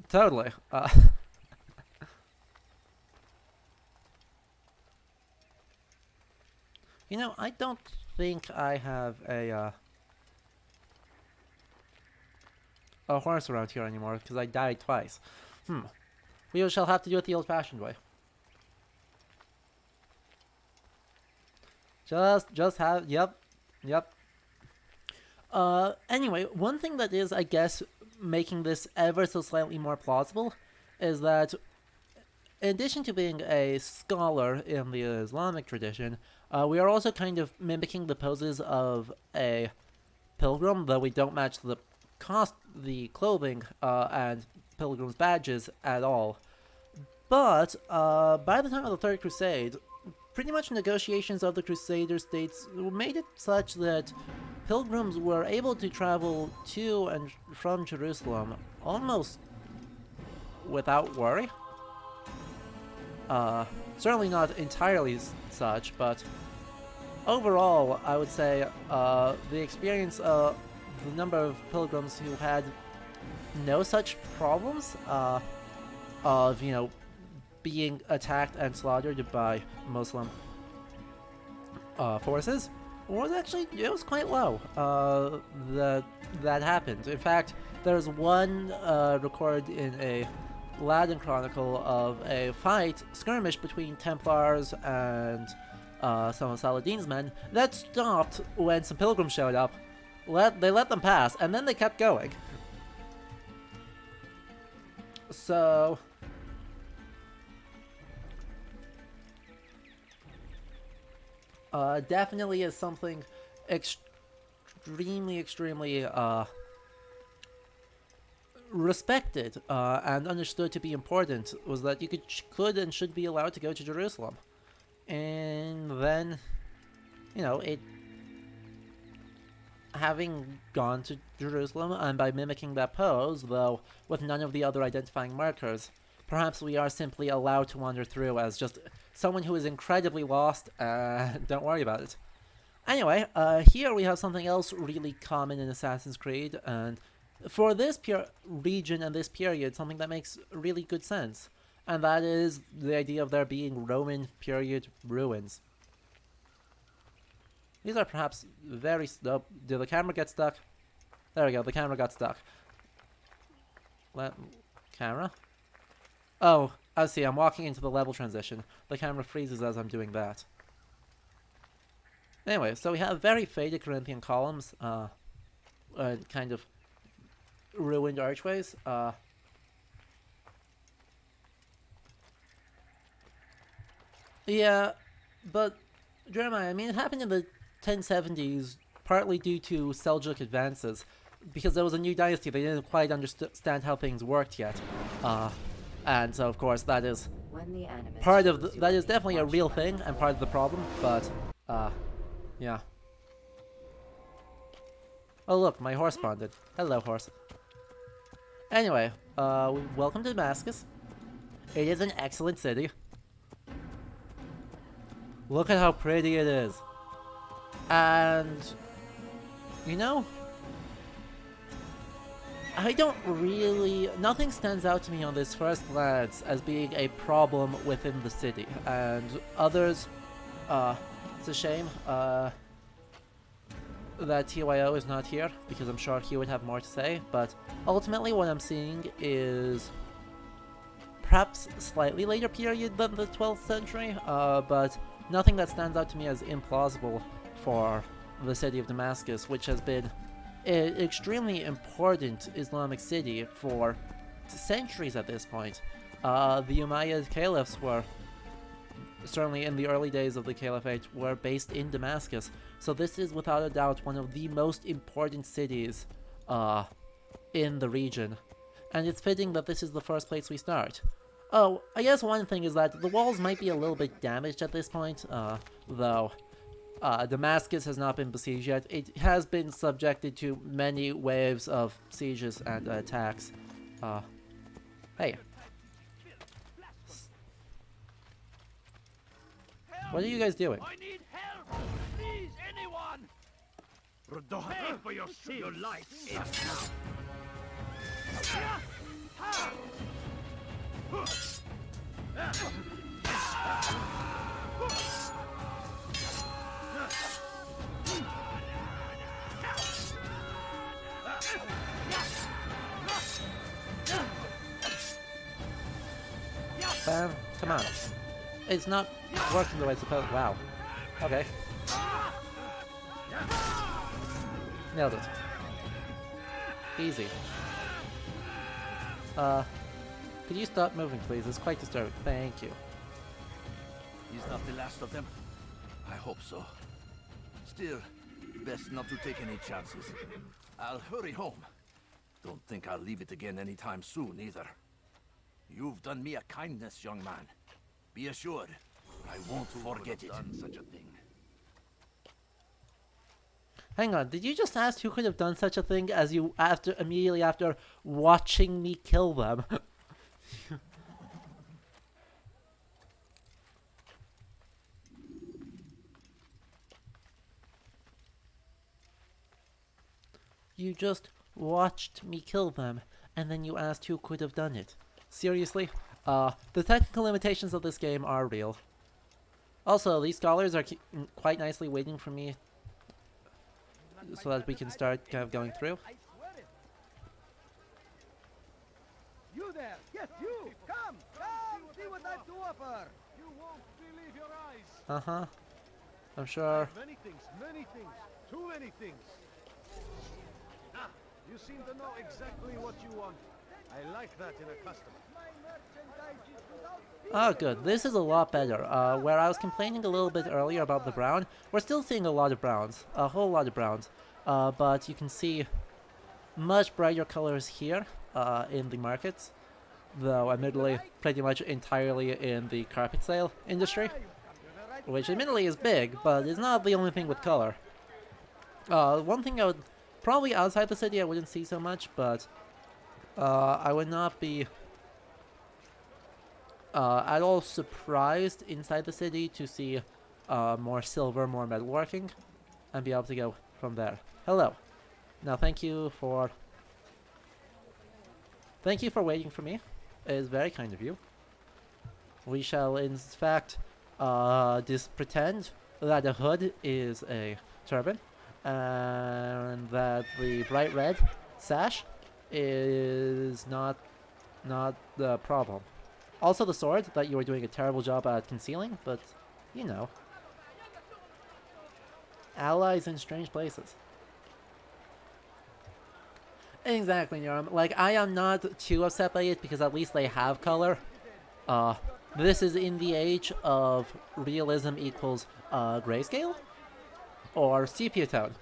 S1: Totally. You know, I don't think I have a horse around here anymore, because I died twice. We shall have to do it the old-fashioned way. Just have, yep. Anyway, one thing that is, I guess, making this ever so slightly more plausible is that in addition to being a scholar in the Islamic tradition, we are also kind of mimicking the poses of a pilgrim, though we don't match the clothing and pilgrim's badges at all. But by the time of the Third Crusade, pretty much negotiations of the Crusader states made it such that pilgrims were able to travel to and from Jerusalem almost without worry. Certainly not entirely such, but overall, I would say the experience of the number of pilgrims who had no such problems of, you know, being attacked and slaughtered by Muslim forces was actually, it was quite low. That happened. In fact, there's one recorded in a Latin chronicle of a skirmish between Templars and some of Saladin's men that stopped when some pilgrims showed up. They let them pass, and then they kept going. So definitely is something extremely respected and understood to be important, was that you could and should be allowed to go to Jerusalem. And then, you know, having gone to Jerusalem, and by mimicking that pose, though with none of the other identifying markers, perhaps we are simply allowed to wander through as just someone who is incredibly lost, don't worry about it. Anyway, here we have something else really common in Assassin's Creed, and for this region and this period, something that makes really good sense, and that is the idea of there being Roman period ruins. These are perhaps very... Oh, did the camera get stuck? There we go, the camera got stuck. Camera? Oh, I see, I'm walking into the level transition. The camera freezes as I'm doing that. Anyway, so we have very faded Corinthian columns, kind of ruined archways. Yeah, but Jeremiah, I mean, it happened in the 1070s, partly due to Seljuk advances, because there was a new dynasty. They didn't quite understand how things worked yet, and so of course that is part of that is definitely a real thing and part of the problem. But yeah. Oh look, my horse bonded. Hello, horse. Anyway, welcome to Damascus. It is an excellent city. Look at how pretty it is. And, you know, I don't really... Nothing stands out to me on this first glance as being a problem within the city. And others, it's a shame that TYO is not here, because I'm sure he would have more to say. But ultimately what I'm seeing is perhaps slightly later period than the 12th century, but nothing that stands out to me as implausible for the city of Damascus, which has been an extremely important Islamic city for centuries at this point. The Umayyad caliphs were, certainly in the early days of the caliphate, were based in Damascus. So this is without a doubt one of the most important cities in the region. And it's fitting that this is the first place we start. Oh, I guess one thing is that the walls might be a little bit damaged at this point, though Damascus has not been besieged yet. It has been subjected to many waves of sieges and attacks. Hey. What are you guys doing?
S9: I need help! Please, anyone! Pay for your life is now!
S1: Bam. Come on. It's not working the way it's supposed. Wow. Okay. Nailed it. Easy. Could you stop moving, please? It's quite disturbing. Thank you.
S17: He's not the last of them. I hope so. Still, best not to take any chances. I'll hurry home. Don't think I'll leave it again anytime soon, either. You've done me a kindness, young man. Be assured, I won't forget it. Done such a thing.
S1: Hang on, did you just ask who could have done such a thing as you immediately after watching me kill them? You just watched me kill them, and then you asked who could have done it. Seriously? The technical limitations of this game are real. Also, these scholars are quite nicely waiting for me so that we can start kind of going through.
S18: You there! Yes, you! Come! Come! See what I've to offer! You won't believe your eyes!
S1: Uh-huh. I'm sure.
S10: Many things, too many things. Ah, you seem to know exactly what you want. I like that in a customer.
S1: Oh, good. This is a lot better. Where I was complaining a little bit earlier about the brown, we're still seeing a lot of browns. A whole lot of browns. But you can see much brighter colors here in the markets. Though, admittedly, pretty much entirely in the carpet sale industry. Which, admittedly, is big, but it's not the only thing with color. One thing I would... Probably outside the city I wouldn't see so much, but... I would not be... at all surprised inside the city to see more silver, more metalworking, and be able to go from there. Hello. Now, thank you for waiting for me. It is very kind of you. We shall, in fact, pretend that the hood is a turban, and that the bright red sash is not the problem. Also the sword that you were doing a terrible job at concealing, but you know. Allies in strange places. Exactly, Norm. Like, I am not too upset by it because at least they have color. This is in the age of realism equals grayscale? Or sepia tone.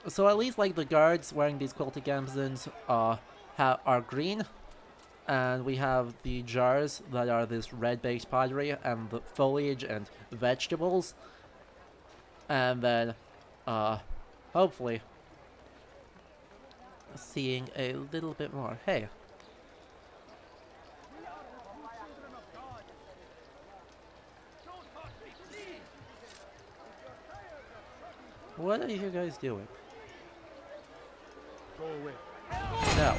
S1: So at least, like, the guards wearing these quilted gambesons are green, and we have the jars that are this red-based pottery, and the foliage and vegetables, and then hopefully seeing a little bit more. Hey. What are you guys doing?
S10: Go away.
S1: No.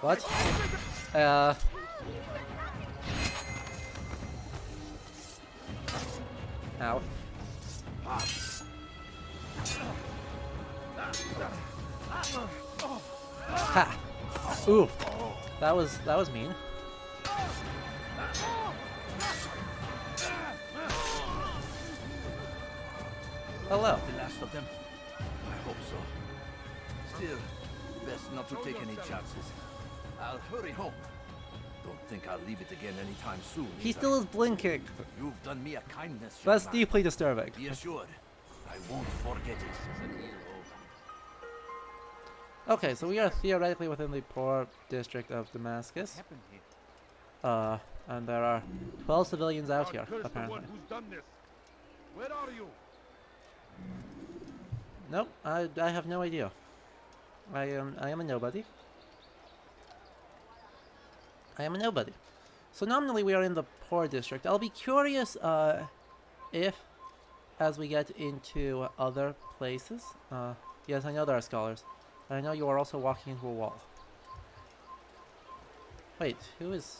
S1: What? Ow. Ha! Ooh. That was mean. Hello.
S17: The last of them. I hope so. Still, best not to take any chances. I'll hurry home. Don't think I'll leave it again anytime soon.
S1: He still is blinking.
S17: You've done me a kindness.
S1: That's deeply disturbing.
S17: Be assured, I won't forget it.
S1: Okay, so we are theoretically within the poor district of Damascus. And there are 12 civilians out here, apparently.
S10: Where are you?
S1: Nope, I have no idea. I am a nobody. I am a nobody. So nominally we are in the poor district. I'll be curious if, as we get into other places... yes, I know there are scholars. I know you are also walking into a wall. Wait, who is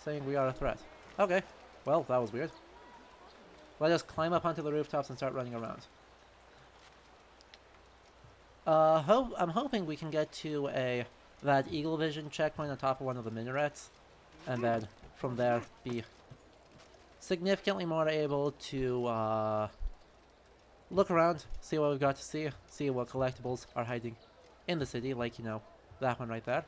S1: saying we are a threat? Okay, well, that was weird. Let us climb up onto the rooftops and start running around. I'm hoping we can get to that eagle vision checkpoint on top of one of the minarets, and then from there be significantly more able to look around, see what we've got to see what collectibles are hiding in the city, like, you know, that one right there.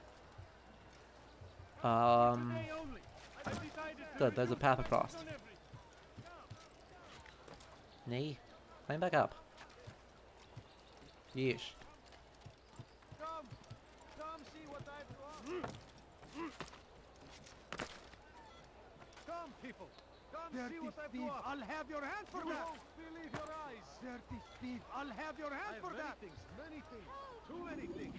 S1: Good, there's a path across. Nay, climb back up. Yeesh.
S18: Come see what I've got. Come, people. Come see what I've got. I'll have your hand for that. You won't believe your eyes. Dirty thief. I'll have your hand for that. Many things. Too many things.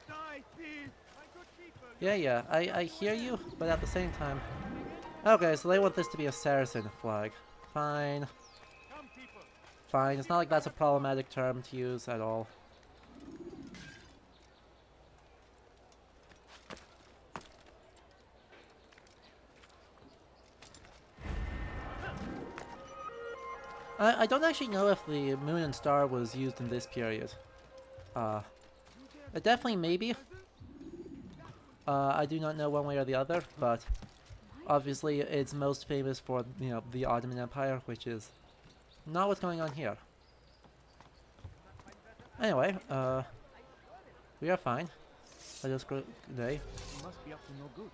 S18: Die, thief. My good people.
S1: Yeah, I hear you, but at the same time... Okay, so they want this to be a Saracen flag. Fine. Fine, it's not like that's a problematic term to use at all. I don't actually know if the moon and star was used in this period. Definitely maybe. I do not know one way or the other, but obviously it's most famous for, you know, the Ottoman Empire, which is not what's going on here. Anyway, we are fine. I just go today.
S15: You must be up to no good.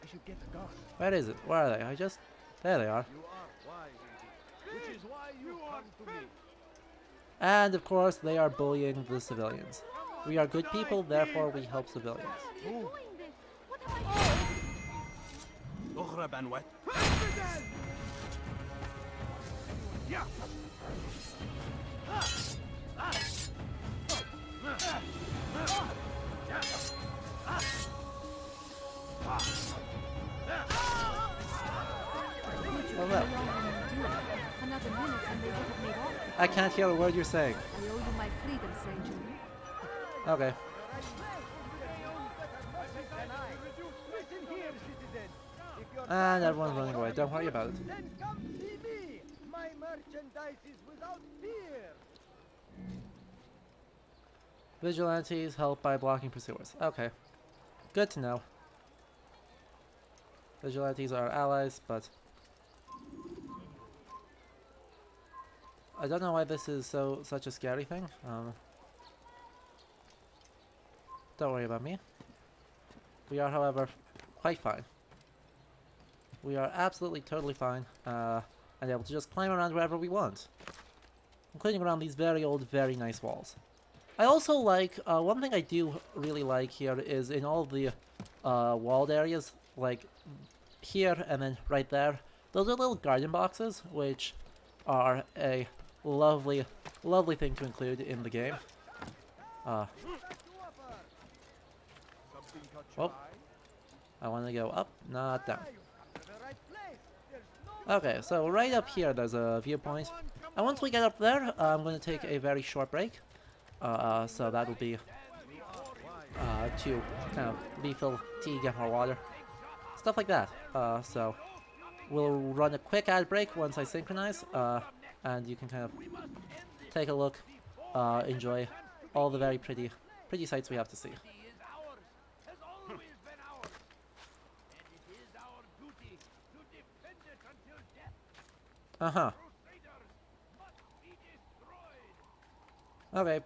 S15: I should get a guard.
S1: Where is it? Where are they? There they are.
S18: You are wise, which is why you come to me.
S1: And of course, they are bullying the civilians. We are good people, therefore we help civilians. Oh no.
S16: Another minute and they would have made off.
S1: I can't hear a word you're saying.
S16: I owe you my freedom, stranger.
S1: Okay. And everyone's running away. Don't worry about it.
S18: Then come see me. My merchandise is without fear.
S1: Vigilantes help by blocking pursuers. Okay. Good to know. Vigilantes are allies, but I don't know why this is such a scary thing. Don't worry about me. We are, however, quite fine. We are absolutely totally fine, and able to just climb around wherever we want, including around these very old, very nice walls. I also like, one thing I do really like here is in all the walled areas, like here and then right there, those are little garden boxes, which are a lovely, lovely thing to include in the game. Oh, I want to go up, not down. Okay, so right up here there's a viewpoint, and once we get up there, I'm going to take a very short break. So that'll be to kind of refill tea, get more water, stuff like that. So we'll run a quick ad break once I synchronize, and you can kind of take a look, enjoy all the very pretty sights we have to see. Okay,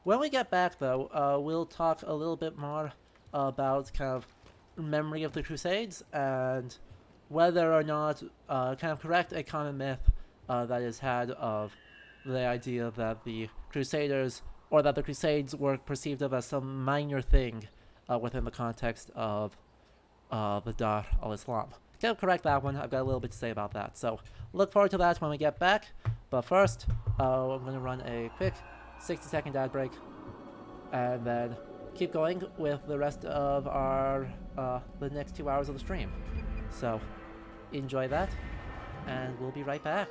S1: when we get back though, we'll talk a little bit more about kind of memory of the Crusades and whether or not kind of correct a common myth that is had of the idea that the Crusaders, or that the Crusades were perceived of as some minor thing within the context of the Dar al-Islam. To correct that one, I've got a little bit to say about that. So look forward to that when we get back. But first, I'm going to run a quick 60-second ad break, and then keep going with the rest of our the next 2 hours of the stream. So enjoy that, and we'll be right back.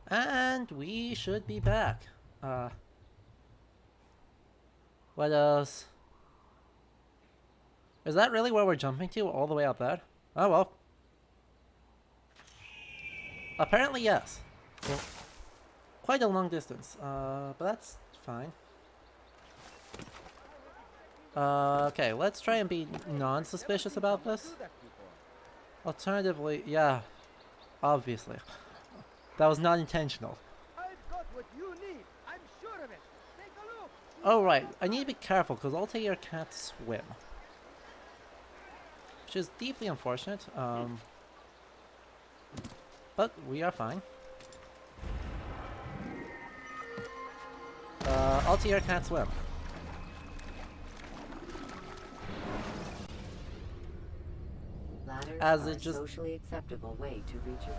S1: And we should be back. What else? Is that really where we're jumping to? All the way up there? Oh well. Apparently yes. Well, quite a long distance, but that's fine. Okay, let's try and be non-suspicious about this. Alternatively, yeah, obviously. That was not intentional.
S18: I've got what you need. I'm sure of it. Take a look.
S1: Oh right, I need to be careful because Altair can't swim. Which is deeply unfortunate, but we are fine. Altair can't swim.
S6: Ladders
S1: As
S6: are
S1: it
S6: a
S1: just
S6: socially acceptable way to reach a room.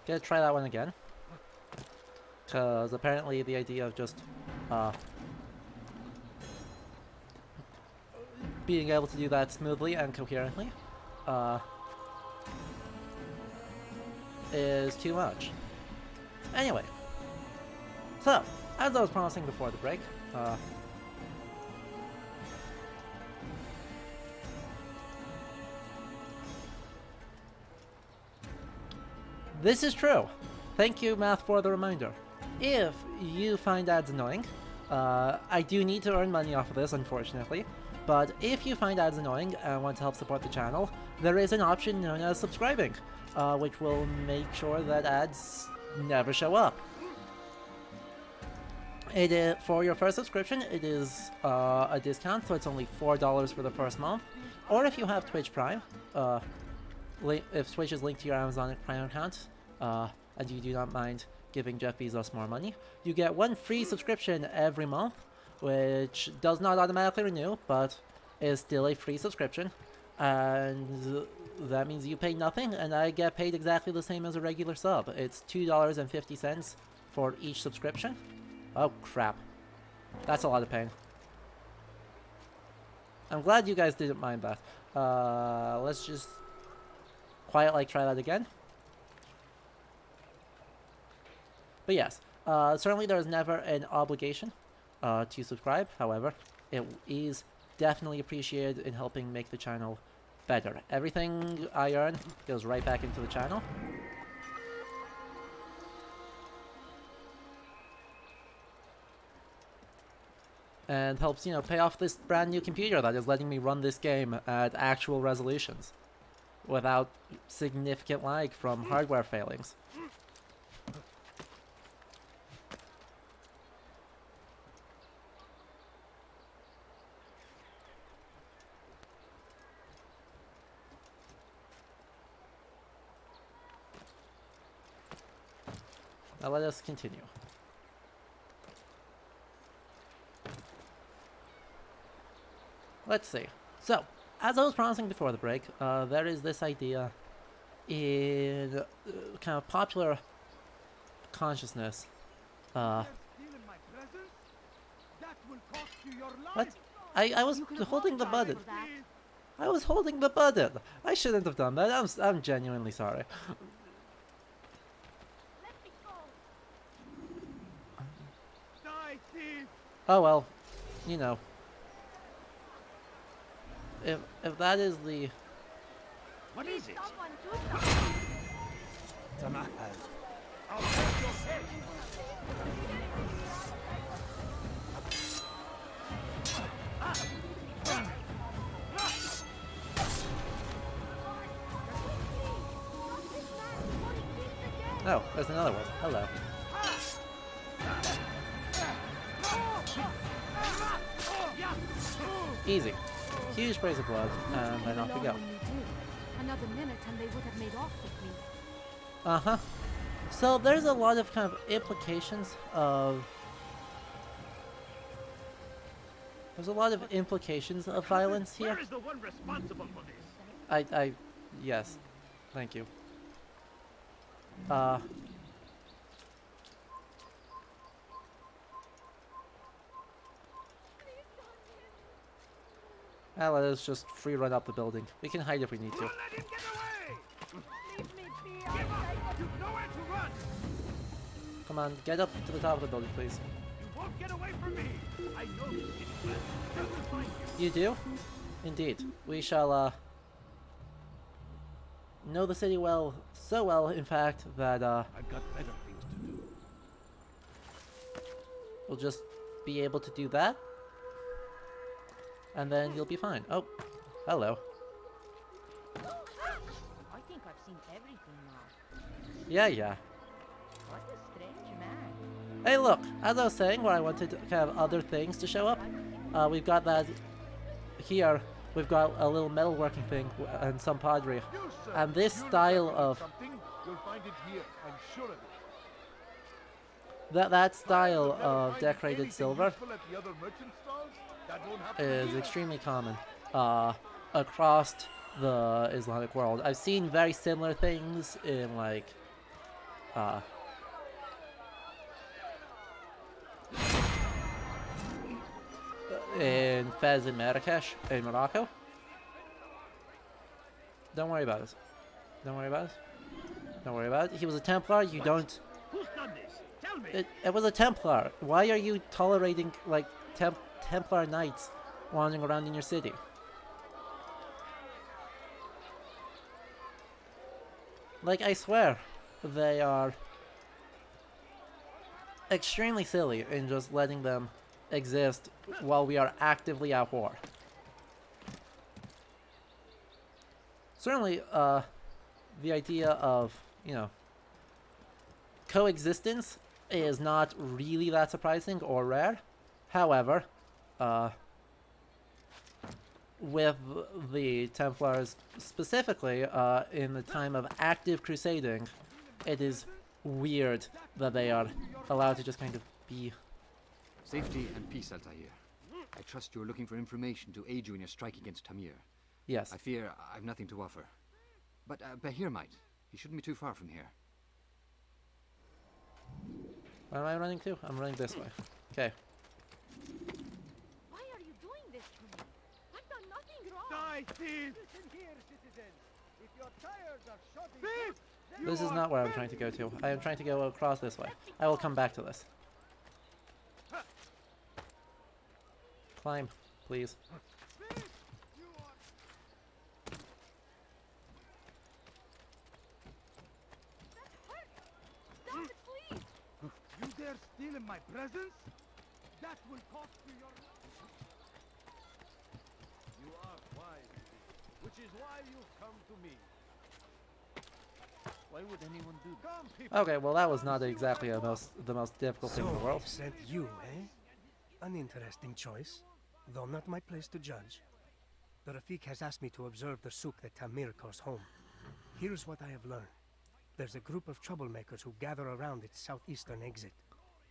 S1: Gonna try that one again. Because apparently the idea of just being able to do that smoothly and coherently is too much. Anyway, so as I was promising before the break, this is true. Thank you, Math, for the reminder. If you find ads annoying, I do need to earn money off of this, unfortunately, but if you find ads annoying and want to help support the channel, there is an option known as subscribing, which will make sure that ads never show up. For your first subscription, it is a discount, so it's only $4 for the first month. Or if you have Twitch Prime, if Twitch is linked to your Amazon Prime account, and you do not mind giving Jeff Bezos more money, you get one free subscription every month, which does not automatically renew, but is still a free subscription. And that means you pay nothing, and I get paid exactly the same as a regular sub. It's $2.50 for each subscription. Oh crap. That's a lot of pain. I'm glad you guys didn't mind that. Let's just try that again. But yes, certainly there is never an obligation to subscribe. However, it is definitely appreciated in helping make the channel better. Everything I earn goes right back into the channel. And helps, you know, pay off this brand new computer that is letting me run this game at actual resolutions without significant lag from hardware failings. Now let us continue. Let's see. So, as I was promising before the break, there is this idea in kind of popular consciousness. What? I was holding the button. I was holding the button. I shouldn't have done that. I'm genuinely sorry. Oh well, you know. If that is the...
S18: What is it? Damascus. I'll take your head.
S1: Oh, there's another one. Hello. Easy. Huge brace of blood, and then off we go.
S16: Another minute and they would have made off with me.
S1: Uh-huh. So there's a lot of kind of implications of... There's a lot of implications of violence here.
S18: Where is the one responsible for this?
S1: Yes. Thank you. Let us just free run up the building. We can hide if we need to.
S18: Let him get away!
S1: on, get up to the top of the building, please.
S18: You won't get away from me! I know this city well. Just to find you.
S1: You do? Indeed. We shall, know the city well, so well, in fact, that,
S18: I've got better things to do.
S1: we'll just be able to do that. And then you'll be fine. Oh, hello.
S19: I think I've seen everything now.
S1: Yeah.
S19: What a strange man.
S1: Hey, look, as I was saying, where I wanted to have other things to show up, we've got that here. We've got a little metalworking thing and some pottery. And this style of...
S18: You'll find it here, I'm sure of it.
S1: That style of decorated silver
S18: Useful at the other merchant stalls? That won't happen
S1: is
S18: here.
S1: extremely common across the Islamic world. I've seen very similar things in, like, in Fez in Marrakesh, in Morocco. Don't worry about it. Don't worry about it. Don't worry about it. He was a Templar. You don't...
S18: Who's done this? Tell me.
S1: It was a Templar. Why are you tolerating, like, Templar knights wandering around in your city? Like, I swear, they are extremely silly in just letting them exist while we are actively at war. Certainly, the idea of, you know, coexistence is not really that surprising or rare. However, with the Templars specifically, in the time of active crusading, it is weird that they are allowed to just kind of be...
S20: Safety and peace, Altair. I trust you are looking for information to aid you in your strike against Tamir.
S1: Yes.
S20: I fear I've nothing to offer. But Bahir might. He shouldn't be too far from here.
S1: Where am I running to? I'm running this way. Okay.
S16: Why are you doing this to me? I've done nothing wrong.
S18: Die, thief!
S21: Listen here, citizen. If your tires are shutting...
S18: Thief!
S1: This is not where I'm trying to go to. I am trying to go across this way. I will come back to this. Climb, please.
S18: You dare steal in my presence? That will cost you your life. You are wise, which is why you've come to me. Why would anyone do that?
S1: Okay, well that was not exactly the most difficult thing in the world.
S22: Sent you, eh? An interesting choice, though not my place to judge. The Rafik has asked me to observe the souk that Tamir calls home. Here's what I have learned. There's a group of troublemakers who gather around its southeastern exit.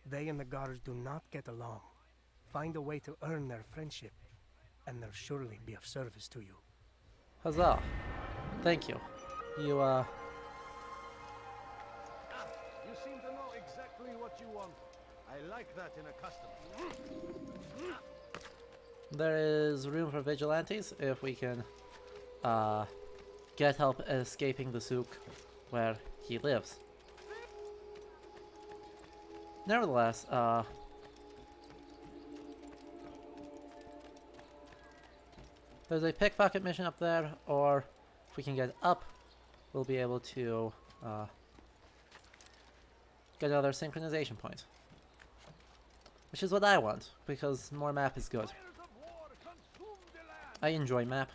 S22: They and the guards do not get along. Find a way to earn their friendship, and they'll surely be of service to you.
S1: Huzzah. Thank you. You,
S18: You seem to know exactly what you want. I like that in a customer.
S1: there is room for vigilantes if we can, get help escaping the souk where he lives. Nevertheless, there's a pickpocket mission up there, or if we can get up, we'll be able to get another synchronization point. Which is what I want, because more map is good. I enjoy map.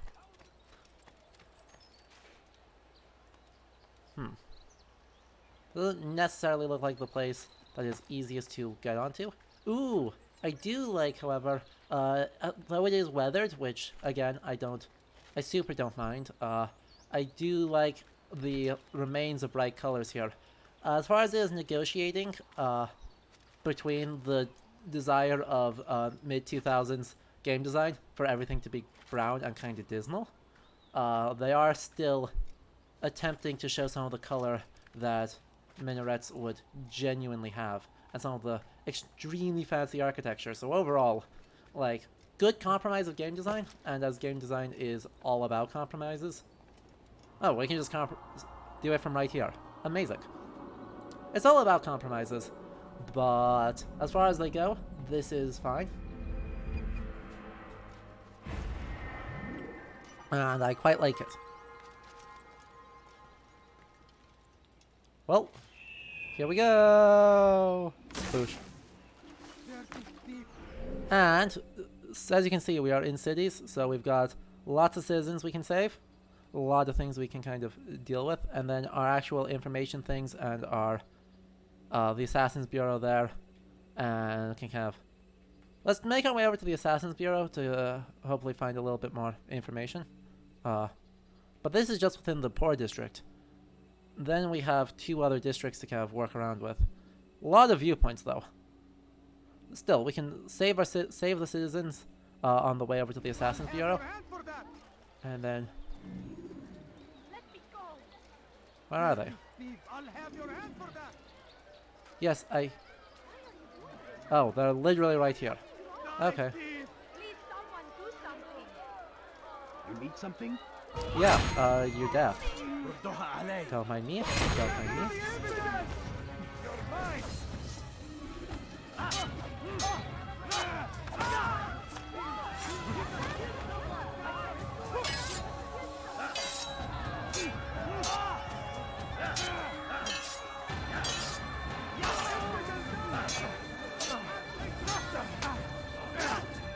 S1: Doesn't necessarily look like the place that is easiest to get onto. Ooh, I do like, however, though it is weathered, which again I super don't mind. I do like the remains of bright colors here. As far as it is negotiating between the desire of mid-2000s game design for everything to be brown and kind of dismal, they are still attempting to show some of the color that minarets would genuinely have, and some of the extremely fancy architecture. So overall, like, good compromise of game design, and as game design is all about compromises. Oh, we can just do it from right here. Amazing. It's all about compromises, But as far as they go, this is fine. And I quite like it. Well, here we go! Boosh. And, as you can see, we are in cities, so we've got lots of citizens we can save, a lot of things we can kind of deal with, and then our actual information things and our, the Assassins Bureau there, and can kind of... Let's make our way over to the Assassins Bureau to hopefully find a little bit more information. But this is just within the poor district. Then we have 2 other districts to kind of work around with. A lot of viewpoints, though. Still, we can save the citizens on the way over to the Assassins Bureau. And then... Where are they? Yes, Oh, they're literally right here. Okay.
S15: You need something?
S1: Yeah, you're deaf. Don't mind me. Don't mind me.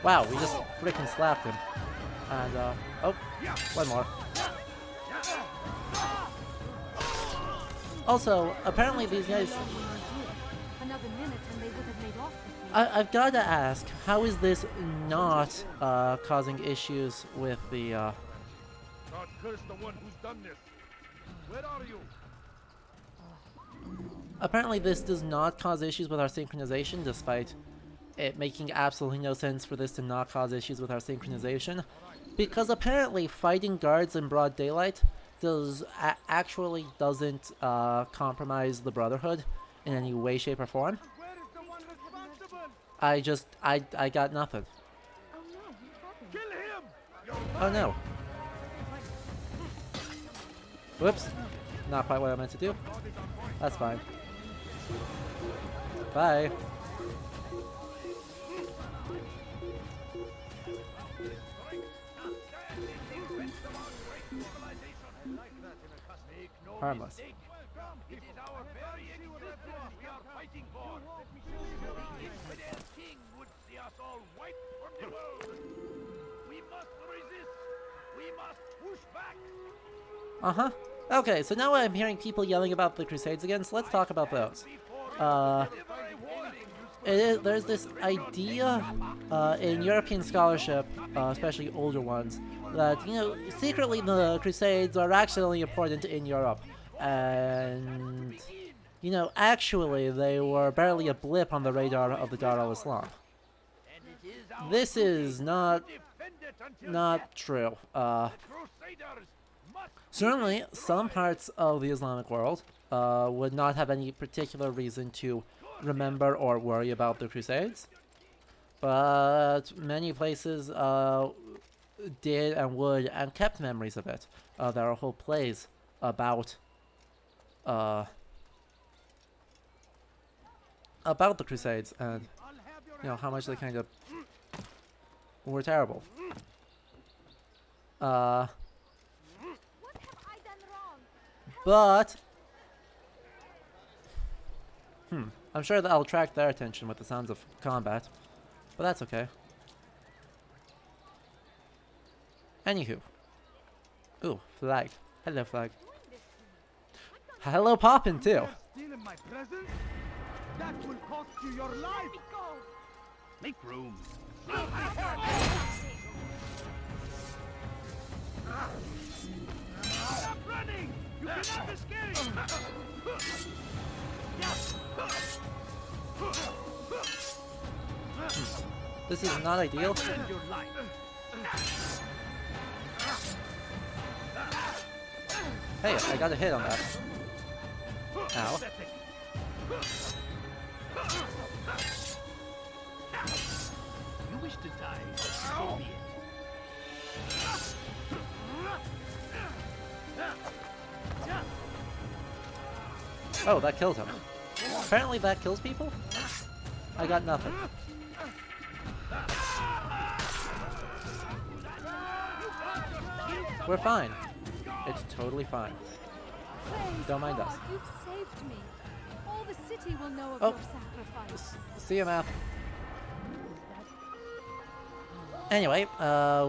S1: Wow, we just freaking slapped him. And, oh, one more. Also, apparently these guys...
S16: Another minute and they would have made off with me.
S1: I've got to ask, how is this not causing issues with the...
S18: God curse the one who's done this. Where are you?
S1: Apparently this does not cause issues with our synchronization, despite it making absolutely no sense for this to not cause issues with our synchronization. Because apparently fighting guards in broad daylight actually doesn't compromise the Brotherhood in any way, shape, or form. I got nothing. Oh no. Whoops. Not quite what I meant to do. That's fine. Bye. Harmless.
S18: It is our very existence we are fighting for. The infidel king would see us all wiped from the world. We must resist. We must push back.
S1: Uh-huh. Okay, so now I'm hearing people yelling about the Crusades again, so let's talk about those. There's this idea in European scholarship, especially older ones, that, you know, secretly the Crusades are actually important in Europe. And, you know, actually they were barely a blip on the radar of the Dar al-Islam. This is not true. Certainly, some parts of the Islamic world would not have any particular reason to remember or worry about the Crusades, but many places did and would and kept memories of it. There are whole plays about the Crusades and, you know, how much they kind of were terrible. But I'm sure that I'll attract their attention with the sounds of combat, but that's okay. Anywho. Ooh, flag. Hello, flag. Hello, Poppin', too.
S18: Stealing my present? That will cost you your life.
S15: Make room.
S18: Stop running! You cannot escape!
S1: This is not ideal. Hey, I got a hit on that. Ow.
S15: You wish to die, so be it.
S1: Oh, that killed him. Apparently that kills people? I got nothing. We're fine. It's totally fine.
S16: Praise
S1: Don't mind
S16: God,
S1: us.
S16: You've saved me. All the city will know of
S1: Oh.
S16: your sacrifice.
S1: See you, map. Anyway,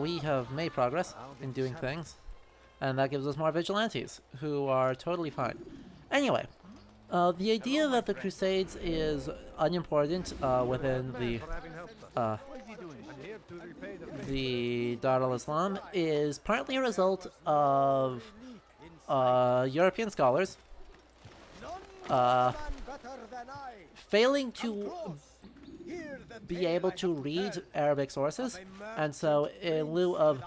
S1: we have made progress in doing things, and that gives us more vigilantes, who are totally fine. Anyway, the idea that the Crusades is unimportant within the Dar al-Islam is partly a result of European scholars failing to be able to read Arabic sources, and so in lieu of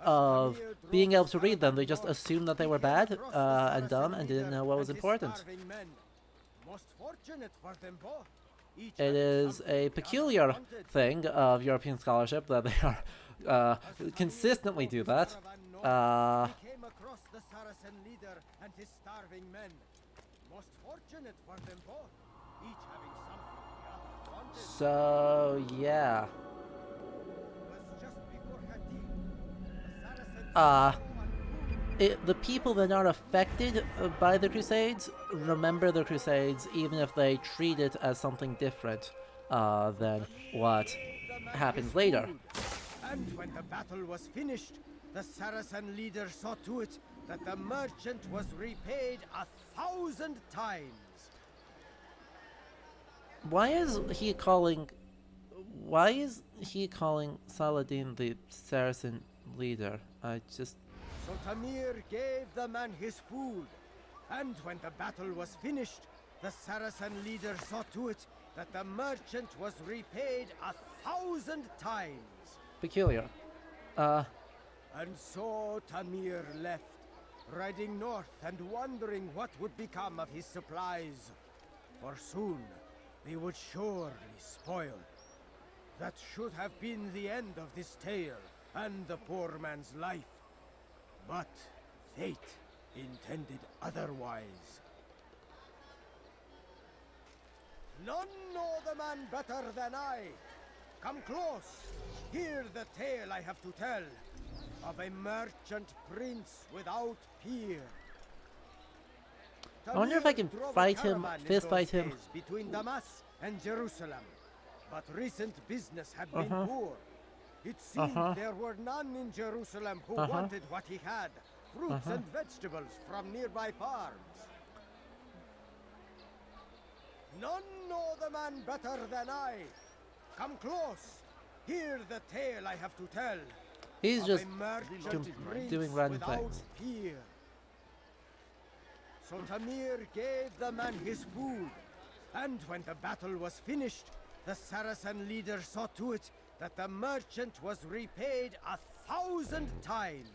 S1: of being able to read them, they just assumed that they were bad and dumb and didn't know what was important. It is a peculiar thing of European scholarship that they are consistently do that. So yeah. The people that are affected by the Crusades remember the Crusades even if they treat it as something different than what happens later.
S10: And when the battle was finished, the Saracen leader saw to it that the merchant was repaid 1,000 times.
S1: Why is he calling Saladin the Saracen leader?
S10: So Tamir gave the man his food, and when the battle was finished, the Saracen leader saw to it that the merchant was repaid 1,000 times.
S1: Peculiar.
S10: And so Tamir left, riding north and wondering what would become of his supplies. For soon they would surely spoil. That should have been the end of this tale and the poor man's life. But fate intended otherwise. None know the man better than I. Come close. Hear the tale I have to tell of a merchant prince without peer.
S1: I wonder if I can fight him, fist fight him.
S10: Between Damascus and Jerusalem, but recent business had been poor. It seemed there were none in Jerusalem who wanted what he had, fruits and vegetables from nearby farms. None know the man better than I. Come close. Hear the tale I have to tell.
S1: He's
S10: of
S1: just
S10: a merchant
S1: doing
S10: prince
S1: random
S10: without
S1: things.
S10: peer. So Tamir gave the man his food, and when the battle was finished, the Saracen leader saw to it that the merchant was repaid 1,000 times.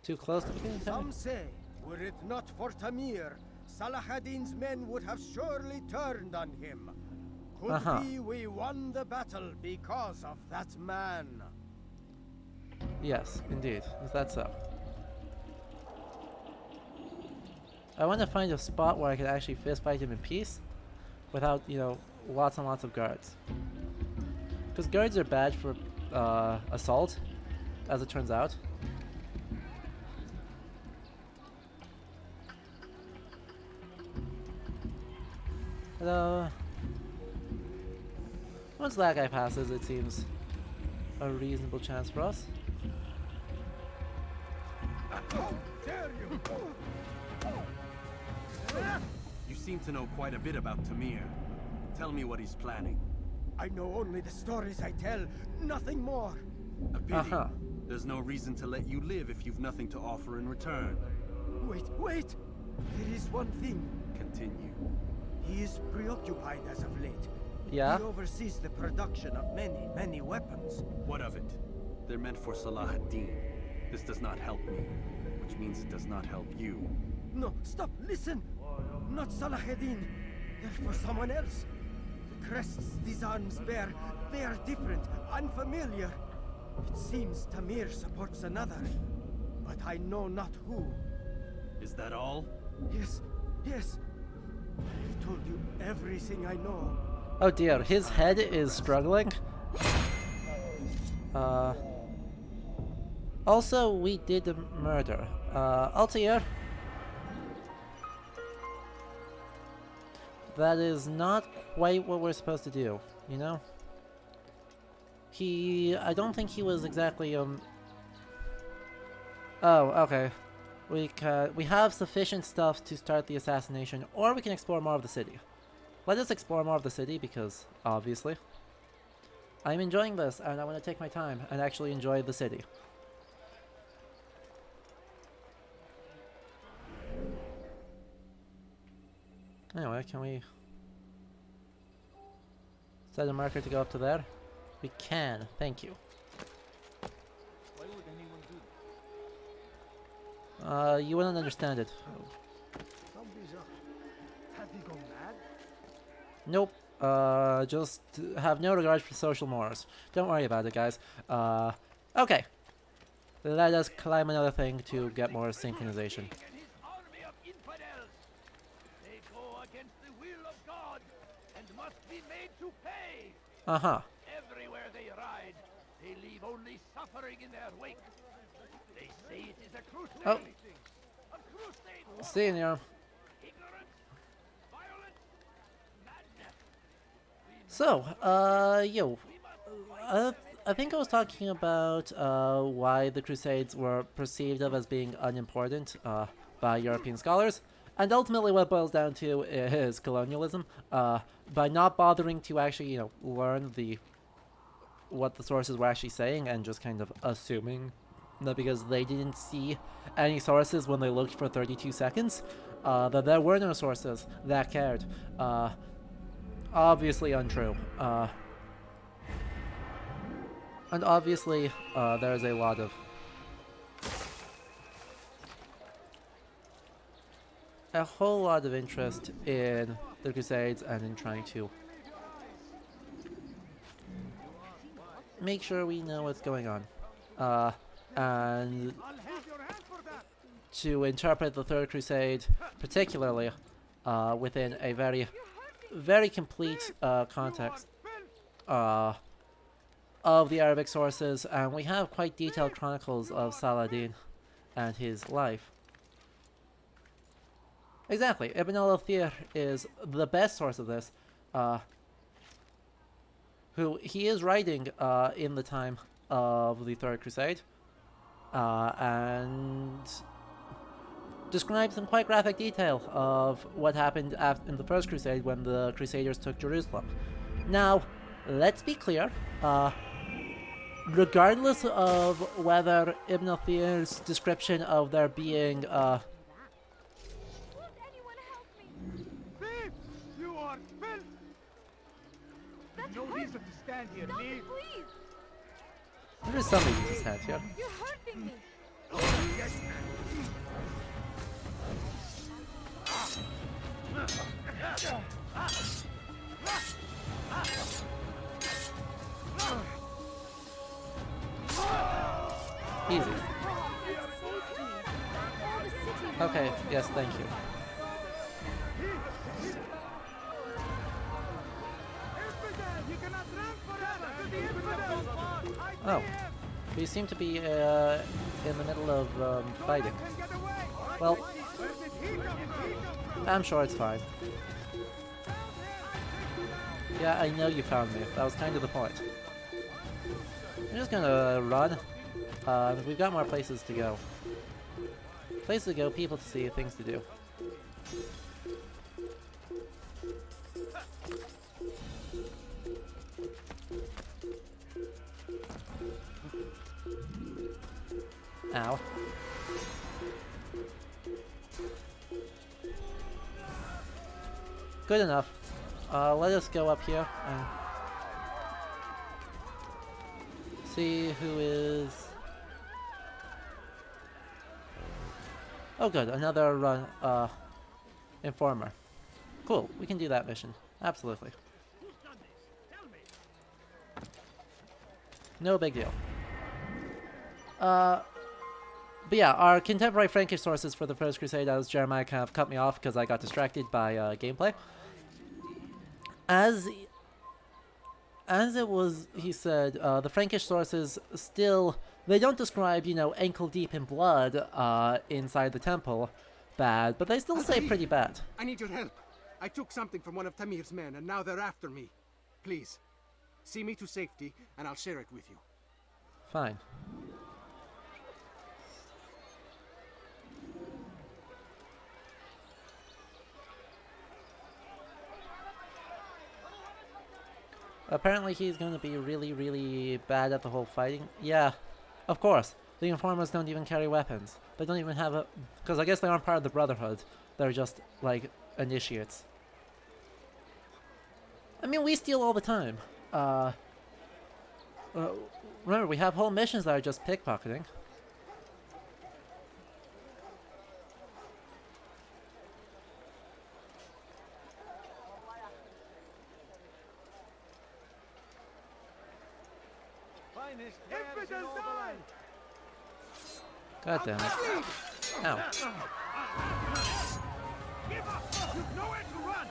S1: Too close to being
S10: Some say, were it not for Tamir, Salah ad-Din's men would have surely turned on him. Could be we won the battle because of that man.
S1: Yes, indeed. Is that so? I want to find a spot where I can actually fist fight him in peace without, lots and lots of guards. Because guards are bad for assault, as it turns out. Hello. Once that guy passes, it seems a reasonable chance for us.
S10: How dare you!
S8: You seem to know quite a bit about Tamir. Tell me what he's planning.
S10: I know only the stories I tell, nothing more.
S8: A pity. There's no reason to let you live if you've nothing to offer in return.
S10: Wait! There is one thing.
S8: Continue.
S10: He is preoccupied as of late.
S1: Yeah?
S10: He oversees the production of many weapons.
S8: What of it? They're meant for Salah ad-Din. This does not help me, which means it does not help you.
S10: No, stop, listen! Not Salah ad-Din. They're for someone else. The crests these arms bear, they are different, unfamiliar. It seems Tamir supports another, but I know not who.
S8: Is that all?
S10: Yes.
S22: I've told you everything I know.
S1: Oh dear, his head is struggling. Also, we did a murder. Altair. That is not quite what we're supposed to do, you know? I don't think he was exactly, Oh, okay. We have sufficient stuff to start the assassination, or we can explore more of the city. Let us explore more of the city, because, obviously, I'm enjoying this, and I want to take my time and actually enjoy the city. Anyway, can we set a marker to go up to there? We can, thank you.
S18: Why would anyone do that?
S1: You wouldn't understand it.
S18: So bizarre. Has he gone mad?
S1: Nope. Just have no regard for social mores. Don't worry about it, guys. Okay. Let us climb another thing to get more synchronization. Uh-huh.
S9: Everywhere they ride, they leave only suffering in their wake. They say it is a crusade.
S1: Oh.
S9: A crusade.
S1: Senior.
S9: Ignorance, violence, madness.
S1: So, I think I was talking about why the Crusades were perceived of as being unimportant by European scholars, and ultimately what it boils down to is colonialism. By not bothering to actually, learn what the sources were actually saying, and just kind of assuming that because they didn't see any sources when they looked for 32 seconds, that there were no sources that cared. Obviously untrue. And obviously, there's a lot of whole lot of interest in the Crusades and in trying to make sure we know what's going on, and to interpret the Third Crusade particularly within a very, very complete context of the Arabic sources, and we have quite detailed chronicles of Saladin and his life. Exactly, Ibn al-Altair is the best source of this, who he is writing in the time of the Third Crusade, and describes in quite graphic detail of what happened in the First Crusade when the Crusaders took Jerusalem. Now, let's be clear, regardless of whether Ibn al-Altair's description of there being
S18: You are filth! No reason to stand here. Leave.
S1: there is some reason to stand here.
S16: You're hurting me.
S1: Easy. Okay, yes, thank you. Oh, we seem to be in the middle of fighting. Well, I'm sure it's fine. Yeah, I know you found me. That was kind of the point. I'm just gonna run. We've got more places to go. Places to go, people to see, things to do. Ow. Good enough. Let us go up here and see who is... Oh good, another run, informer. Cool, we can do that mission. Absolutely. No big deal. But yeah, our contemporary Frankish sources for the First Crusade, as Jeremiah kind of cut me off because I got distracted by gameplay. As it was, he said, the Frankish sources still, they don't describe, you know, ankle deep in blood inside the temple bad, but they still say pretty bad.
S3: I need your help. I took something from one of Tamir's men, and now they're after me. Please, see me to safety, and I'll share it with you.
S1: Fine. Apparently he's going to be really, really bad at the whole fighting. Yeah, of course. The informers don't even carry weapons. They don't even have a... Because I guess they aren't part of the Brotherhood. They're just, like, initiates. I mean, we steal all the time. Remember, we have whole missions that are just pickpocketing. God damn it. Ow.
S18: Give up! You've nowhere to run!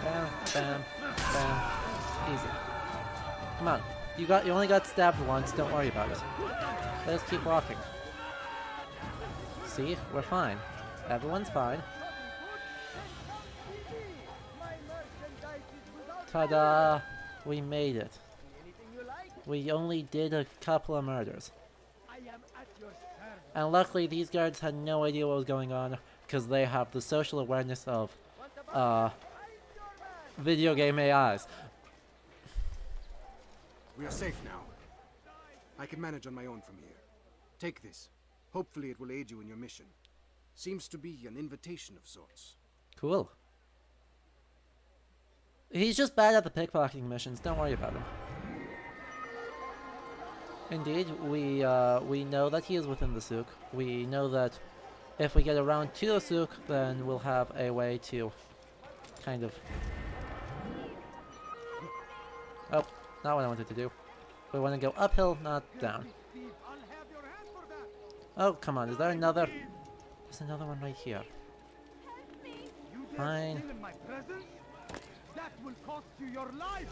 S1: Bam, bam, bam. Easy. Come on. You only got stabbed once, don't worry about it. Let's keep walking. See? We're fine. Everyone's fine. Ta-da! We made it. We only did a couple of murders. And luckily these guards had no idea what was going on, because they have the social awareness of video game AIs.
S3: We are safe now. I can manage on my own from here. Take this. Hopefully it will aid you in your mission. Seems to be an invitation of sorts.
S1: Cool. He's just bad at the pickpocketing missions, don't worry about him. Indeed, we know that he is within the souk. We know that if we get around to the souk, then we'll have a way to kind of... Oh, not what I wanted to do. We want to go uphill, not down. Oh, come on, is there another? There's another one right here. Fine.
S18: That will cost you your life.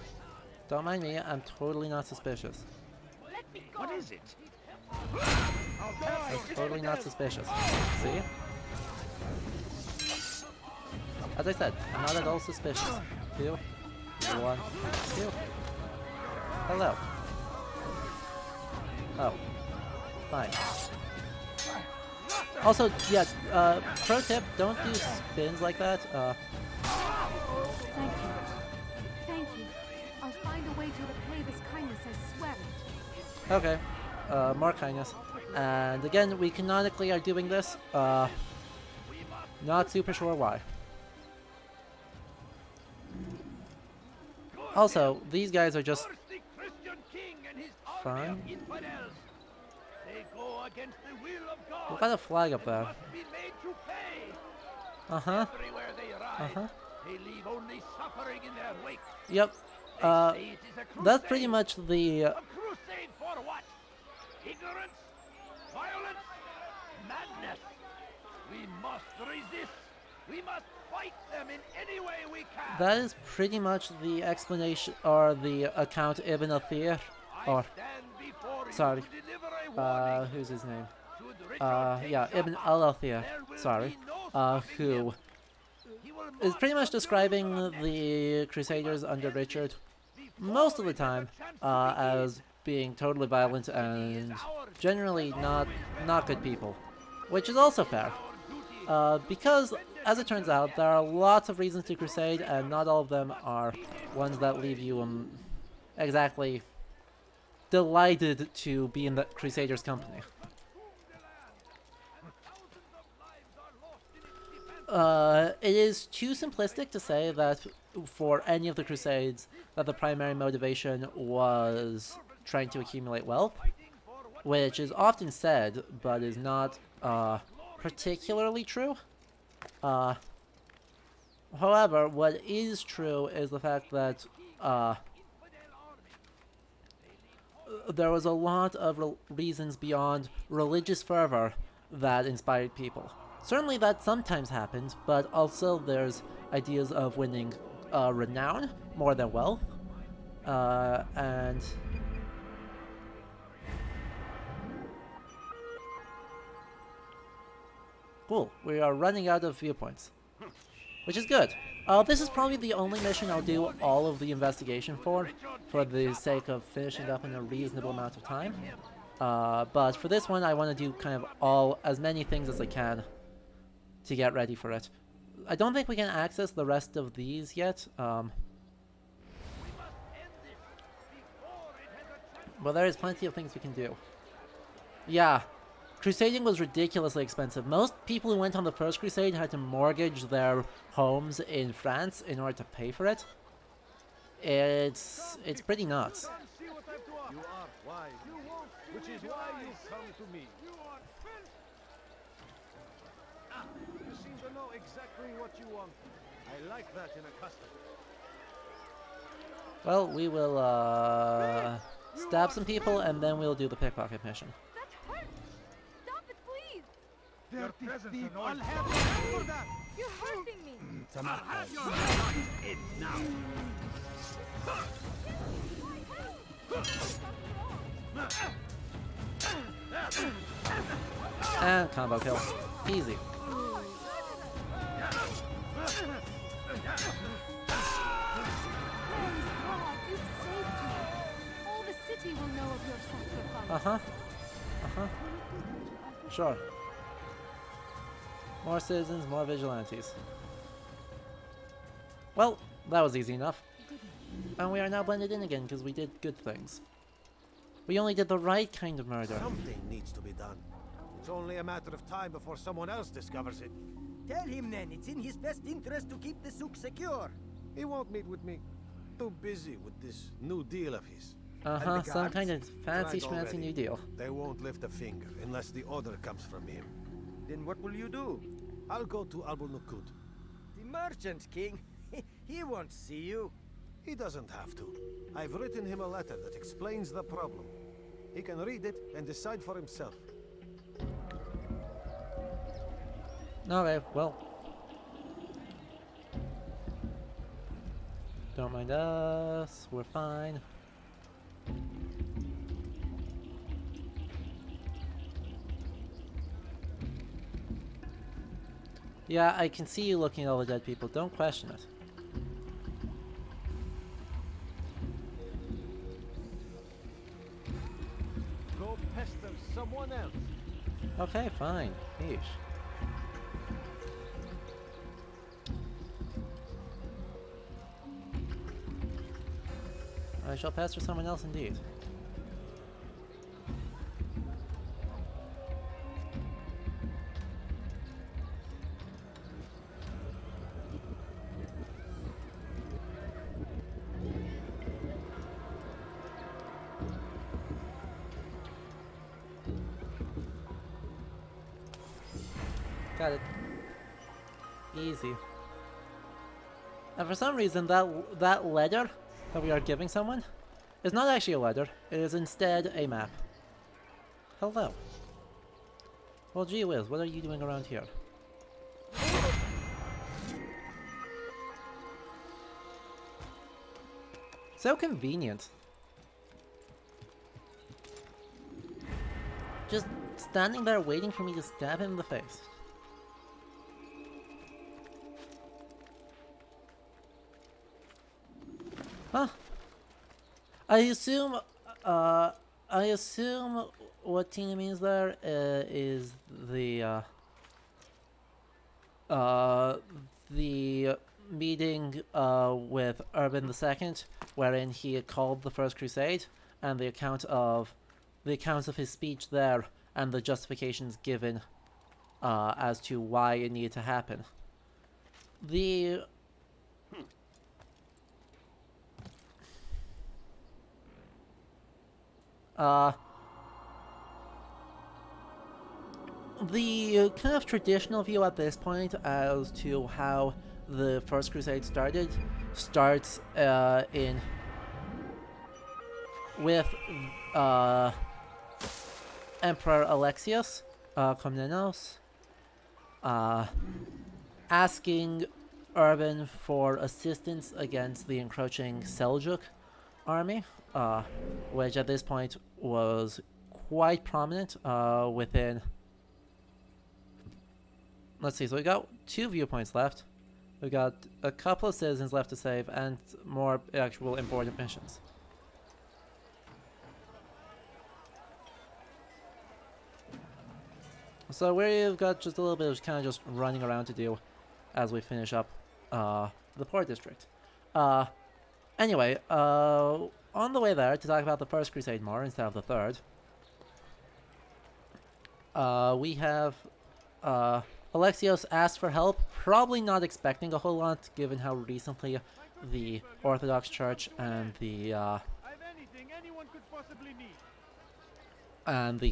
S1: Don't mind me, I'm totally not suspicious.
S9: What is it?
S1: I'm totally not suspicious. See? As I said, I'm not at all suspicious. 2, 1, 2. Hello. Oh. Fine. Also, yeah, pro tip, don't do spins like that.
S16: Thank you. Thank you. I'll find a way to repay this kindness, I swear it.
S1: Okay. More kindness. And again, we canonically are doing this. Not super sure why. Also, these guys are just fine. We've got a flag up there. Uh-huh. Uh-huh. Yep. That's pretty much the...
S9: Crusade for what? Ignorance? Violence? Madness? We must resist. We must fight them in any way we can.
S1: That is pretty much the explanation, or the account Ibn Altair, or... Sorry. Who's his name? Yeah, Ibn al-Altair, sorry. Who is pretty much describing the Crusaders under Richard, most of the time, as being totally violent and generally not good people, which is also fair. Because, as it turns out, there are lots of reasons to crusade, and not all of them are ones that leave you exactly delighted to be in the Crusaders' company. It is too simplistic to say that for any of the Crusades that the primary motivation was trying to accumulate wealth, which is often said, but is not particularly true. However, what is true is the fact that there was a lot of reasons beyond religious fervor that inspired people. Certainly that sometimes happened, but also there's ideas of winning renown more than wealth. And cool, we are running out of viewpoints, which is good. This is probably the only mission I'll do all of the investigation for the sake of finishing up in a reasonable amount of time. But for this one, I want to do kind of as many things as I can to get ready for it. I don't think we can access the rest of these yet. But there is plenty of things we can do. Yeah. Crusading was ridiculously expensive. Most people who went on the first crusade had to mortgage their homes in France in order to pay for it. It's pretty nuts.
S18: You are wise, which is why you come to me. You seem to know exactly what you want. I like that in a customer.
S1: Well, we will stab some people and then we'll do the pickpocket mission.
S18: Your presence annoys me. I'll have you for that.
S16: You're hurting me.
S9: I'll have your bloody head now.
S1: And combo kill. Easy.
S16: All the city will know of your sacrifice.
S1: Uh-huh. Sure. More citizens, more vigilantes. Well, that was easy enough. And we are now blended in again because we did good things. We only did the right kind of murder.
S10: Something needs to be done. It's only a matter of time before someone else discovers it.
S21: Tell him then, it's in his best interest to keep the souk secure.
S10: He won't meet with me. Too busy with this new deal of his.
S1: Some kind of fancy schmancy new deal.
S10: They won't lift a finger unless the order comes from him.
S21: Then what will you do?
S10: I'll go to Al-Nukud.
S21: The merchant king? He won't see you.
S10: He doesn't have to. I've written him a letter that explains the problem. He can read it and decide for himself.
S1: Okay, well. Don't mind us, we're fine. Yeah, I can see you looking at all the dead people, don't question it.
S10: Go pester someone else.
S1: Okay, fine. Yeesh. I shall pester someone else indeed. Got it. Easy. And for some reason, that letter that we are giving someone is not actually a letter. It is instead a map. Hello. Well, gee whiz, what are you doing around here? So convenient. Just standing there waiting for me to stab him in the face. Huh. I assume what Tina means there is the meeting with Urban II, wherein he had called the First Crusade, and the accounts of his speech there and the justifications given as to why it needed to happen. the kind of traditional view at this point as to how the First Crusade starts with Emperor Alexios Komnenos asking Urban for assistance against the encroaching Seljuk army, which at this point was quite prominent within... Let's see, so we got 2 viewpoints left. We got a couple of citizens left to save and more actual important missions. So we've got just a little bit of kind of just running around to do as we finish up the Port District. Anyway, on the way there to talk about the First Crusade more instead of the Third, we have Alexios asked for help, probably not expecting a whole lot given how recently the Orthodox Church and the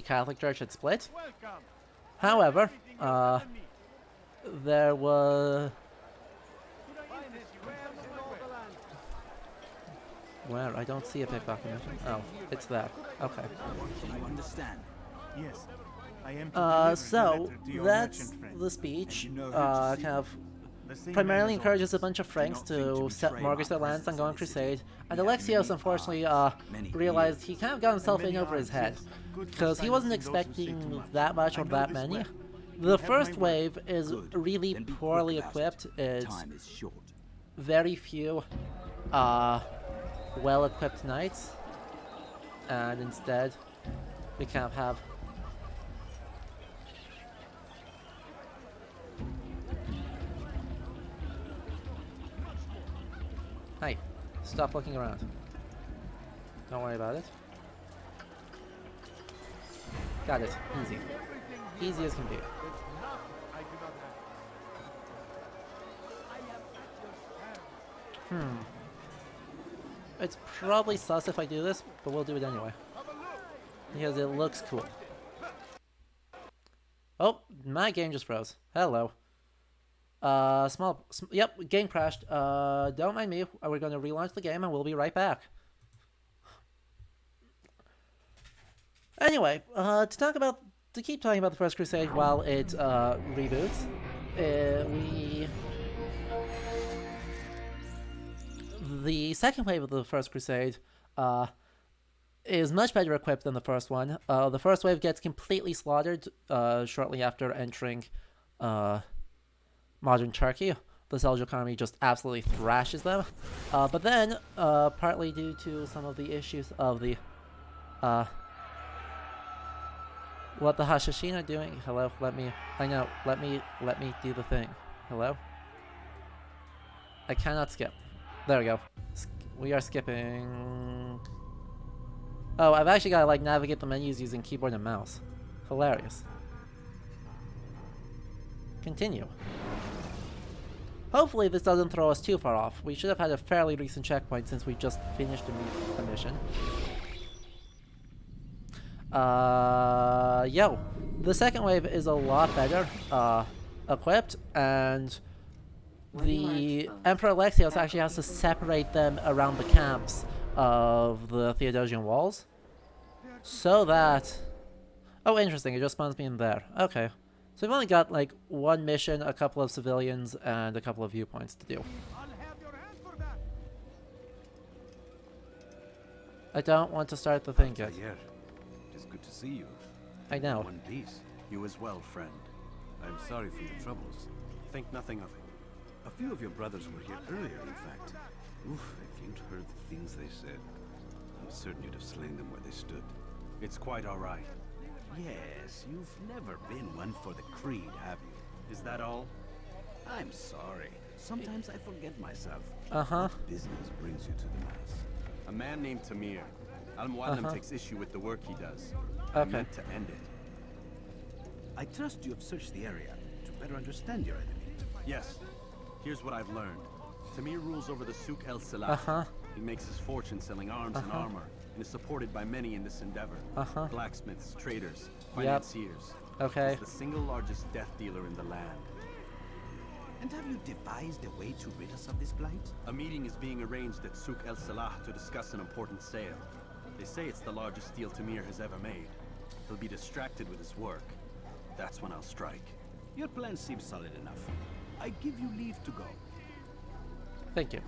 S1: Catholic Church had split. However, there was... Where? I don't see a pickpocket mission. Oh, it's there. Okay.
S15: You understand? Yes. I am
S1: so that's the speech. Kind of primarily encourages a bunch of Franks to mortgage their lands and go on crusade. And Alexios, unfortunately, realized he kind of got himself in over his head because he wasn't expecting that much or that many. The first wave is really poorly equipped. It's very few well-equipped knights, and instead we kind of have Hey, stop looking around. Don't worry about it. Got it. Easy. Easy as can be. It's probably sus if I do this, but we'll do it anyway. Because it looks cool. Oh, my game just froze. Hello. Yep, game crashed. Don't mind me. We're gonna relaunch the game and we'll be right back. Anyway, to keep talking about the First Crusade while it reboots, the second wave of the First Crusade is much better equipped than the first one. The first wave gets completely slaughtered shortly after entering modern Turkey. The Seljuk army just absolutely thrashes them. But then, partly due to some of the issues of the what the Hashashin are doing. Hello, let me do the thing. Hello? I cannot skip. There we go. We are skipping. Oh, I've actually got to like navigate the menus using keyboard and mouse. Hilarious. Continue. Hopefully this doesn't throw us too far off. We should have had a fairly recent checkpoint since we just finished the mission. The second wave is a lot better equipped, and the Emperor Alexios actually has to separate them around the camps of the Theodosian walls, so that... Oh, interesting, it just spawns me in there. Okay. So we've only got, like, one mission, a couple of civilians, and a couple of viewpoints to do. I don't want to start the thing yet.
S8: Altair, it is good to see you.
S1: I know.
S8: One piece. You as well, friend. I'm sorry for your troubles.
S4: Think nothing of it.
S8: A few of your brothers were here earlier, in fact. Oof, if you'd heard the things they said, I'm certain you'd have slain them where they stood.
S4: It's quite all right.
S8: Yes, you've never been one for the creed, have you?
S4: Is that all?
S8: I'm sorry. Sometimes I forget myself.
S1: Uh-huh.
S8: What business brings you to the mass?
S4: A man named Tamir. Mualim takes issue with the work he does.
S1: Okay.
S4: I meant to end it.
S8: I trust you have searched the area to better understand your enemy.
S4: Yes. Here's what I've learned. Tamir rules over the Souk El Salah. He makes his fortune selling arms and armor, and is supported by many in this endeavor. Blacksmiths, traders, financiers.
S1: Okay.
S8: He's the single largest death dealer in the land.
S12: And have you devised a way to rid us of this blight?
S8: A meeting is being arranged at Souk El Salah to discuss an important sale. They say it's the largest deal Tamir has ever made. He'll be distracted with his work. That's when I'll strike.
S12: Your plan seems solid enough. I give you leave to go.
S1: Thank you.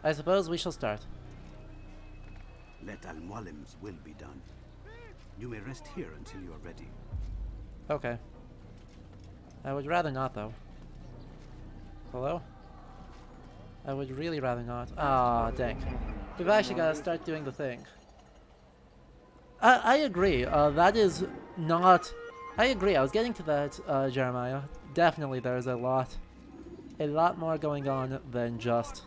S1: I suppose we shall start.
S12: Let Al-Mualim's will be done. You may rest here until you are ready.
S1: Okay. I would rather not, though. Hello? I would really rather not. Ah, dang. We've actually got to start doing the thing. I agree. That is not... I agree. I was getting to that, Jeremiah. Definitely there's a lot more going on than just...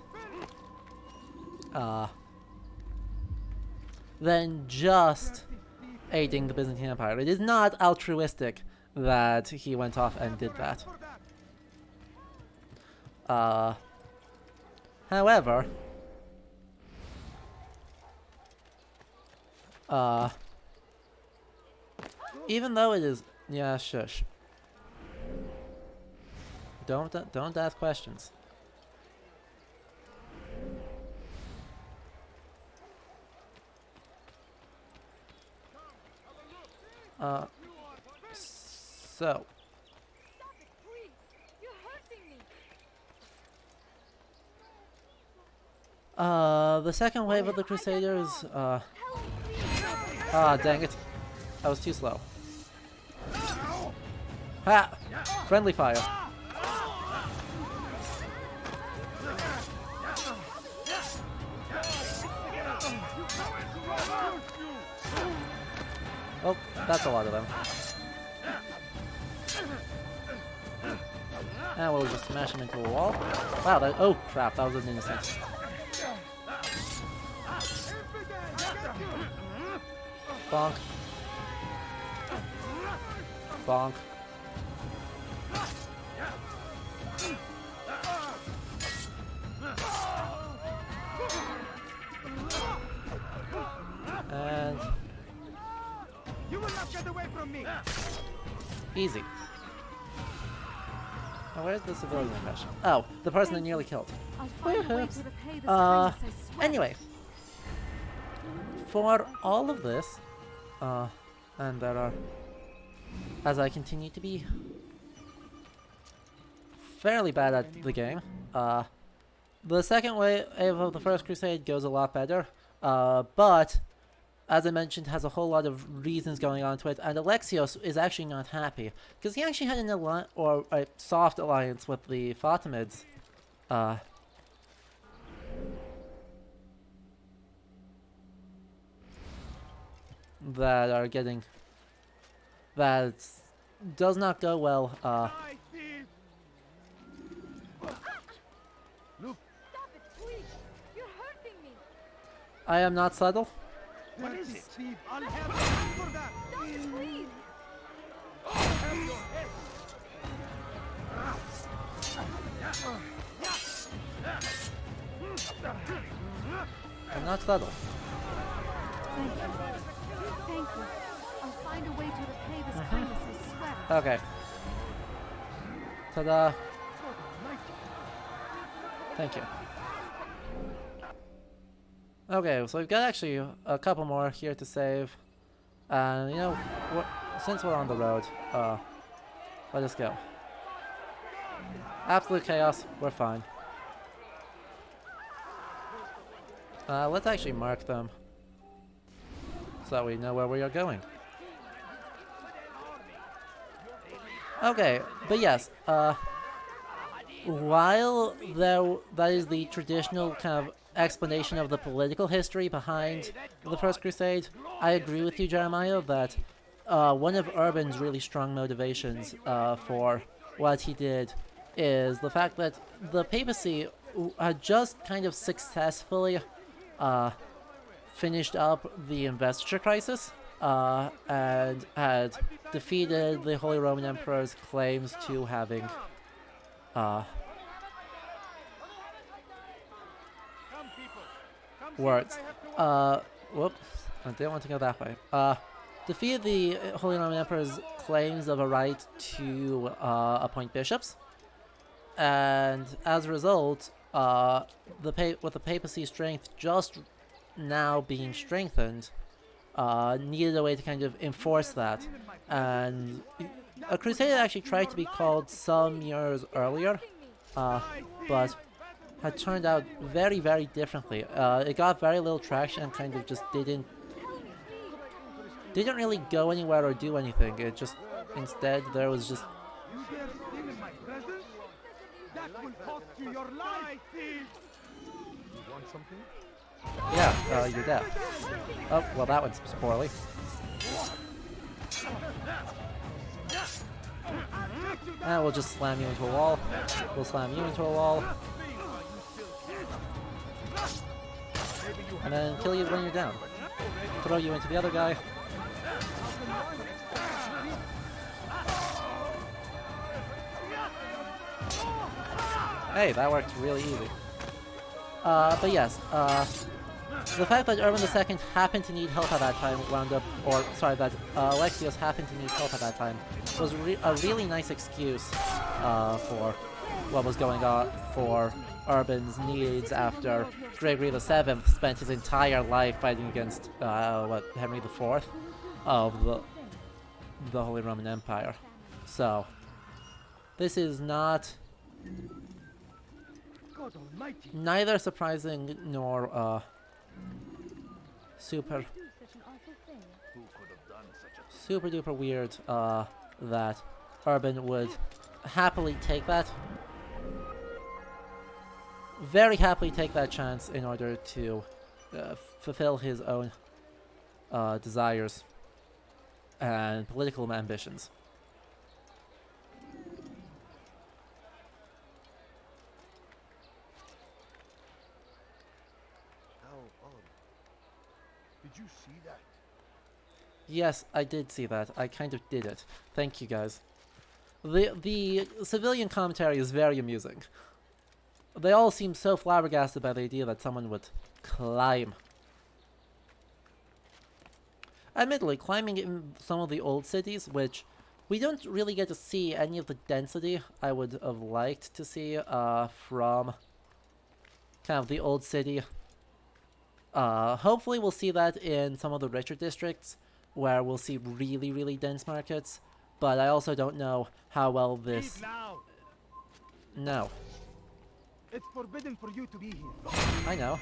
S1: aiding the Byzantine Empire. It is not altruistic that he went off and did that. However, even though it is, yeah, shush. Don't ask questions. So. The second wave of the Crusaders, dang it. I was too slow. Ha! Friendly fire. Oh, that's a lot of them. And we'll just smash him into a wall. Wow, that— oh crap, that was an innocent. Bonk. Bonk. And
S21: you will not get away from me.
S1: Easy. Now where's the civilian impression? Oh, the person that nearly killed. Anyway. For all of this, and there are, as I continue to be fairly bad at the game, the second wave of the First Crusade goes a lot better, but, as I mentioned, has a whole lot of reasons going on to it, and Alexios is actually not happy, because he actually had a soft alliance with the Fatimids, that are getting, that does not go well,
S21: Look.
S16: Stop it, please. You're hurting me.
S1: I am not subtle.
S21: What is it? Steve, I'll have you for that.
S16: Stop it, please.
S21: I'll have your head.
S1: I'm not subtle.
S16: Thank you. Thank you. I'll find a way to repay this kindness, I swear it.
S1: Okay. Ta-da. Thank you. Okay, so we've got actually a couple more here to save. And, you know, since we're on the road, let us go. Absolute chaos, we're fine. Let's actually mark them so that we know where we are going. Okay, but yes, while that is the traditional kind of explanation of the political history behind the First Crusade, I agree with you, Jeremiah, that one of Urban's really strong motivations for what he did is the fact that the papacy had just kind of successfully finished up the investiture crisis and had defeated the Holy Roman Emperor's claims to having words. Whoops. I didn't want to go that way. Defeat the Holy Roman Emperor's claims of a right to appoint bishops. And as a result, with the papacy's strength just now being strengthened, needed a way to kind of enforce that. And a crusade actually tried to be called some years earlier, but had turned out very, very differently. It got very little traction and kind of just didn't really go anywhere or do anything. It just, instead, there was just...
S18: You dare steal in my presence? That will cost you your life, thief! You want something?
S1: Yeah, you're dead. Oh, well that went poorly. And we'll just slam you into a wall. We'll slam you into a wall. And then kill you when you're down. Throw you into the other guy. Hey, that worked really easy. But yes, the fact that Urban II happened to need help at that time that Alexios happened to need help at that time was a really nice excuse for what was going on for Urban's needs after Gregory VII spent his entire life fighting against, Henry IV of the Holy Roman Empire. So, this is not... neither surprising nor super duper weird that Urban would happily take that, very happily take that chance in order to fulfill his own desires and political ambitions.
S18: Did you see that?
S1: Yes, I did see that. I kind of did it. Thank you, guys. The civilian commentary is very amusing. They all seem so flabbergasted by the idea that someone would climb. Admittedly, climbing in some of the old cities, which we don't really get to see any of the density I would have liked to see from kind of the old city. Hopefully we'll see that in some of the richer districts, where we'll see really, really dense markets. But I also don't know how well this... No.
S18: It's forbidden for you to be here.
S1: I know.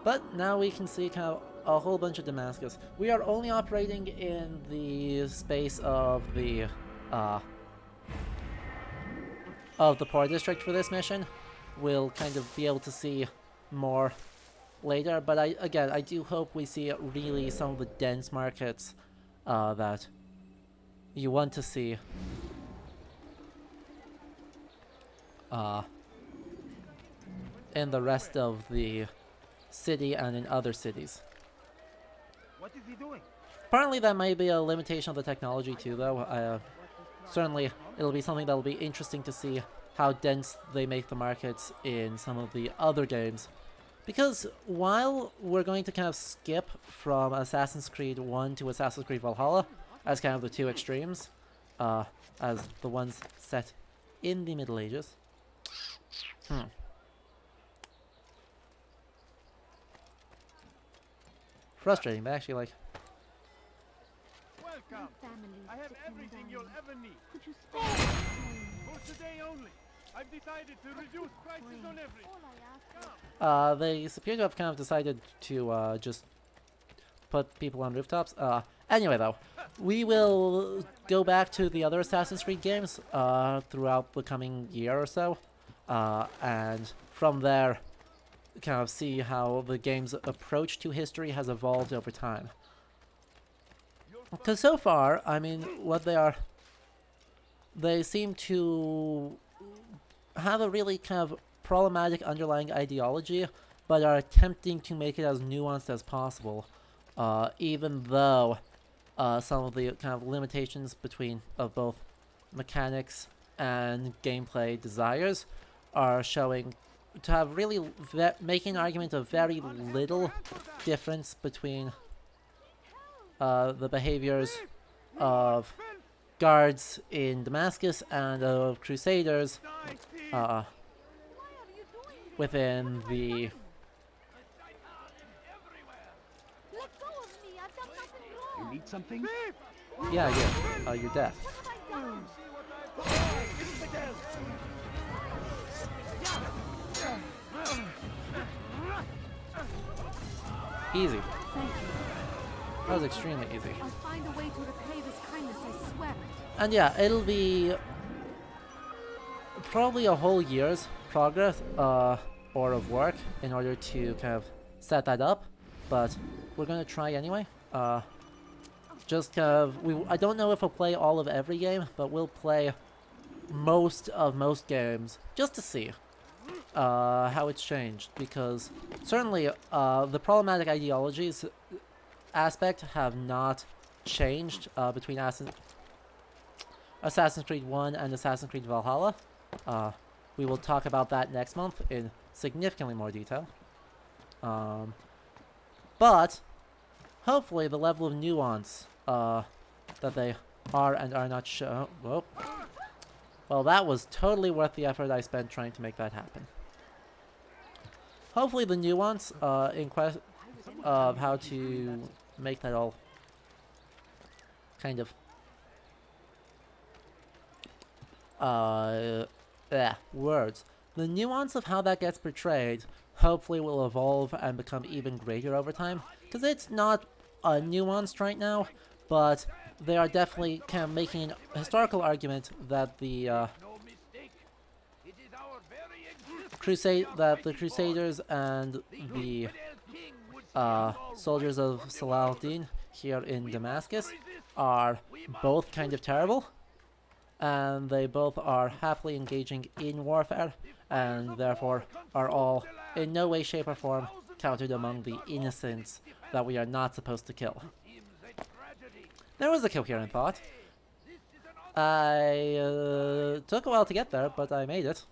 S1: But now we can see kind of a whole bunch of Damascus. We are only operating in the space of the poor district for this mission. We'll kind of be able to see more later, but I do hope we see really some of the dense markets that you want to see in the rest of the city and in other cities.
S18: What is he doing?
S1: Apparently that may be a limitation of the technology too, though. Certainly it'll be something that'll be interesting to see how dense they make the markets in some of the other games. Because while we're going to kind of skip from Assassin's Creed 1 to Assassin's Creed Valhalla as kind of the two extremes, as the ones set in the Middle Ages. Frustrating, but actually like...
S18: Welcome. I have everything you'll ever need. Could you spare for today only? I've decided to reduce prices on everything.
S1: They appear to have kind of decided to just put people on rooftops. Anyway, though, we will go back to the other Assassin's Creed games throughout the coming year or so, and from there, kind of see how the game's approach to history has evolved over time. Because so far, I mean, what they seem to have a really kind of problematic underlying ideology, but are attempting to make it as nuanced as possible, even though some of the kind of limitations of both mechanics and gameplay desires are showing to have really making an argument of very little difference between the behaviors of guards in Damascus and of crusaders within the
S12: You need something?
S1: yeah, you're deaf. Easy. That was extremely easy.
S16: I'll find a way to repay this kindness, I swear it.
S1: And yeah, it'll be probably a whole year's progress or of work in order to kind of set that up, but we're gonna try anyway. Just kind of, I don't know if we'll play all of every game, but we'll play most games just to see how it's changed, because certainly the problematic ideologies aspect have not changed between Assassin's Creed 1 and Assassin's Creed Valhalla. We will talk about that next month in significantly more detail. But hopefully the level of nuance that they are and are not shown. Well, that was totally worth the effort I spent trying to make that happen. Hopefully the nuance of how to make that all kind of words. The nuance of how that gets portrayed hopefully will evolve and become even greater over time, because it's not nuanced right now, but they are definitely kind of making a historical argument that the Crusaders and the soldiers of Saladin here in Damascus are both kind of terrible, and they both are happily engaging in warfare, and therefore are all in no way, shape or form counted among the innocents that we are not supposed to kill. There was a coherent thought. I took a while to get there, but I made it.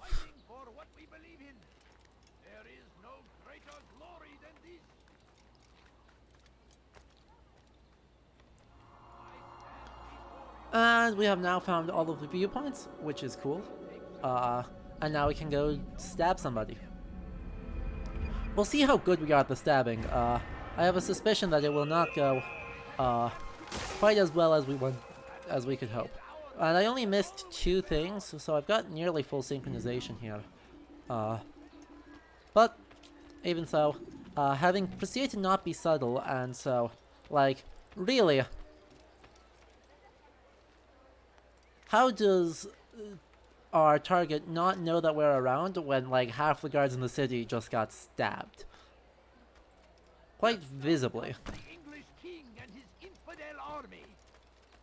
S1: And we have now found all of the viewpoints, which is cool. And now we can go stab somebody. We'll see how good we are at the stabbing. I have a suspicion that it will not go quite as well as we could hope. And I only missed 2 things, so I've got nearly full synchronization here. But even so, having proceeded to not be subtle, and so, like, really, how does our target not know that we're around when, like, half the guards in the city just got stabbed? Quite visibly.
S9: The English king and his infidel army.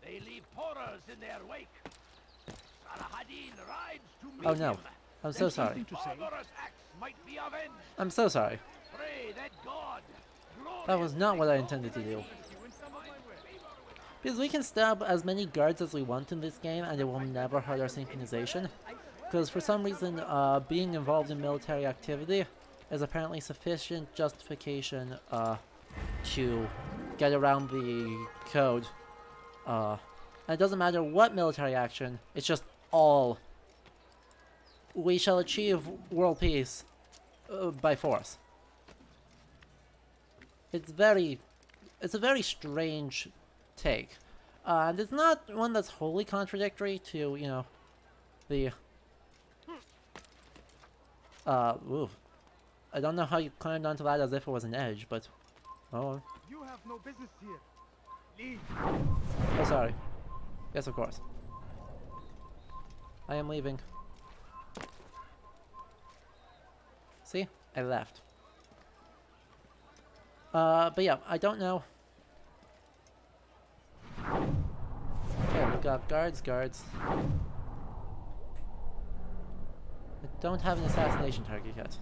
S9: They leave horrors in their wake. Saladin rides to meet
S1: Oh no.
S9: him.
S1: I'm so sorry.
S9: Barbarous acts might be avenged.
S1: I'm so sorry.
S9: Pray that God,
S1: That was not what I intended to do. Because we can stab as many guards as we want in this game and it will never hurt our synchronization. Because for some reason, being involved in military activity is apparently sufficient justification to get around the code. And it doesn't matter what military action, it's just all. We shall achieve world peace by force. It's a very strange take. And it's not one that's wholly contradictory to, you know, the... ooh. I don't know how you climbed onto that as if it was an edge, but... Oh.
S21: You have no business here. Leave.
S1: Oh, sorry. Yes, of course. I am leaving. See? I left. But yeah, I don't know. Okay, we got guards. I don't have an assassination target yet.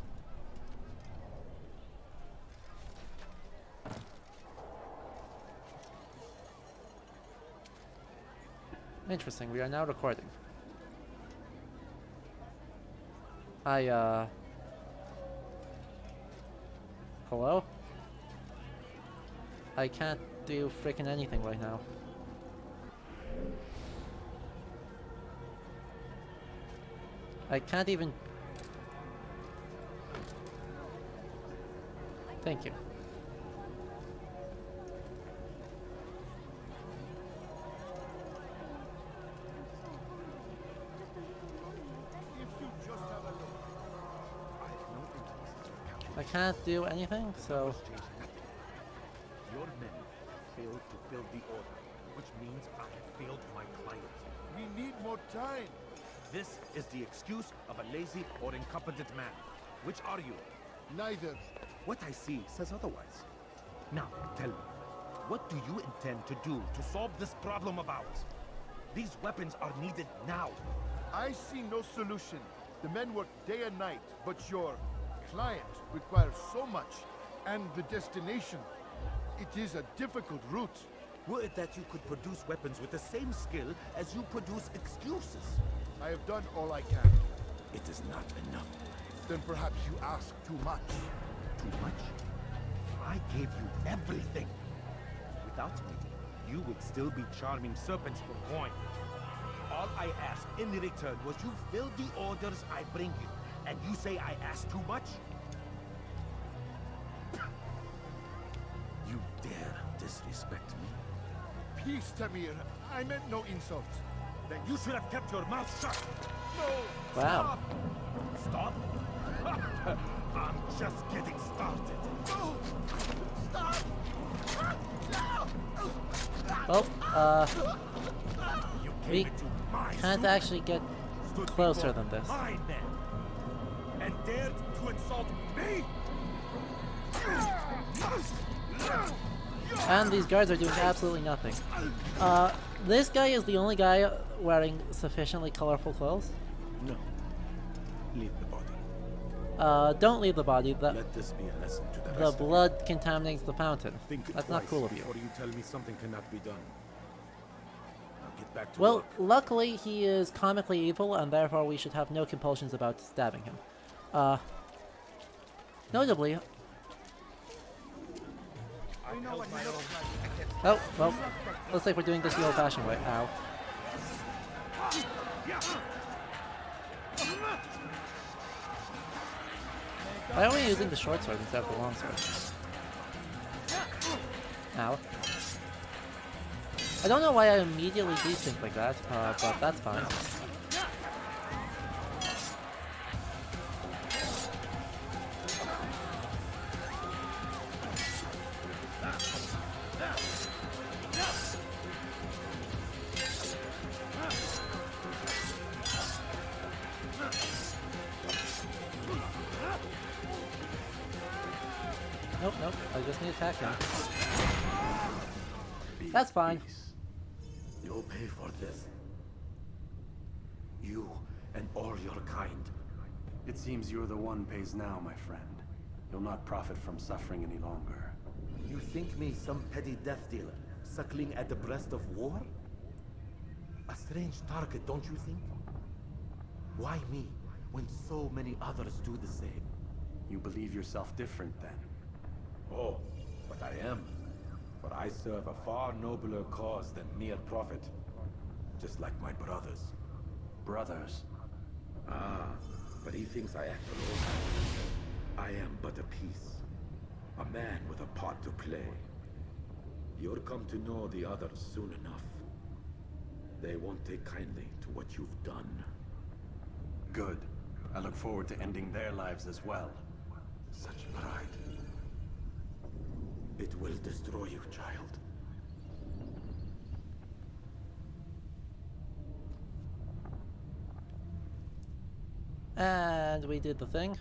S1: Interesting, we are now recording. Hello? I can't do freaking anything right now. I can't even... Thank you. I can't do anything, so...
S4: Your men failed to fill the order, which means I have failed my client.
S14: We need more time.
S4: This is the excuse of a lazy or incompetent man. Which are you?
S14: Neither.
S4: What I see says otherwise. Now, tell me, what do you intend to do to solve this problem of ours? These weapons are needed now.
S14: I see no solution. The men work day and night, but your client requires so much, and the destination. It is a difficult route.
S4: Were it that you could produce weapons with the same skill as you produce excuses?
S14: I have done all I can.
S4: It is not enough.
S14: Then perhaps you ask too much.
S4: Too much? I gave you everything. Without me, you would still be charming serpents for coin. All I ask in return was you fill the orders I bring you. And you say I ask too much? You dare disrespect me?
S14: Peace, Tamir. I meant no insult.
S4: Then you should have kept your mouth shut. No!
S1: Wow.
S4: Stop? Stop? I'm just getting started. No! Stop!
S1: Well, we can't actually get closer than this.
S4: My men, and dared to insult me?
S1: And these guards are doing absolutely nothing. This guy is the only guy wearing sufficiently colorful clothes.
S4: No. Leave the body.
S1: Don't leave the body.
S4: Let this be a lesson to the
S1: The
S4: rest
S1: blood contaminates the fountain.
S4: Think
S1: That's not cool of you.
S4: Before you tell me something cannot be done. Now get back to
S1: Well,
S4: work.
S1: luckily he is comically evil, and therefore we should have no compulsions about stabbing him. Notably... Oh, well, looks like we're doing this the old-fashioned way. Ow. Why are we using the short sword instead of the long sword? Ow. I don't know why I immediately desync like that, but that's fine. Nope, nope, I just need to attack him. That's fine.
S4: You'll pay for this. You and all your kind.
S8: It seems you're the one pays now, my friend. You'll not profit from suffering any longer.
S4: You think me some petty death dealer, suckling at the breast of war? A strange target, don't you think? Why me, when so many others do the same?
S8: You believe yourself different, then?
S4: Oh, but I am. For I serve a far nobler cause than mere profit. Just like my brothers.
S8: Brothers?
S4: Ah, but he thinks I act alone. I am but a piece. A man with a part to play. You'll come to know the others soon enough. They won't take kindly to what you've done.
S8: Good. I look forward to ending their lives as well.
S4: Such pride. It will destroy you, child.
S1: And we did the thing.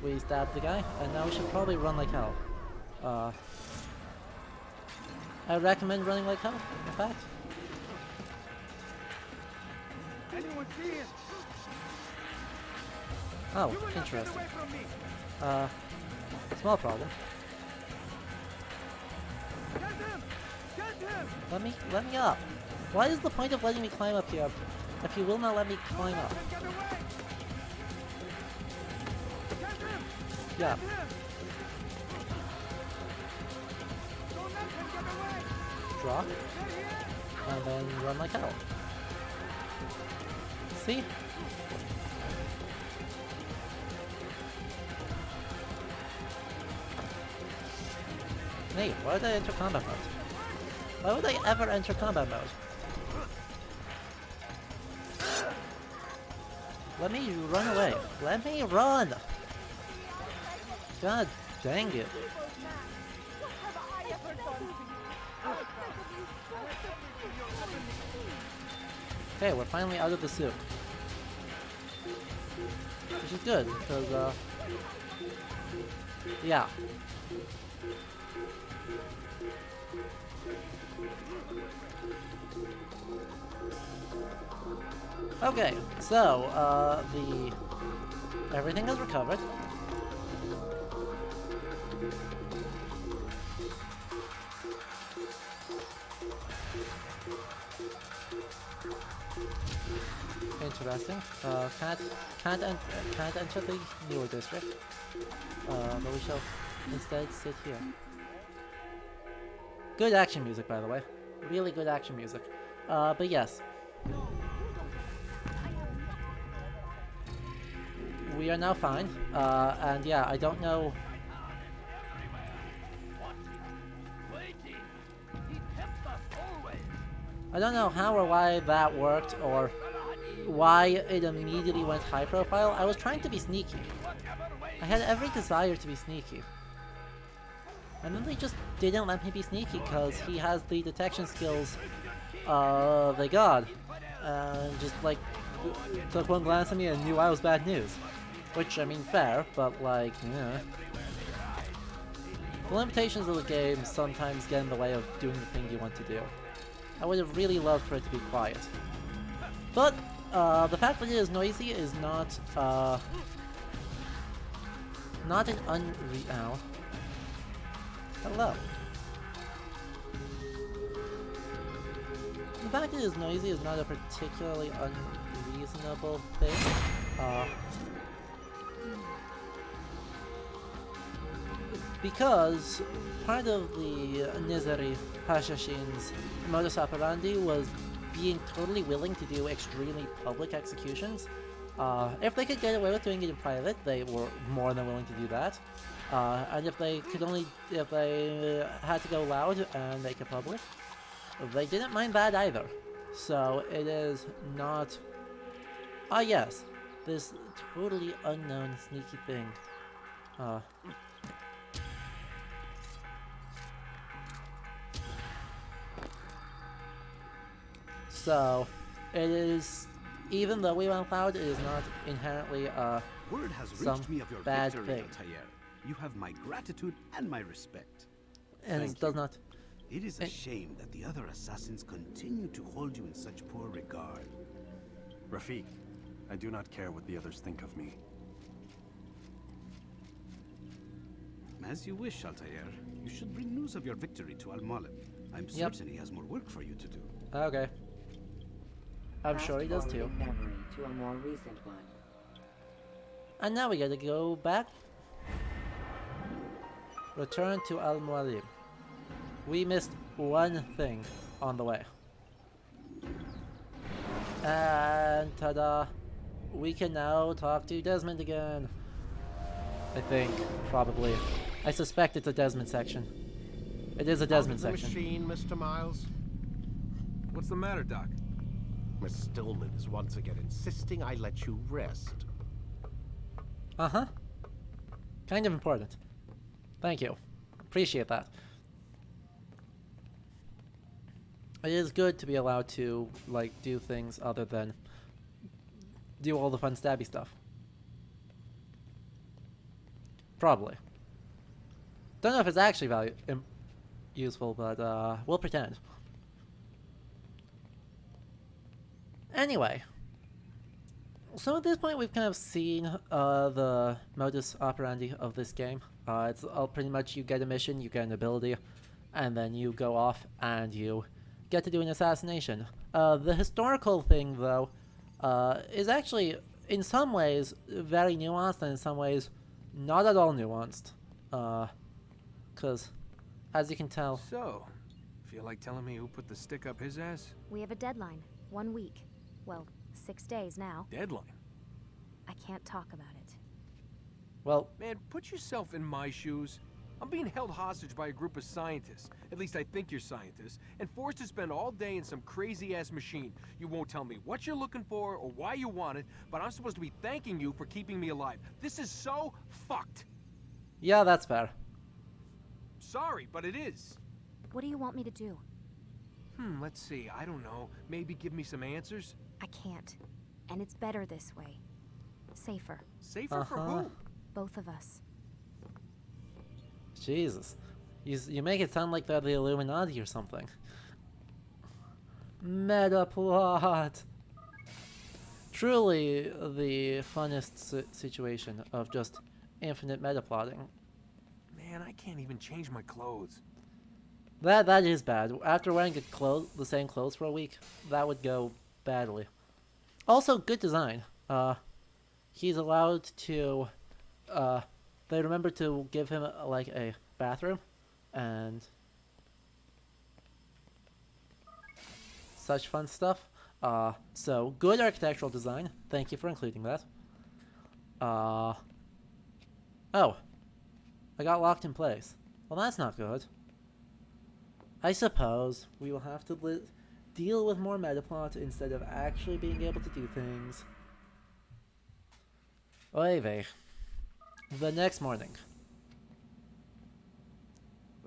S1: We stabbed the guy, and now we should probably run like hell. I recommend running like hell, in fact.
S21: Anyone see him?
S1: Oh, interesting. Small problem.
S21: Get him! Get him!
S1: Let me up. What is the point of letting me climb up here if you will not let me climb up?
S21: Get away!
S1: Yeah. Drop. And then run like hell. See? Hey, why would I enter combat mode? Why would I ever enter combat mode? Let me run away. Let me run! God dang it. Okay, we're finally out of the soup. Which is good, because, yeah. Okay, so, everything is recovered. Interesting. Can't enter the newer district. But we shall instead sit here. Good action music, by the way. Really good action music. But yes. We are now fine. And yeah, I don't know. I don't know how or why that worked, or why it immediately went high profile. I was trying to be sneaky. I had every desire to be sneaky. And then they just didn't let me be sneaky because he has the detection skills of a god. And just like took one glance at me and knew I was bad news. Which, I mean, fair, but like, yeah. The limitations of the game sometimes get in the way of doing the thing you want to do. I would have really loved for it to be quiet. But, the fact that it is noisy is not an unreal. Hello. The fact that it is noisy is not a particularly unreasonable thing. Because part of the Nizari Hashashin's modus operandi was being totally willing to do extremely public executions. If they could get away with doing it in private, they were more than willing to do that. And if they had to go loud and make it public, they didn't mind that either. So it is not... Ah yes, this totally unknown sneaky thing. So, it is, even though we went loud, it is not inherently
S12: Word has
S1: some
S12: reached me of your
S1: bad
S12: victory,
S1: thing.
S12: Altair. You have my gratitude and my respect.
S1: And
S12: Thank
S1: it does
S12: you.
S1: not...
S12: It is a shame that the other assassins continue to hold you in such poor regard.
S8: Rafiq, I do not care what the others think of me.
S12: As you wish, Altair. You should bring news of your victory to Mualim. I'm
S1: Yep.
S12: certain he has more work for you to do.
S1: Okay. I'm sure he does too.
S6: Fast-forwarding memory to a more recent one.
S1: And now we gotta go back. Return to Mualim. We missed one thing on the way. And ta-da! We can now talk to Desmond again. I think, probably. I suspect it's a Desmond section. It is a Desmond
S4: Out of the
S1: section.
S4: machine, Mr. Miles.
S11: What's the matter, Doc?
S4: Miss Stillman is once again insisting I let you rest.
S1: Uh-huh. Kind of important. Thank you. Appreciate that. It is good to be allowed to, like, do things other than do all the fun stabby stuff. Probably. Don't know if it's actually useful, but we'll pretend. Anyway. So at this point we've kind of seen the modus operandi of this game. It's pretty much you get a mission, you get an ability, and then you go off and you get to do an assassination. The historical thing, though, is actually, in some ways, very nuanced, and in some ways, not at all nuanced. Cause, as you can tell...
S5: So, feel like telling me who put the stick up his ass?
S13: We have a deadline. 1 week. Well, 6 days now.
S5: Deadline?
S13: I can't talk about it.
S1: Well...
S5: Man, put yourself in my shoes. I'm being held hostage by a group of scientists, at least I think you're scientists, and forced to spend all day in some crazy-ass machine. You won't tell me what you're looking for or why you want it, but I'm supposed to be thanking you for keeping me alive. This is so fucked.
S1: Yeah, that's fair.
S5: Sorry, but it is.
S13: What do you want me to do?
S5: Let's see. I don't know. Maybe give me some answers?
S13: I can't. And it's better this way. Safer.
S5: Safer for who?
S13: Both of us.
S1: Jesus. You make it sound like they're the Illuminati or something. Meta plot. Truly the funnest situation of just infinite meta plotting.
S5: Man, I can't even change my clothes.
S1: That is bad. After wearing the same clothes for a week, that would go badly. Also, good design. He's allowed to, they remember to give him like a bathroom and such fun stuff. So good architectural design. Thank you for including that. Oh, I got locked in place. Well, that's not good. I suppose we will have to deal with more metaplot instead of actually being able to do things. Oy vey. The next morning.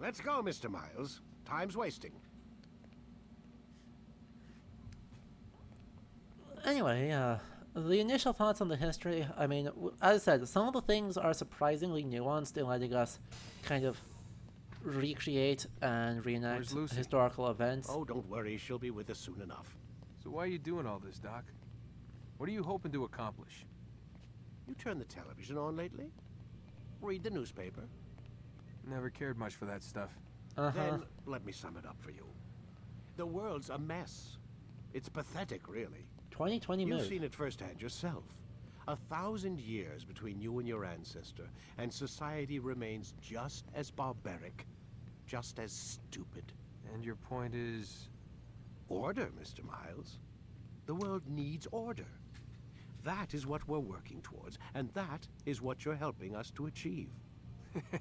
S4: Let's go, Mr. Miles. Time's wasting.
S1: Anyway, the initial thoughts on the history, I mean, as I said, some of the things are surprisingly nuanced in letting us kind of recreate and reenact historical events.
S4: Oh, don't worry, she'll be with us soon enough.
S5: So why are you doing all this, Doc? What are you hoping to accomplish?
S4: You turned the television on lately? Read the newspaper?
S5: Never cared much for that stuff.
S4: Then, let me sum it up for you. The world's a mess. It's pathetic, really.
S1: 2020 move.
S4: You've seen it firsthand yourself. 1,000 years between you and your ancestor, and society remains just as barbaric, just as stupid.
S5: And your point is?
S4: Order, Mr. Miles. The world needs order. That is what we're working towards, and that is what you're helping us to achieve.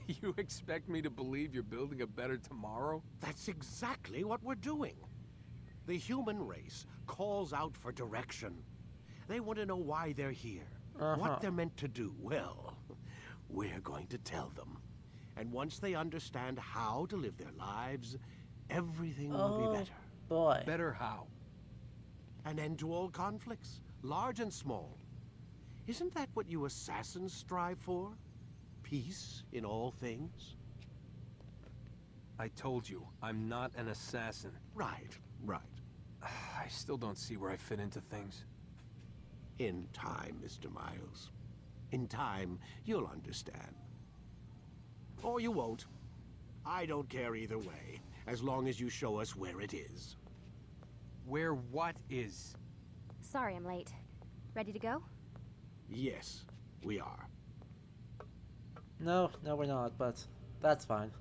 S5: You expect me to believe you're building a better tomorrow?
S4: That's exactly what we're doing. The human race calls out for direction. They want to know why they're here, what they're meant to do. Well, we're going to tell them. And once they understand how to live their lives, everything will be better.
S1: Boy.
S5: Better how?
S4: An end to all conflicts, large and small. Isn't that what you assassins strive for? Peace in all things?
S5: I told you, I'm not an assassin.
S4: Right.
S5: I still don't see where I fit into things.
S4: In time, Mr. Miles. In time, you'll understand. Or you won't. I don't care either way, as long as you show us where it is.
S5: Where what is?
S13: Sorry I'm late. Ready to go?
S4: Yes, we are.
S1: No, we're not, but that's fine.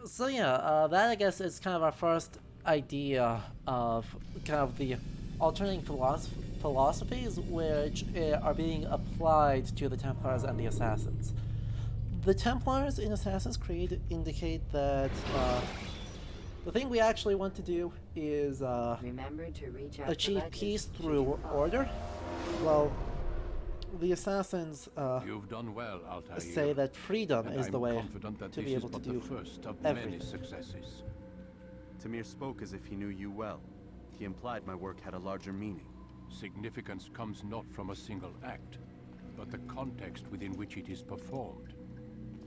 S1: So yeah, that I guess is kind of our first idea of kind of the alternating philosophies which are being applied to the Templars and the Assassins. The Templars in Assassin's Creed indicate that the thing we actually want to do is
S6: remember to reach out
S1: achieve peace through order. Well, the Assassins
S2: You've done well, Altair.
S1: say that freedom is the way to be able to do
S2: first of
S1: everything.
S2: many successes.
S8: Tamir spoke as if he knew you well. He implied my work had a larger meaning.
S2: Significance comes not from a single act, but the context within which it is performed.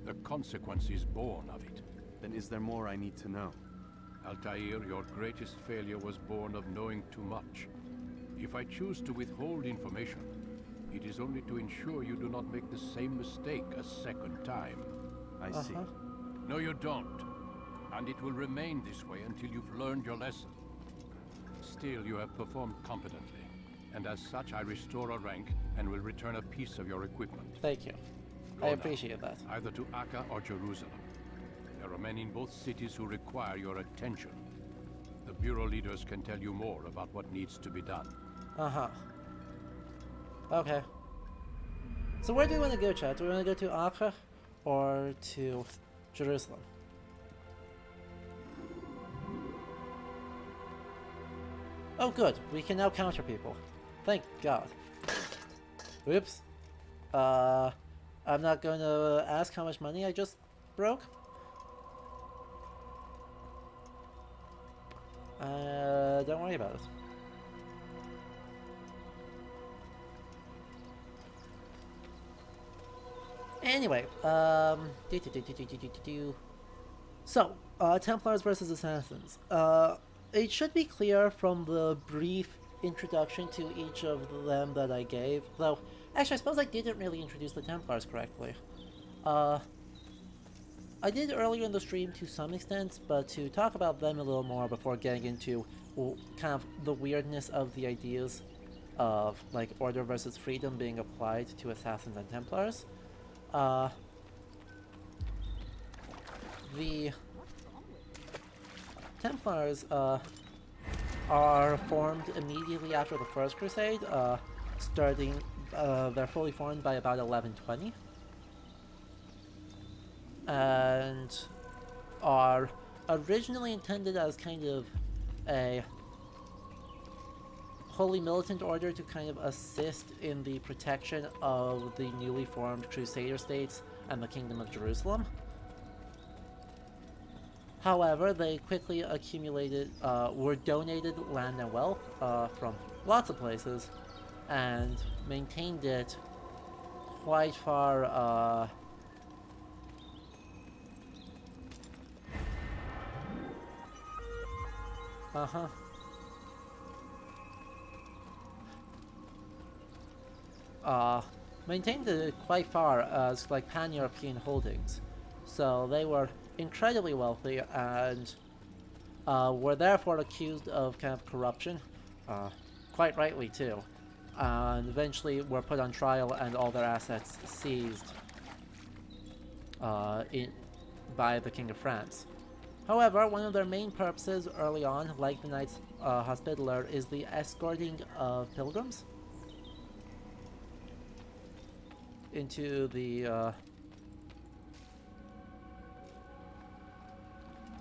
S2: The consequences born of it.
S8: Then is there more I need to know?
S2: Altair, your greatest failure was born of knowing too much. If I choose to withhold information, it is only to ensure you do not make the same mistake a second time.
S8: I see.
S2: No, you don't. And it will remain this way until you've learned your lesson.
S7: Still, you have performed competently, and as such I restore a rank and will return a piece of your equipment.
S1: Thank you.
S7: Go
S1: I
S7: now,
S1: appreciate that.
S7: either to Acre or Jerusalem. There are men in both cities who require your attention. The Bureau leaders can tell you more about what needs to be done.
S1: Uh-huh. Okay. So where do we want to go, chat? Do we want to go to Acre or to Jerusalem? Oh good, we can now counter people. Thank God. Oops. I'm not going to ask how much money I just broke. Don't worry about it. Anyway, so, Templars versus Assassins. It should be clear from the brief introduction to each of them that I gave, though, actually I suppose I didn't really introduce the Templars correctly. I did earlier in the stream to some extent, but to talk about them a little more before getting into kind of the weirdness of the ideas of, like, order versus freedom being applied to Assassins and Templars. The Templars are formed immediately after the First Crusade, they're fully formed by about 1120. And are originally intended as kind of a holy militant order to kind of assist in the protection of the newly formed Crusader states and the Kingdom of Jerusalem. However, they quickly were donated land and wealth from lots of places and maintained it quite far maintained it quite far as like pan-European holdings. So they were incredibly wealthy and were therefore accused of kind of corruption, quite rightly too, and eventually were put on trial and all their assets seized by the King of France. However, one of their main purposes early on, like the Knights Hospitaller, is the escorting of pilgrims into the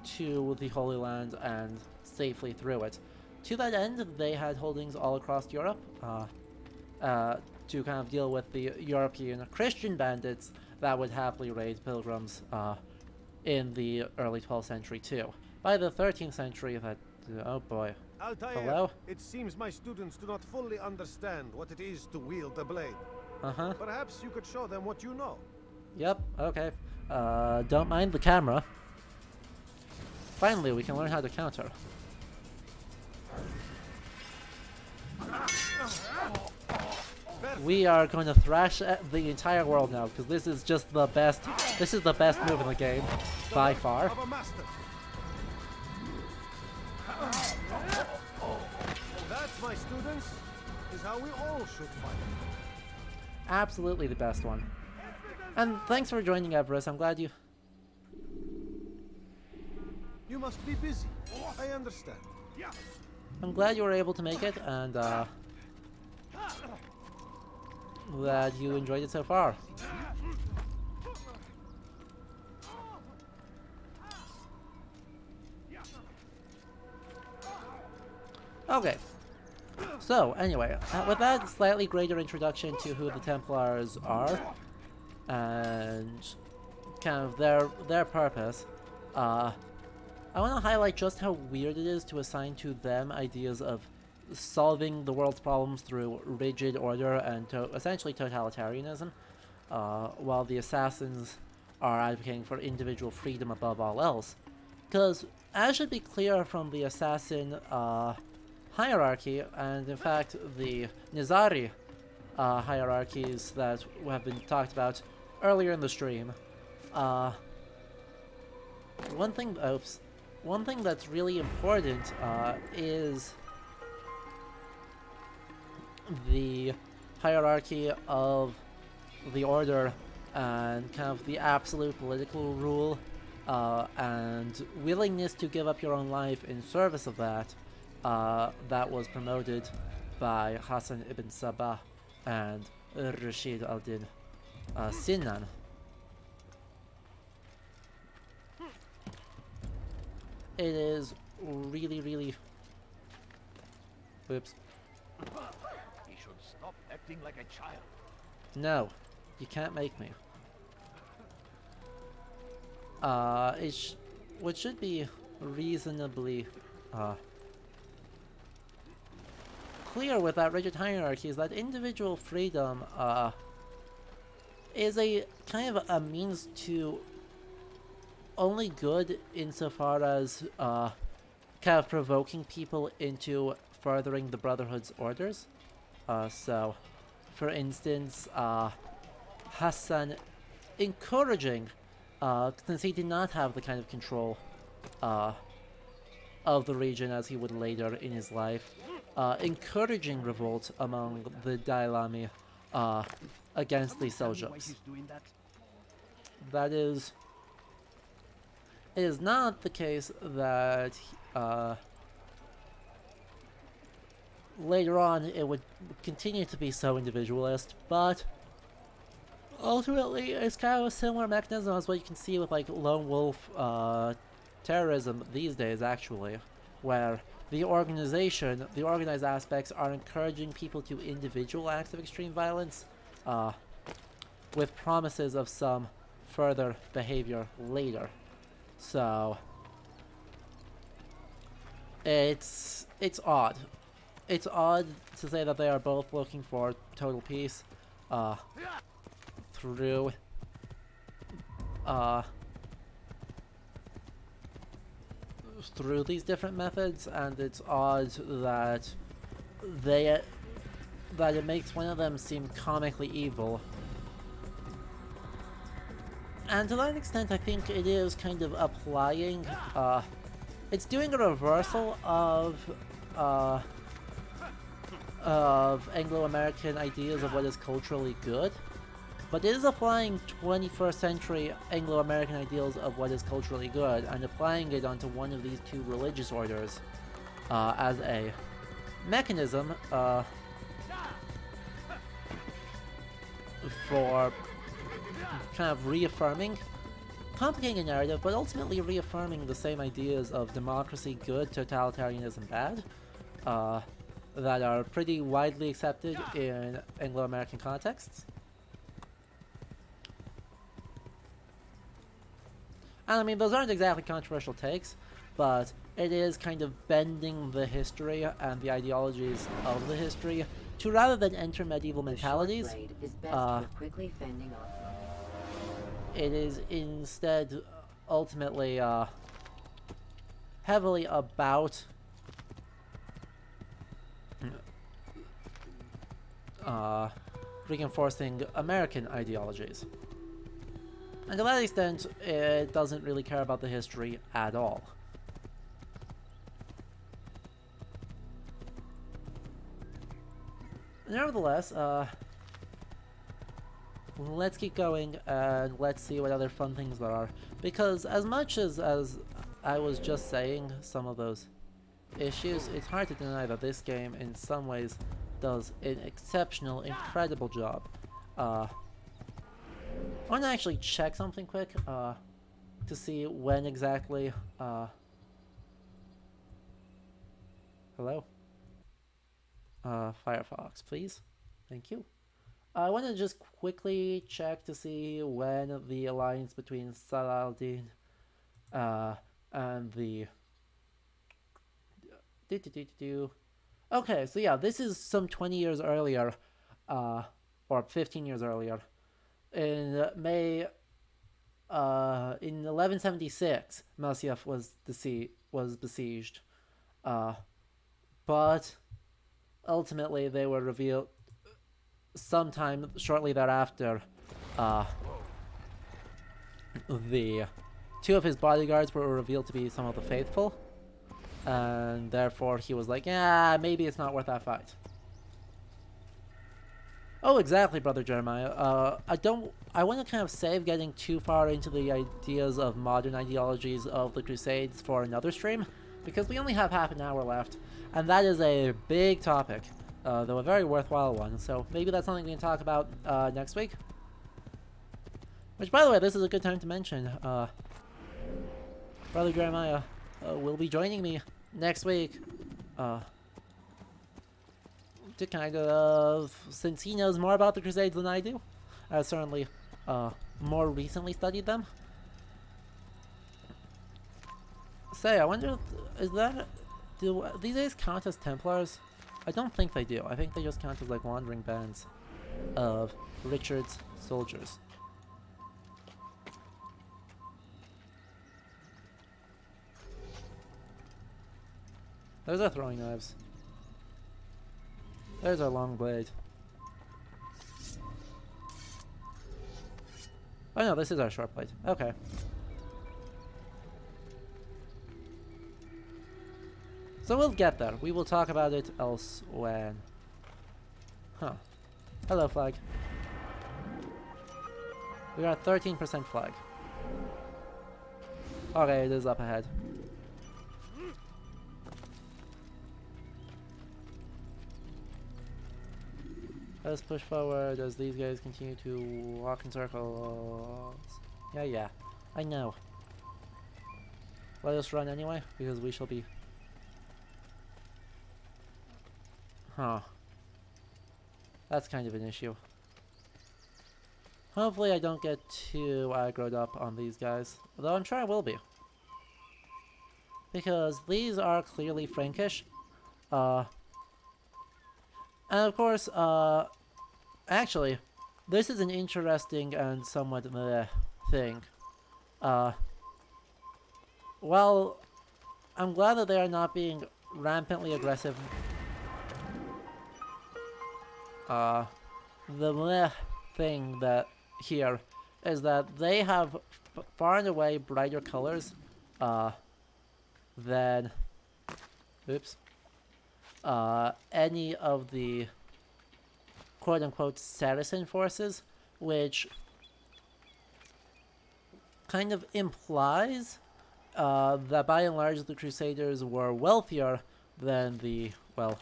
S1: to the Holy Land and safely through it. To that end, they had holdings all across Europe to kind of deal with the European Christian bandits that would happily raid pilgrims in the early 12th century too. By the 13th century, oh boy.
S10: Altair,
S1: hello?
S10: It seems my students do not fully understand what it is to wield a blade. Perhaps you could show them what you know.
S1: Yep, okay. Don't mind the camera. Finally, we can learn how to counter. We are going to thrash the entire world now, because this is just the best. This is the best move in the game, by far.
S10: That, my students, is how we all should fight.
S1: Absolutely the best one. And thanks for joining, Everest. I'm glad you...
S10: You must be busy. I understand.
S1: I'm glad you were able to make it, and glad you enjoyed it so far. Okay. So, anyway, with that slightly greater introduction to who the Templars are, and kind of their purpose, I want to highlight just how weird it is to assign to them ideas of solving the world's problems through rigid order and essentially totalitarianism, while the assassins are advocating for individual freedom above all else. Because, as should be clear from the assassin hierarchy, and in fact the Nizari hierarchies that have been talked about earlier in the stream, one thing that's really important is the hierarchy of the order and kind of the absolute political rule and willingness to give up your own life in service of that, that was promoted by Hassan ibn Sabah and Rashid al-Din Sinan. It is really... Oops.
S9: He should stop acting like a child.
S1: No, you can't make me. What should be reasonably clear with that rigid hierarchy is that individual freedom is a kind of a means to only good insofar as kind of provoking people into furthering the Brotherhood's orders. So, for instance, Hassan encouraging, since he did not have the kind of control of the region as he would later in his life, encouraging revolt among the Dailami against the Seljuks. That is... It is not the case that later on it would continue to be so individualist, but ultimately it's kind of a similar mechanism as what you can see with like lone wolf terrorism these days, actually, where the organization, the organized aspects are encouraging people to individual acts of extreme violence with promises of some further behavior later. So it's odd. It's odd to say that they are both looking for total peace through these different methods, and it's odd that it makes one of them seem comically evil. And to that extent, I think it is kind of applying, it's doing a reversal of Anglo-American ideas of what is culturally good, but it is applying 21st century Anglo-American ideals of what is culturally good and applying it onto one of these two religious orders as a mechanism for kind of reaffirming, complicating a narrative, but ultimately reaffirming the same ideas of democracy good, totalitarianism bad, that are pretty widely accepted in Anglo-American contexts. And I mean, those aren't exactly controversial takes, but it is kind of bending the history and the ideologies of the history to, rather than enter medieval mentalities, it is instead ultimately heavily about reinforcing American ideologies. And to that extent, it doesn't really care about the history at all. Nevertheless, let's keep going and let's see what other fun things there are. Because as much as I was just saying some of those issues, it's hard to deny that this game in some ways does an exceptional, incredible job. I want to actually check something quick to see when exactly... Hello? Firefox, please. Thank you. I want to just quickly check to see when the alliance between Saladin and the... Okay, so yeah, this is some 20 years earlier, or 15 years earlier. In May, in 1176, Masyaf was besieged, but ultimately they were revealed sometime shortly thereafter. The two of his bodyguards were revealed to be some of the faithful, and therefore he was like, yeah, maybe it's not worth that fight. Oh, exactly, Brother Jeremiah. I want to kind of save getting too far into the ideas of modern ideologies of the Crusades for another stream, because we only have half an hour left, and that is a big topic, though a very worthwhile one, so maybe that's something we can talk about next week. Which, by the way, this is a good time to mention, Brother Jeremiah will be joining me next week, to kind of, since he knows more about the Crusades than I do, I've certainly more recently studied them. Say, I wonder, do these days count as Templars? I don't think they do. I think they just count as like wandering bands of Richard's soldiers. There's our throwing knives. There's our long blade. Oh no, this is our short blade. Okay. So we'll get there. We will talk about it elsewhere. Huh. Hello, flag. We are at 13% flag. Okay, it is up ahead. Let's push forward as these guys continue to walk in circles. Yeah. I know. Let us run anyway, because we shall be... Huh. That's kind of an issue. Hopefully I don't get too aggroed up on these guys. Though I'm sure I will be. Because these are clearly Frankish. And of course, actually, this is an interesting and somewhat thing. Well, I'm glad that they are not being rampantly aggressive. The thing that here is that they have far and away brighter colors than any of the quote-unquote Saracen forces, which kind of implies that by and large the Crusaders were wealthier than the, well,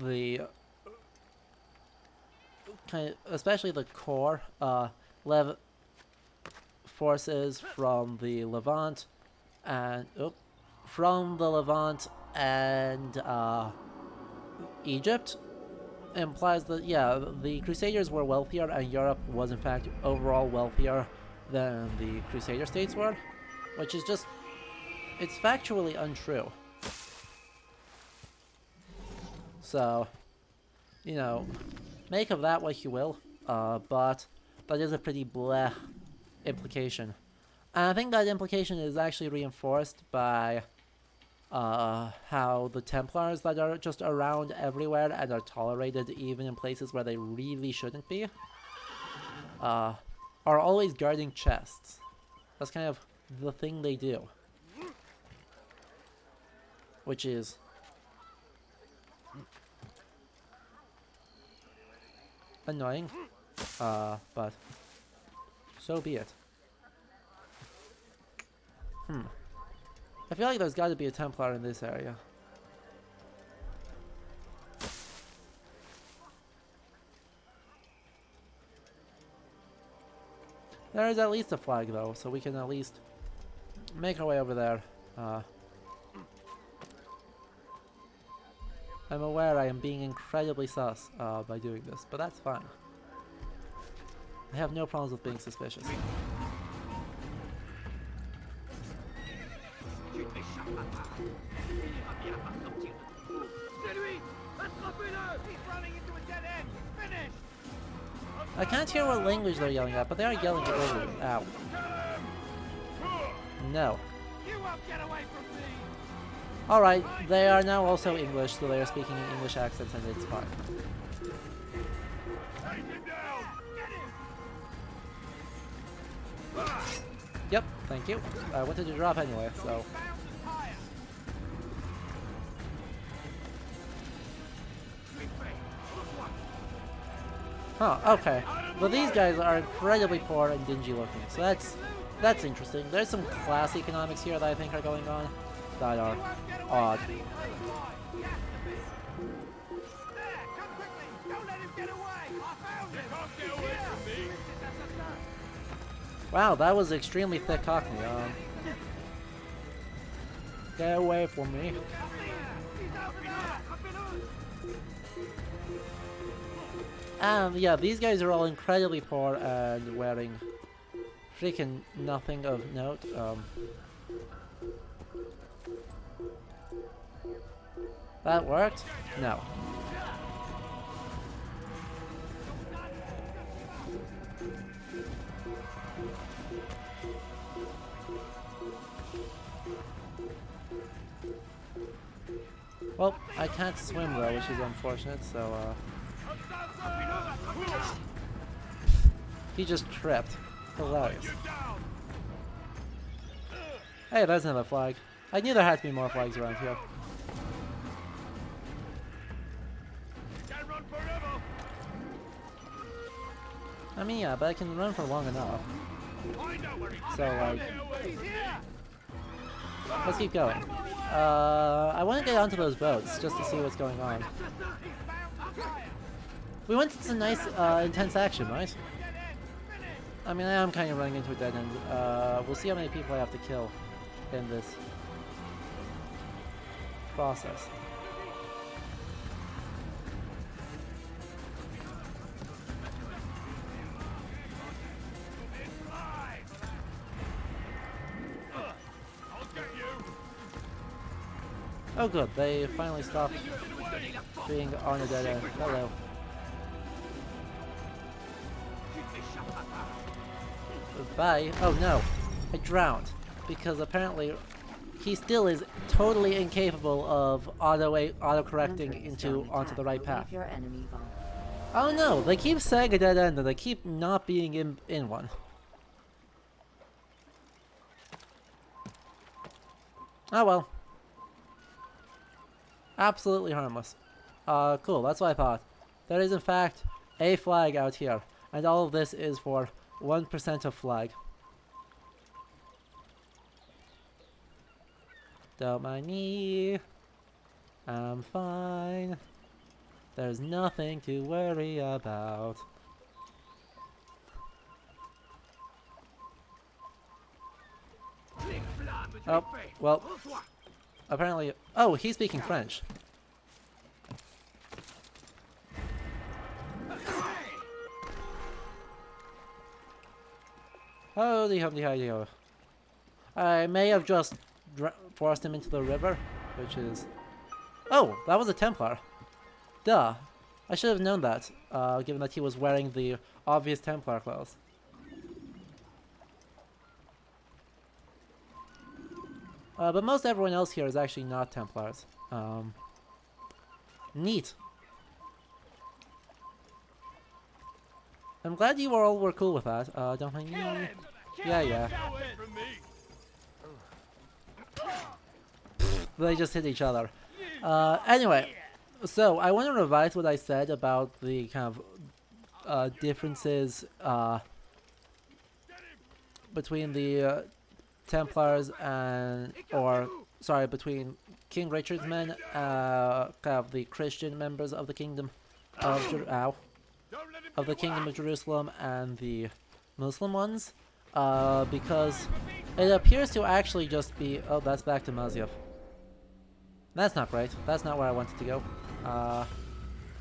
S1: the kind of, especially the core forces from the Levant and Egypt. Implies that, yeah, the Crusaders were wealthier and Europe was in fact overall wealthier than the Crusader states were, which is just, it's factually untrue. So, you know, make of that what you will, but that is a pretty bleh implication. And I think that implication is actually reinforced by how the Templars that are just around everywhere and are tolerated even in places where they really shouldn't be, are always guarding chests. That's kind of the thing they do. Which is annoying, but so be it. I feel like there's got to be a Templar in this area. There is at least a flag though, so we can at least make our way over there. I'm aware I am being incredibly sus by doing this, but that's fine. I have no problems with being suspicious. I can't hear what language they're yelling at, but they are yelling at over. Ow. No. Alright, they are now also English, so they are speaking in English accents and it's fine. Yep, thank you. I wanted to drop anyway, so... Huh, okay. But these guys are incredibly poor and dingy looking, so that's interesting. There's some class economics here that I think are going on that are odd. Wow, that was extremely thick Cockney. Get away from me. Yeah, these guys are all incredibly poor and wearing freaking nothing of note. That worked? No. Well, I can't swim though, which is unfortunate, so he just tripped. Hilarious. Hey, there's another flag. I knew there had to be more flags around here. I mean, yeah, but I can run for long enough. So, like, let's keep going. I want to get onto those boats just to see what's going on. We went to some nice, intense action, right? I mean, I am kind of running into a dead end. We'll see how many people I have to kill in this process. Oh good, they finally stopped being on a dead end. Hello. Bye. Oh no, I drowned because apparently he still is totally incapable of auto-correcting onto the right path. Oh no, they keep saying a dead end and they keep not being in one. Oh well. Absolutely harmless. Cool, that's what I thought. There is in fact a flag out here, and all of this is for 1% of flag. Don't mind me. I'm fine. There's nothing to worry about. Oh, well. Apparently... Oh, he's speaking French. Holy humpty hi ho. I may have just forced him into the river, which is... Oh, that was a Templar. Duh. I should have known that, given that he was wearing the obvious Templar clothes. But most everyone else here is actually not Templars. Neat. I'm glad you all were cool with that. Don't mind me. Yeah. They just hit each other. Anyway, so I want to revise what I said about the kind of differences between the Templars and, between King Richard's men, kind of the Christian members of the Kingdom of Jerusalem and the Muslim ones, because it appears to actually just be, oh, that's back to Masyaf. That's not right. That's not where I wanted to go.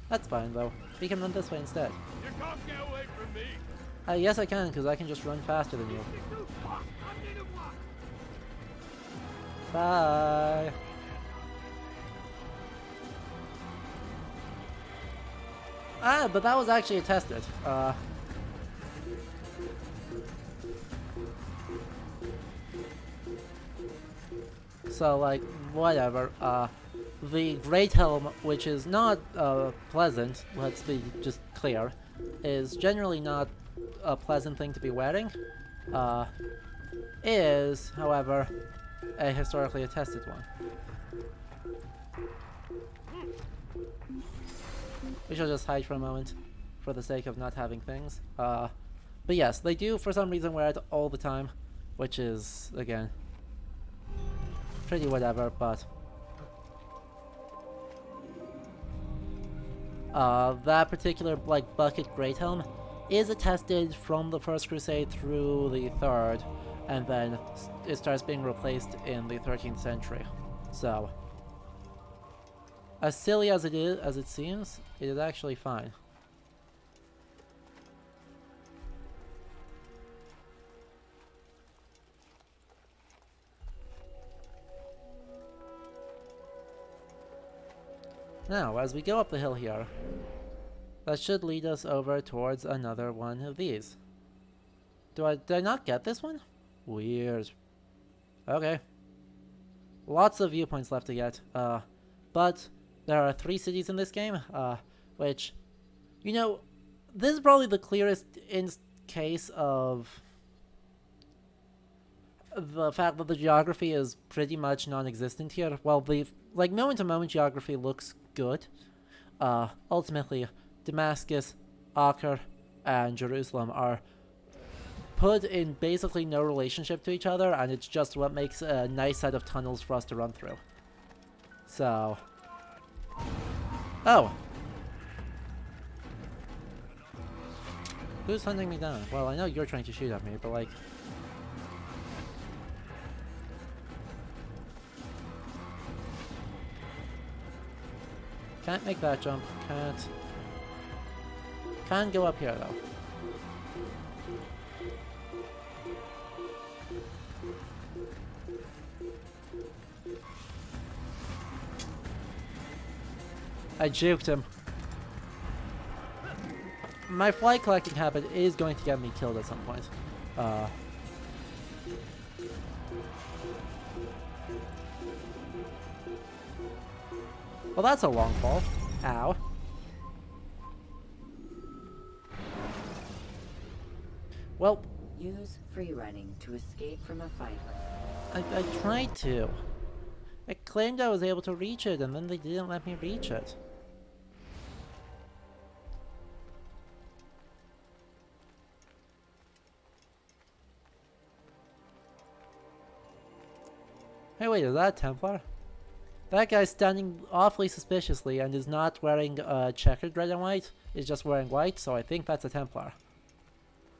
S1: That's fine though. We can run this way instead.
S9: You can't get away from me.
S1: Yes I can, because I can just run faster than you. Bye. But that was actually attested. So, like, whatever. The Great Helm, which is not pleasant, let's be just clear, is generally not a pleasant thing to be wearing. Is, however, a historically attested one. We shall just hide for a moment. for the sake of not having things. But yes, they do for some reason wear it all the time, which is, again, pretty whatever, but that particular, like, bucket great helm is attested from the First Crusade through the Third, and then it starts being replaced in the 13th century. So, as silly as it seems, it is actually fine. Now, as we go up the hill here, that should lead us over towards another one of these. Did I not get this one? Weird. Okay. Lots of viewpoints left to get. But there are 3 cities in this game, which, you know, this is probably the clearest case of the fact that the geography is pretty much non-existent here. Well, the, like, moment-to-moment geography looks good. Ultimately, Damascus, Acre, and Jerusalem are put in basically no relationship to each other, and it's just what makes a nice set of tunnels for us to run through. So... Oh! Who's hunting me down? Well, I know you're trying to shoot at me, but like... Can't make that jump. Can't go up here, though. I juked him. My fly collecting habit is going to get me killed at some point. Well, that's a long fall. Ow. Well...
S6: Use free running to escape from a fight.
S1: I tried to. I claimed I was able to reach it, and then they didn't let me reach it. Hey, wait, is that a Templar? That guy's standing awfully suspiciously and is not wearing checkered red and white. He's just wearing white, so I think that's a Templar.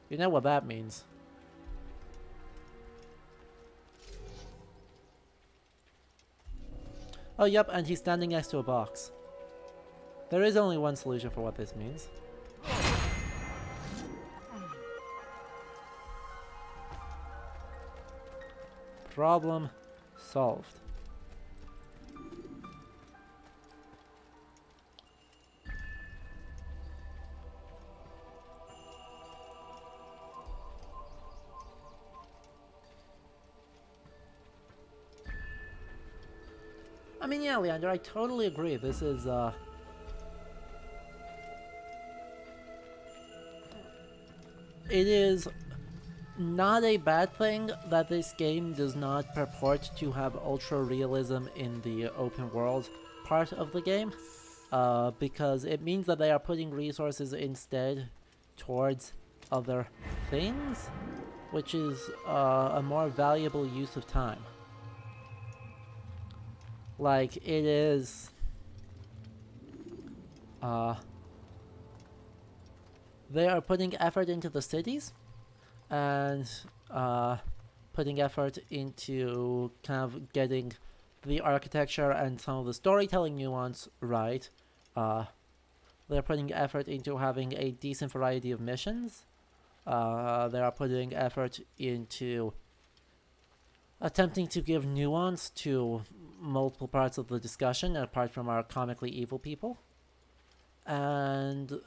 S1: You know what that means. Oh, yep, and he's standing next to a box. There is only one solution for what this means. Problem solved. I mean, yeah, Leander, I totally agree. This is, it is not a bad thing that this game does not purport to have ultra realism in the open world part of the game, because it means that they are putting resources instead towards other things, which is a more valuable use of time. Like, it is... they are putting effort into the cities, and putting effort into kind of getting the architecture and some of the storytelling nuance right. They're putting effort into having a decent variety of missions. They are putting effort into attempting to give nuance to multiple parts of the discussion, apart from our comically evil people. And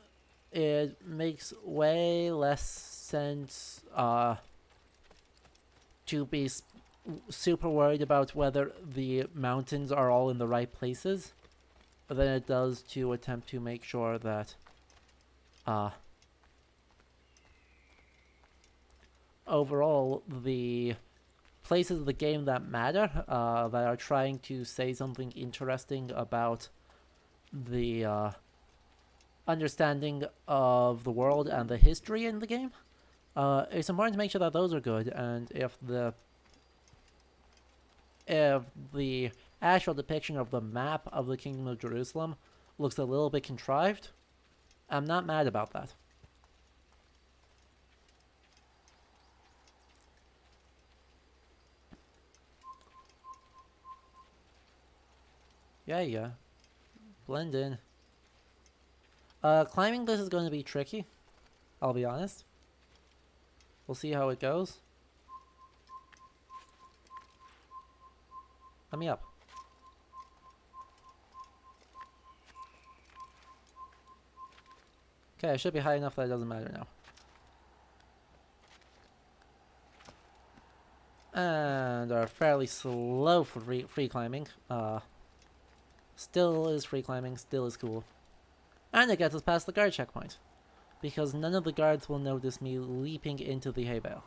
S1: it makes way less sense to be super worried about whether the mountains are all in the right places than it does to attempt to make sure that overall the places of the game that matter, that are trying to say something interesting about the understanding of the world and the history in the game, it's important to make sure that those are good. And if the actual depiction of the map of the Kingdom of Jerusalem looks a little bit contrived, I'm not mad about that. Yeah. Blend in. Climbing this is going to be tricky, I'll be honest. We'll see how it goes. Let me up. Okay, I should be high enough that it doesn't matter now. And our fairly slow free climbing. Still is free climbing, still is cool. And it gets us past the guard checkpoint, because none of the guards will notice me leaping into the hay bale.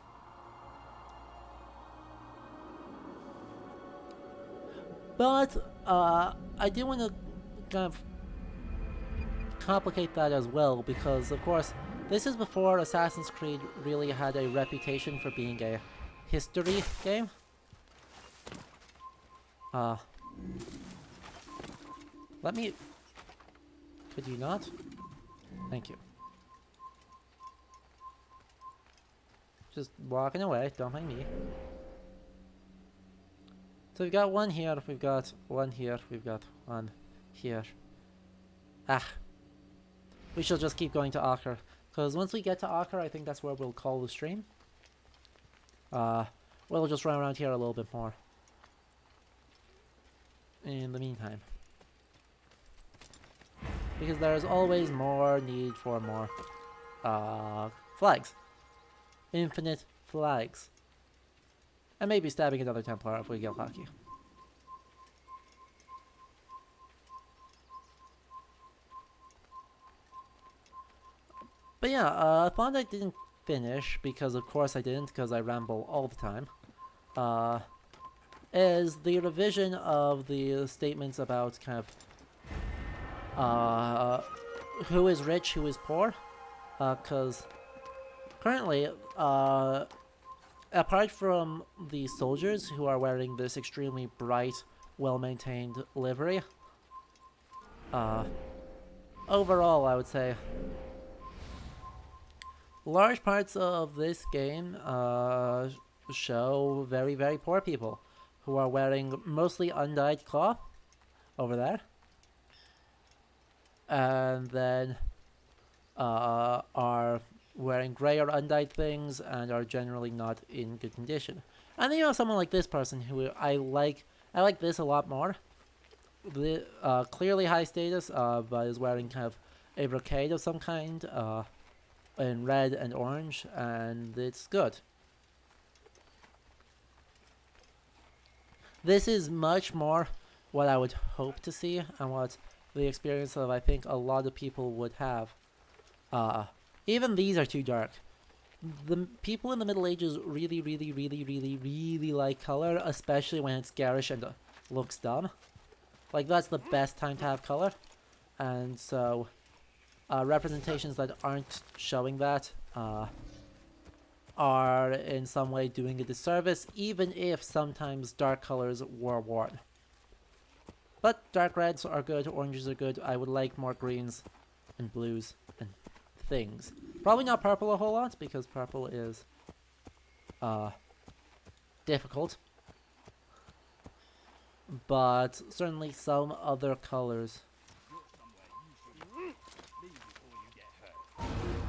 S1: But I do want to kind of complicate that as well, because of course this is before Assassin's Creed really had a reputation for being a history game. Let me... Could you not? Thank you. Just walking away, don't mind me. So we've got one here, we've got one here, we've got one here. We shall just keep going to Acre, because once we get to Acre, I think that's where we'll call the stream. We'll just run around here a little bit more in the meantime, because there's always more need for more flags. Infinite flags. And maybe stabbing another Templar if we get lucky. But yeah, a thought I didn't finish, because of course I didn't, because I ramble all the time, is the revision of the statements about kind of who is rich, who is poor, because currently, apart from the soldiers who are wearing this extremely bright, well-maintained livery, overall I would say large parts of this game show very, very poor people who are wearing mostly undyed cloth over there, and then are wearing grey or undyed things and are generally not in good condition. And then you have someone like this person who I like this a lot more. The clearly high status, but is wearing kind of a brocade of some kind, in red and orange, and it's good. This is much more what I would hope to see, and what the experience of I think a lot of people would have. Even these are too dark. The people in the Middle Ages really, really, really, really, really like color, especially when it's garish and looks dumb. Like, that's the best time to have color. And so, representations that aren't showing that are in some way doing a disservice, even if sometimes dark colors were worn. But dark reds are good, oranges are good. I would like more greens and blues and things. Probably not purple a whole lot, because purple is difficult. But certainly some other colors.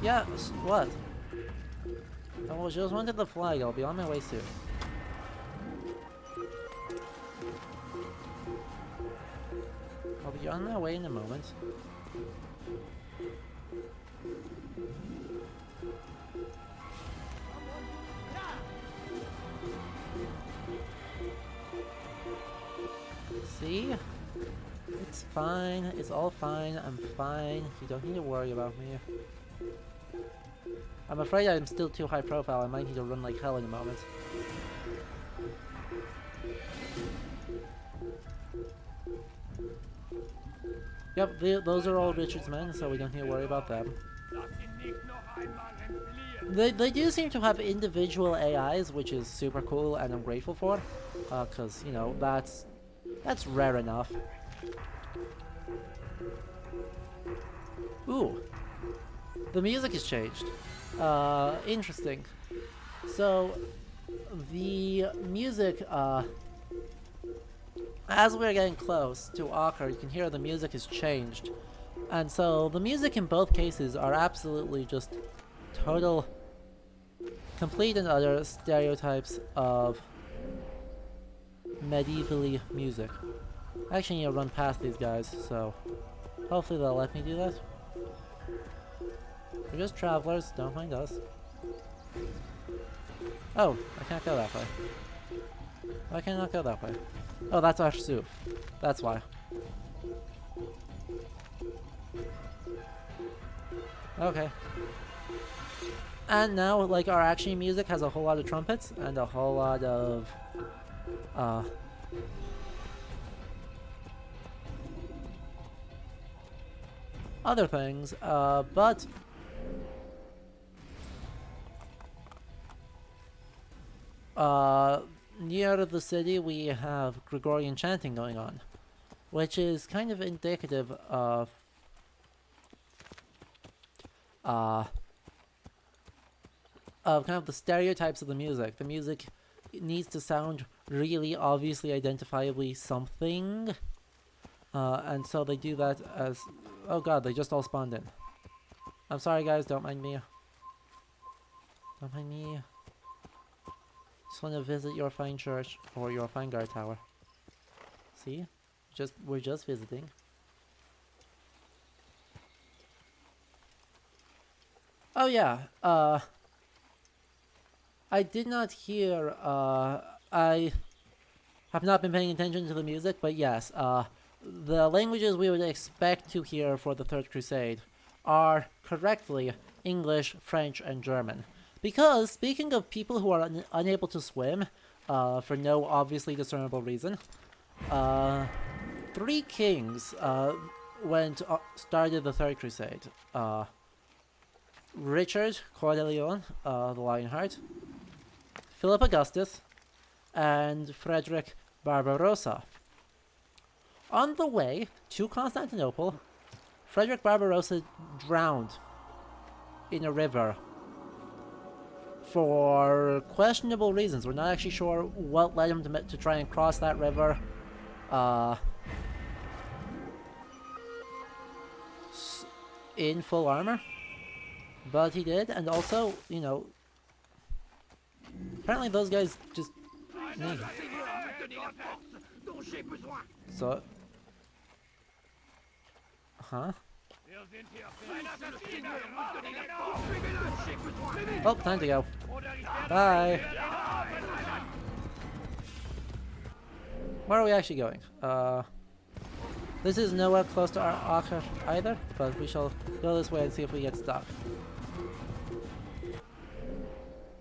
S1: Yeah, what? I just wanted the flag, I'll be on my way soon. I'll be on my way in a moment. See? It's fine. It's all fine. I'm fine. You don't need to worry about me. I'm afraid I'm still too high profile. I might need to run like hell in a moment. Yep, those are all Richard's men, so we don't need to worry about them. They do seem to have individual AIs, which is super cool and I'm grateful for. Because, you know, that's rare enough. Ooh. The music has changed. Interesting. So, the music, as we're getting close to Acre, you can hear the music has changed. And so, the music in both cases are absolutely just total, complete and utter stereotypes of medievally music. I actually need to run past these guys, so hopefully they'll let me do that. We're just travelers, don't mind us. Oh, I can't go that way. Why can I not go that way? Oh, that's our soup. That's why. Okay. And now, like, our action music has a whole lot of trumpets and a whole lot of other things, but near the city we have Gregorian chanting going on, which is kind of indicative of kind of the stereotypes of the music. The music needs to sound really obviously identifiably something, and so they do that as... Oh god, they just all spawned in. I'm sorry guys, don't mind me. Don't mind me. Just want to visit your fine church, or your fine guard tower. See? We're just visiting. Oh yeah, I did not hear, I have not been paying attention to the music, but yes, the languages we would expect to hear for the Third Crusade are correctly English, French, and German. Because, speaking of people who are unable to swim, for no obviously discernible reason, 3 kings started the Third Crusade. Richard Coeur de Lion, the Lionheart, Philip Augustus, and Frederick Barbarossa. On the way to Constantinople, Frederick Barbarossa drowned in a river for questionable reasons. We're not actually sure what led him to try and cross that river. In full armor. But he did, and also, you know, apparently those guys just need. So, huh? Oh, time to go. Bye. Where are we actually going? This is nowhere close to our Acre either, but we shall go this way and see if we get stuck.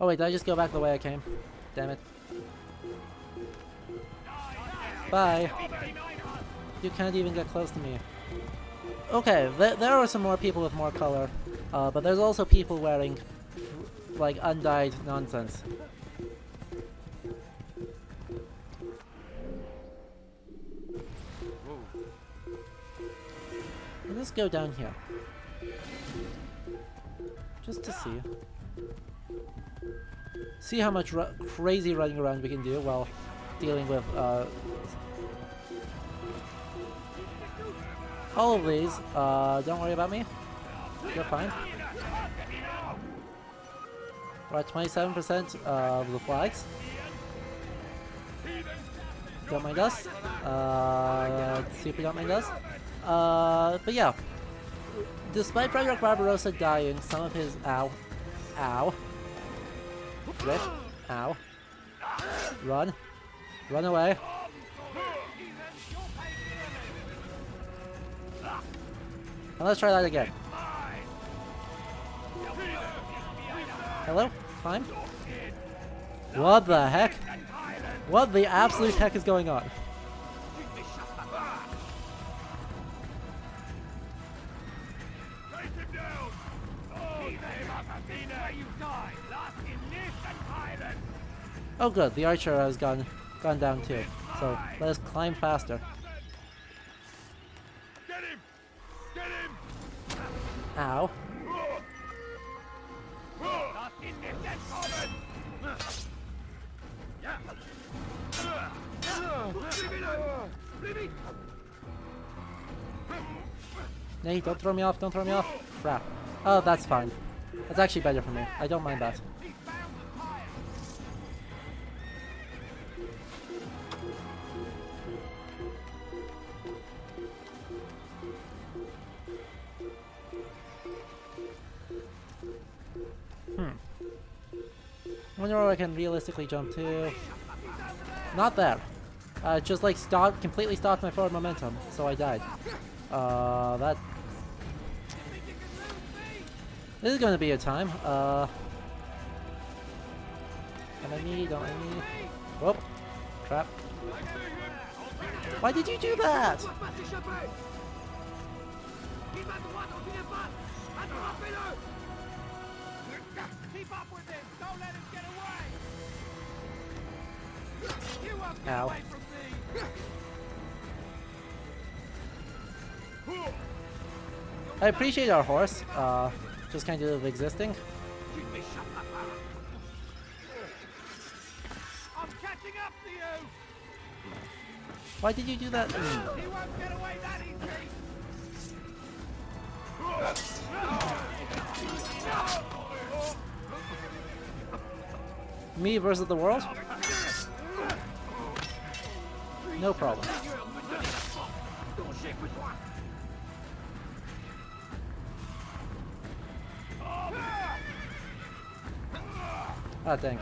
S1: Oh wait, did I just go back the way I came? Damn it. Bye. You can't even get close to me. Okay, there are some more people with more color, but there's also people wearing, like, undyed nonsense. Let's go down here. Just to see. See how much crazy running around we can do while dealing with all of these. Don't worry about me. You're fine. We're at 27% of the flags. Don't mind us. Super don't mind us. But yeah. Despite Frederick Barbarossa dying, some of his... Ow. Rip. Ow. Run. Run away. And let's try that again. Hello? Climb? What the heck? What the absolute heck is going on? Oh good, the archer has gone down too. So let us climb faster.
S9: Get him! Get him!
S1: Ow.
S9: Das ist nicht entkommen! Ja!
S1: Hey, don't throw me off, don't throw me off. Crap. Oh, that's fine. That's actually better for me. I don't mind that. Wonder where I can realistically jump to. Not there. Just like completely stopped my forward momentum, so I died. That. This is gonna be a time. Can I me? Don't I me? Whoop. Crap. Why did you do that?
S9: Keep up with him! Don't let him get away! You won't get
S1: Ow.
S9: away from me!
S1: I appreciate our horse, just kind of existing.
S9: I'm catching up to you!
S1: Why did you do that?
S9: He won't get away that easy!
S1: Me versus the world? No problem. Ah, dang.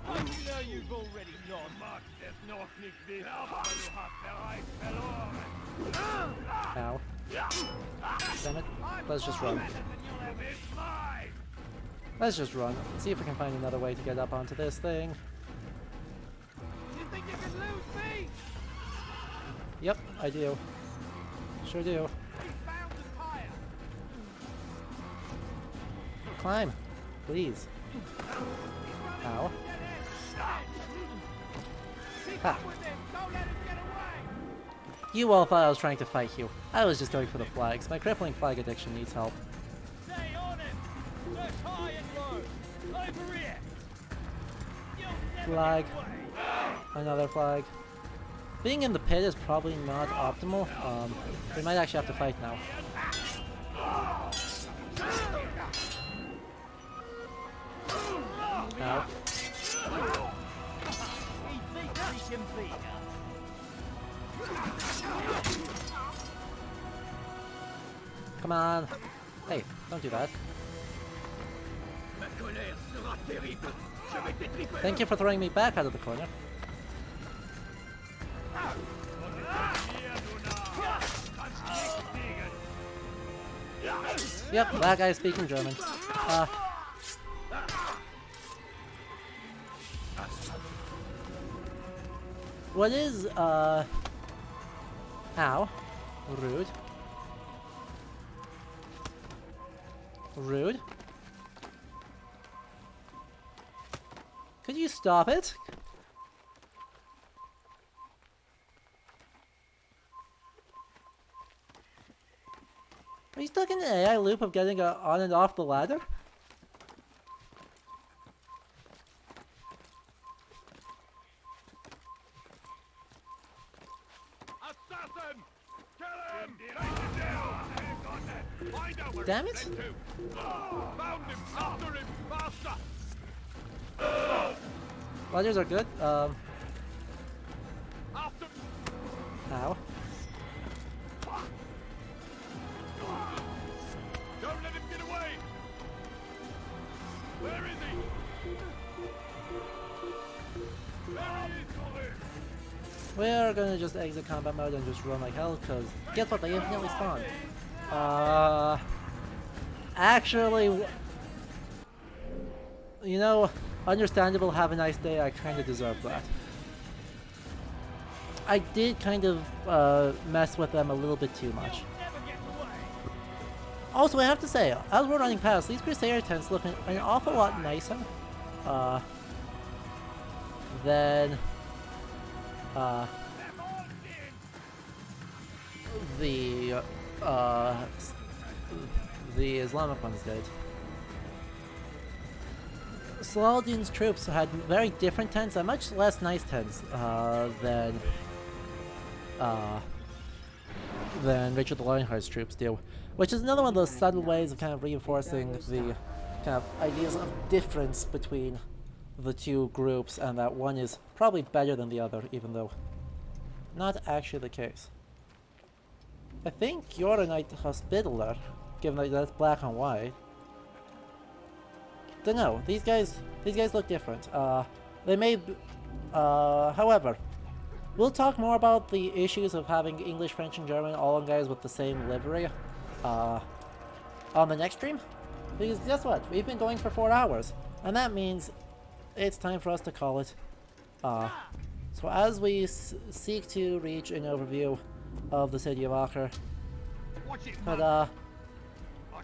S9: I know you've already known Max ist noch nicht wieder, aber du hast bereits verloren.
S1: Ow. Damn it. Let's just run. Let's just run. See if we can find another way to get up onto this thing.
S9: You think you can lose me?
S1: Yep, I do. Sure do. Climb, please. Ow. Ha. You all thought I was trying to fight you. I was just going for the flags. My crippling flag addiction needs help.
S9: Stay on him! Search high and low! Over here!
S1: Flag. Another flag. Being in the pit is probably not optimal. We might actually have to fight now. Ow. Come on. Hey, don't do that. Thank you for throwing me back out of the corner. Yep, that guy's speaking German. What is, ow. Rude. Rude. Could you stop it? Are you stuck in an AI loop of getting on and off the ladder?
S9: Assassin! Kill him! Take him down! Find out where
S1: Damn
S9: he's
S1: it.
S9: sent to. Found him! After him! Faster!
S1: Ladders are good.
S9: After!
S1: Ow.
S9: Don't let him get away! Where is he? There he is, Colin!
S1: We're gonna just exit combat mode and just run like hell, cause guess what, they infinitely spawn. Actually, you know, understandable, have a nice day, I kinda deserve that. I did kind of mess with them a little bit too much. Also, I have to say, as we're running past, these Crusader tents look an awful lot nicer than the Islamic ones did. Saladin's troops had very different tents and much less nice tents than Richard the Lionheart's troops do, which is another one of those subtle ways of kind of reinforcing the kind of ideas of difference between the two groups, and that one is probably better than the other, even though not actually the case. I think you're a Knight Hospitaller, given that that's black and white. Don't know. These guys look different. They may, however, we'll talk more about the issues of having English, French, and German all on guys with the same livery on the next stream. Because guess what? We've been going for 4 hours, and that means it's time for us to call it. So as we seek to reach an overview of the city of Acre, but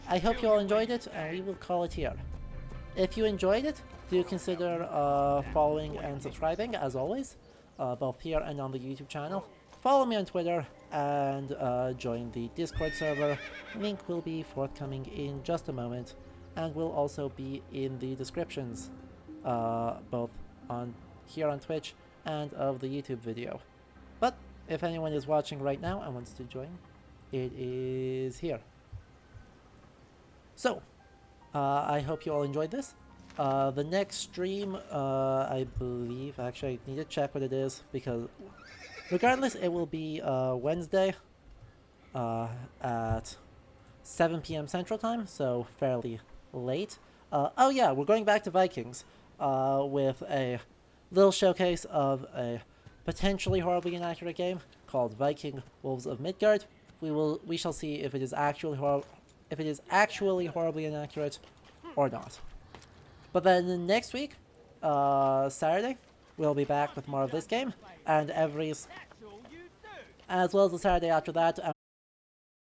S1: I hope you all enjoyed it, and we will call it here. If you enjoyed it, do consider following and subscribing, as always, both here and on the YouTube channel. Follow me on Twitter, and join the Discord server. Link will be forthcoming in just a moment, and will also be in the descriptions, both on here on Twitch and of the YouTube video. But if anyone is watching right now and wants to join, it is here. So, I hope you all enjoyed this. The next stream, I believe, actually I need to check what it is, because regardless, it will be Wednesday at 7 p.m. Central Time, so fairly late. Oh yeah, we're going back to Vikings with a little showcase of a potentially horribly inaccurate game called Viking Wolves of Midgard. We shall see if it is actually horribly inaccurate or not. But then next week, Saturday, we'll be back with more of this game, and as well as the Saturday after that,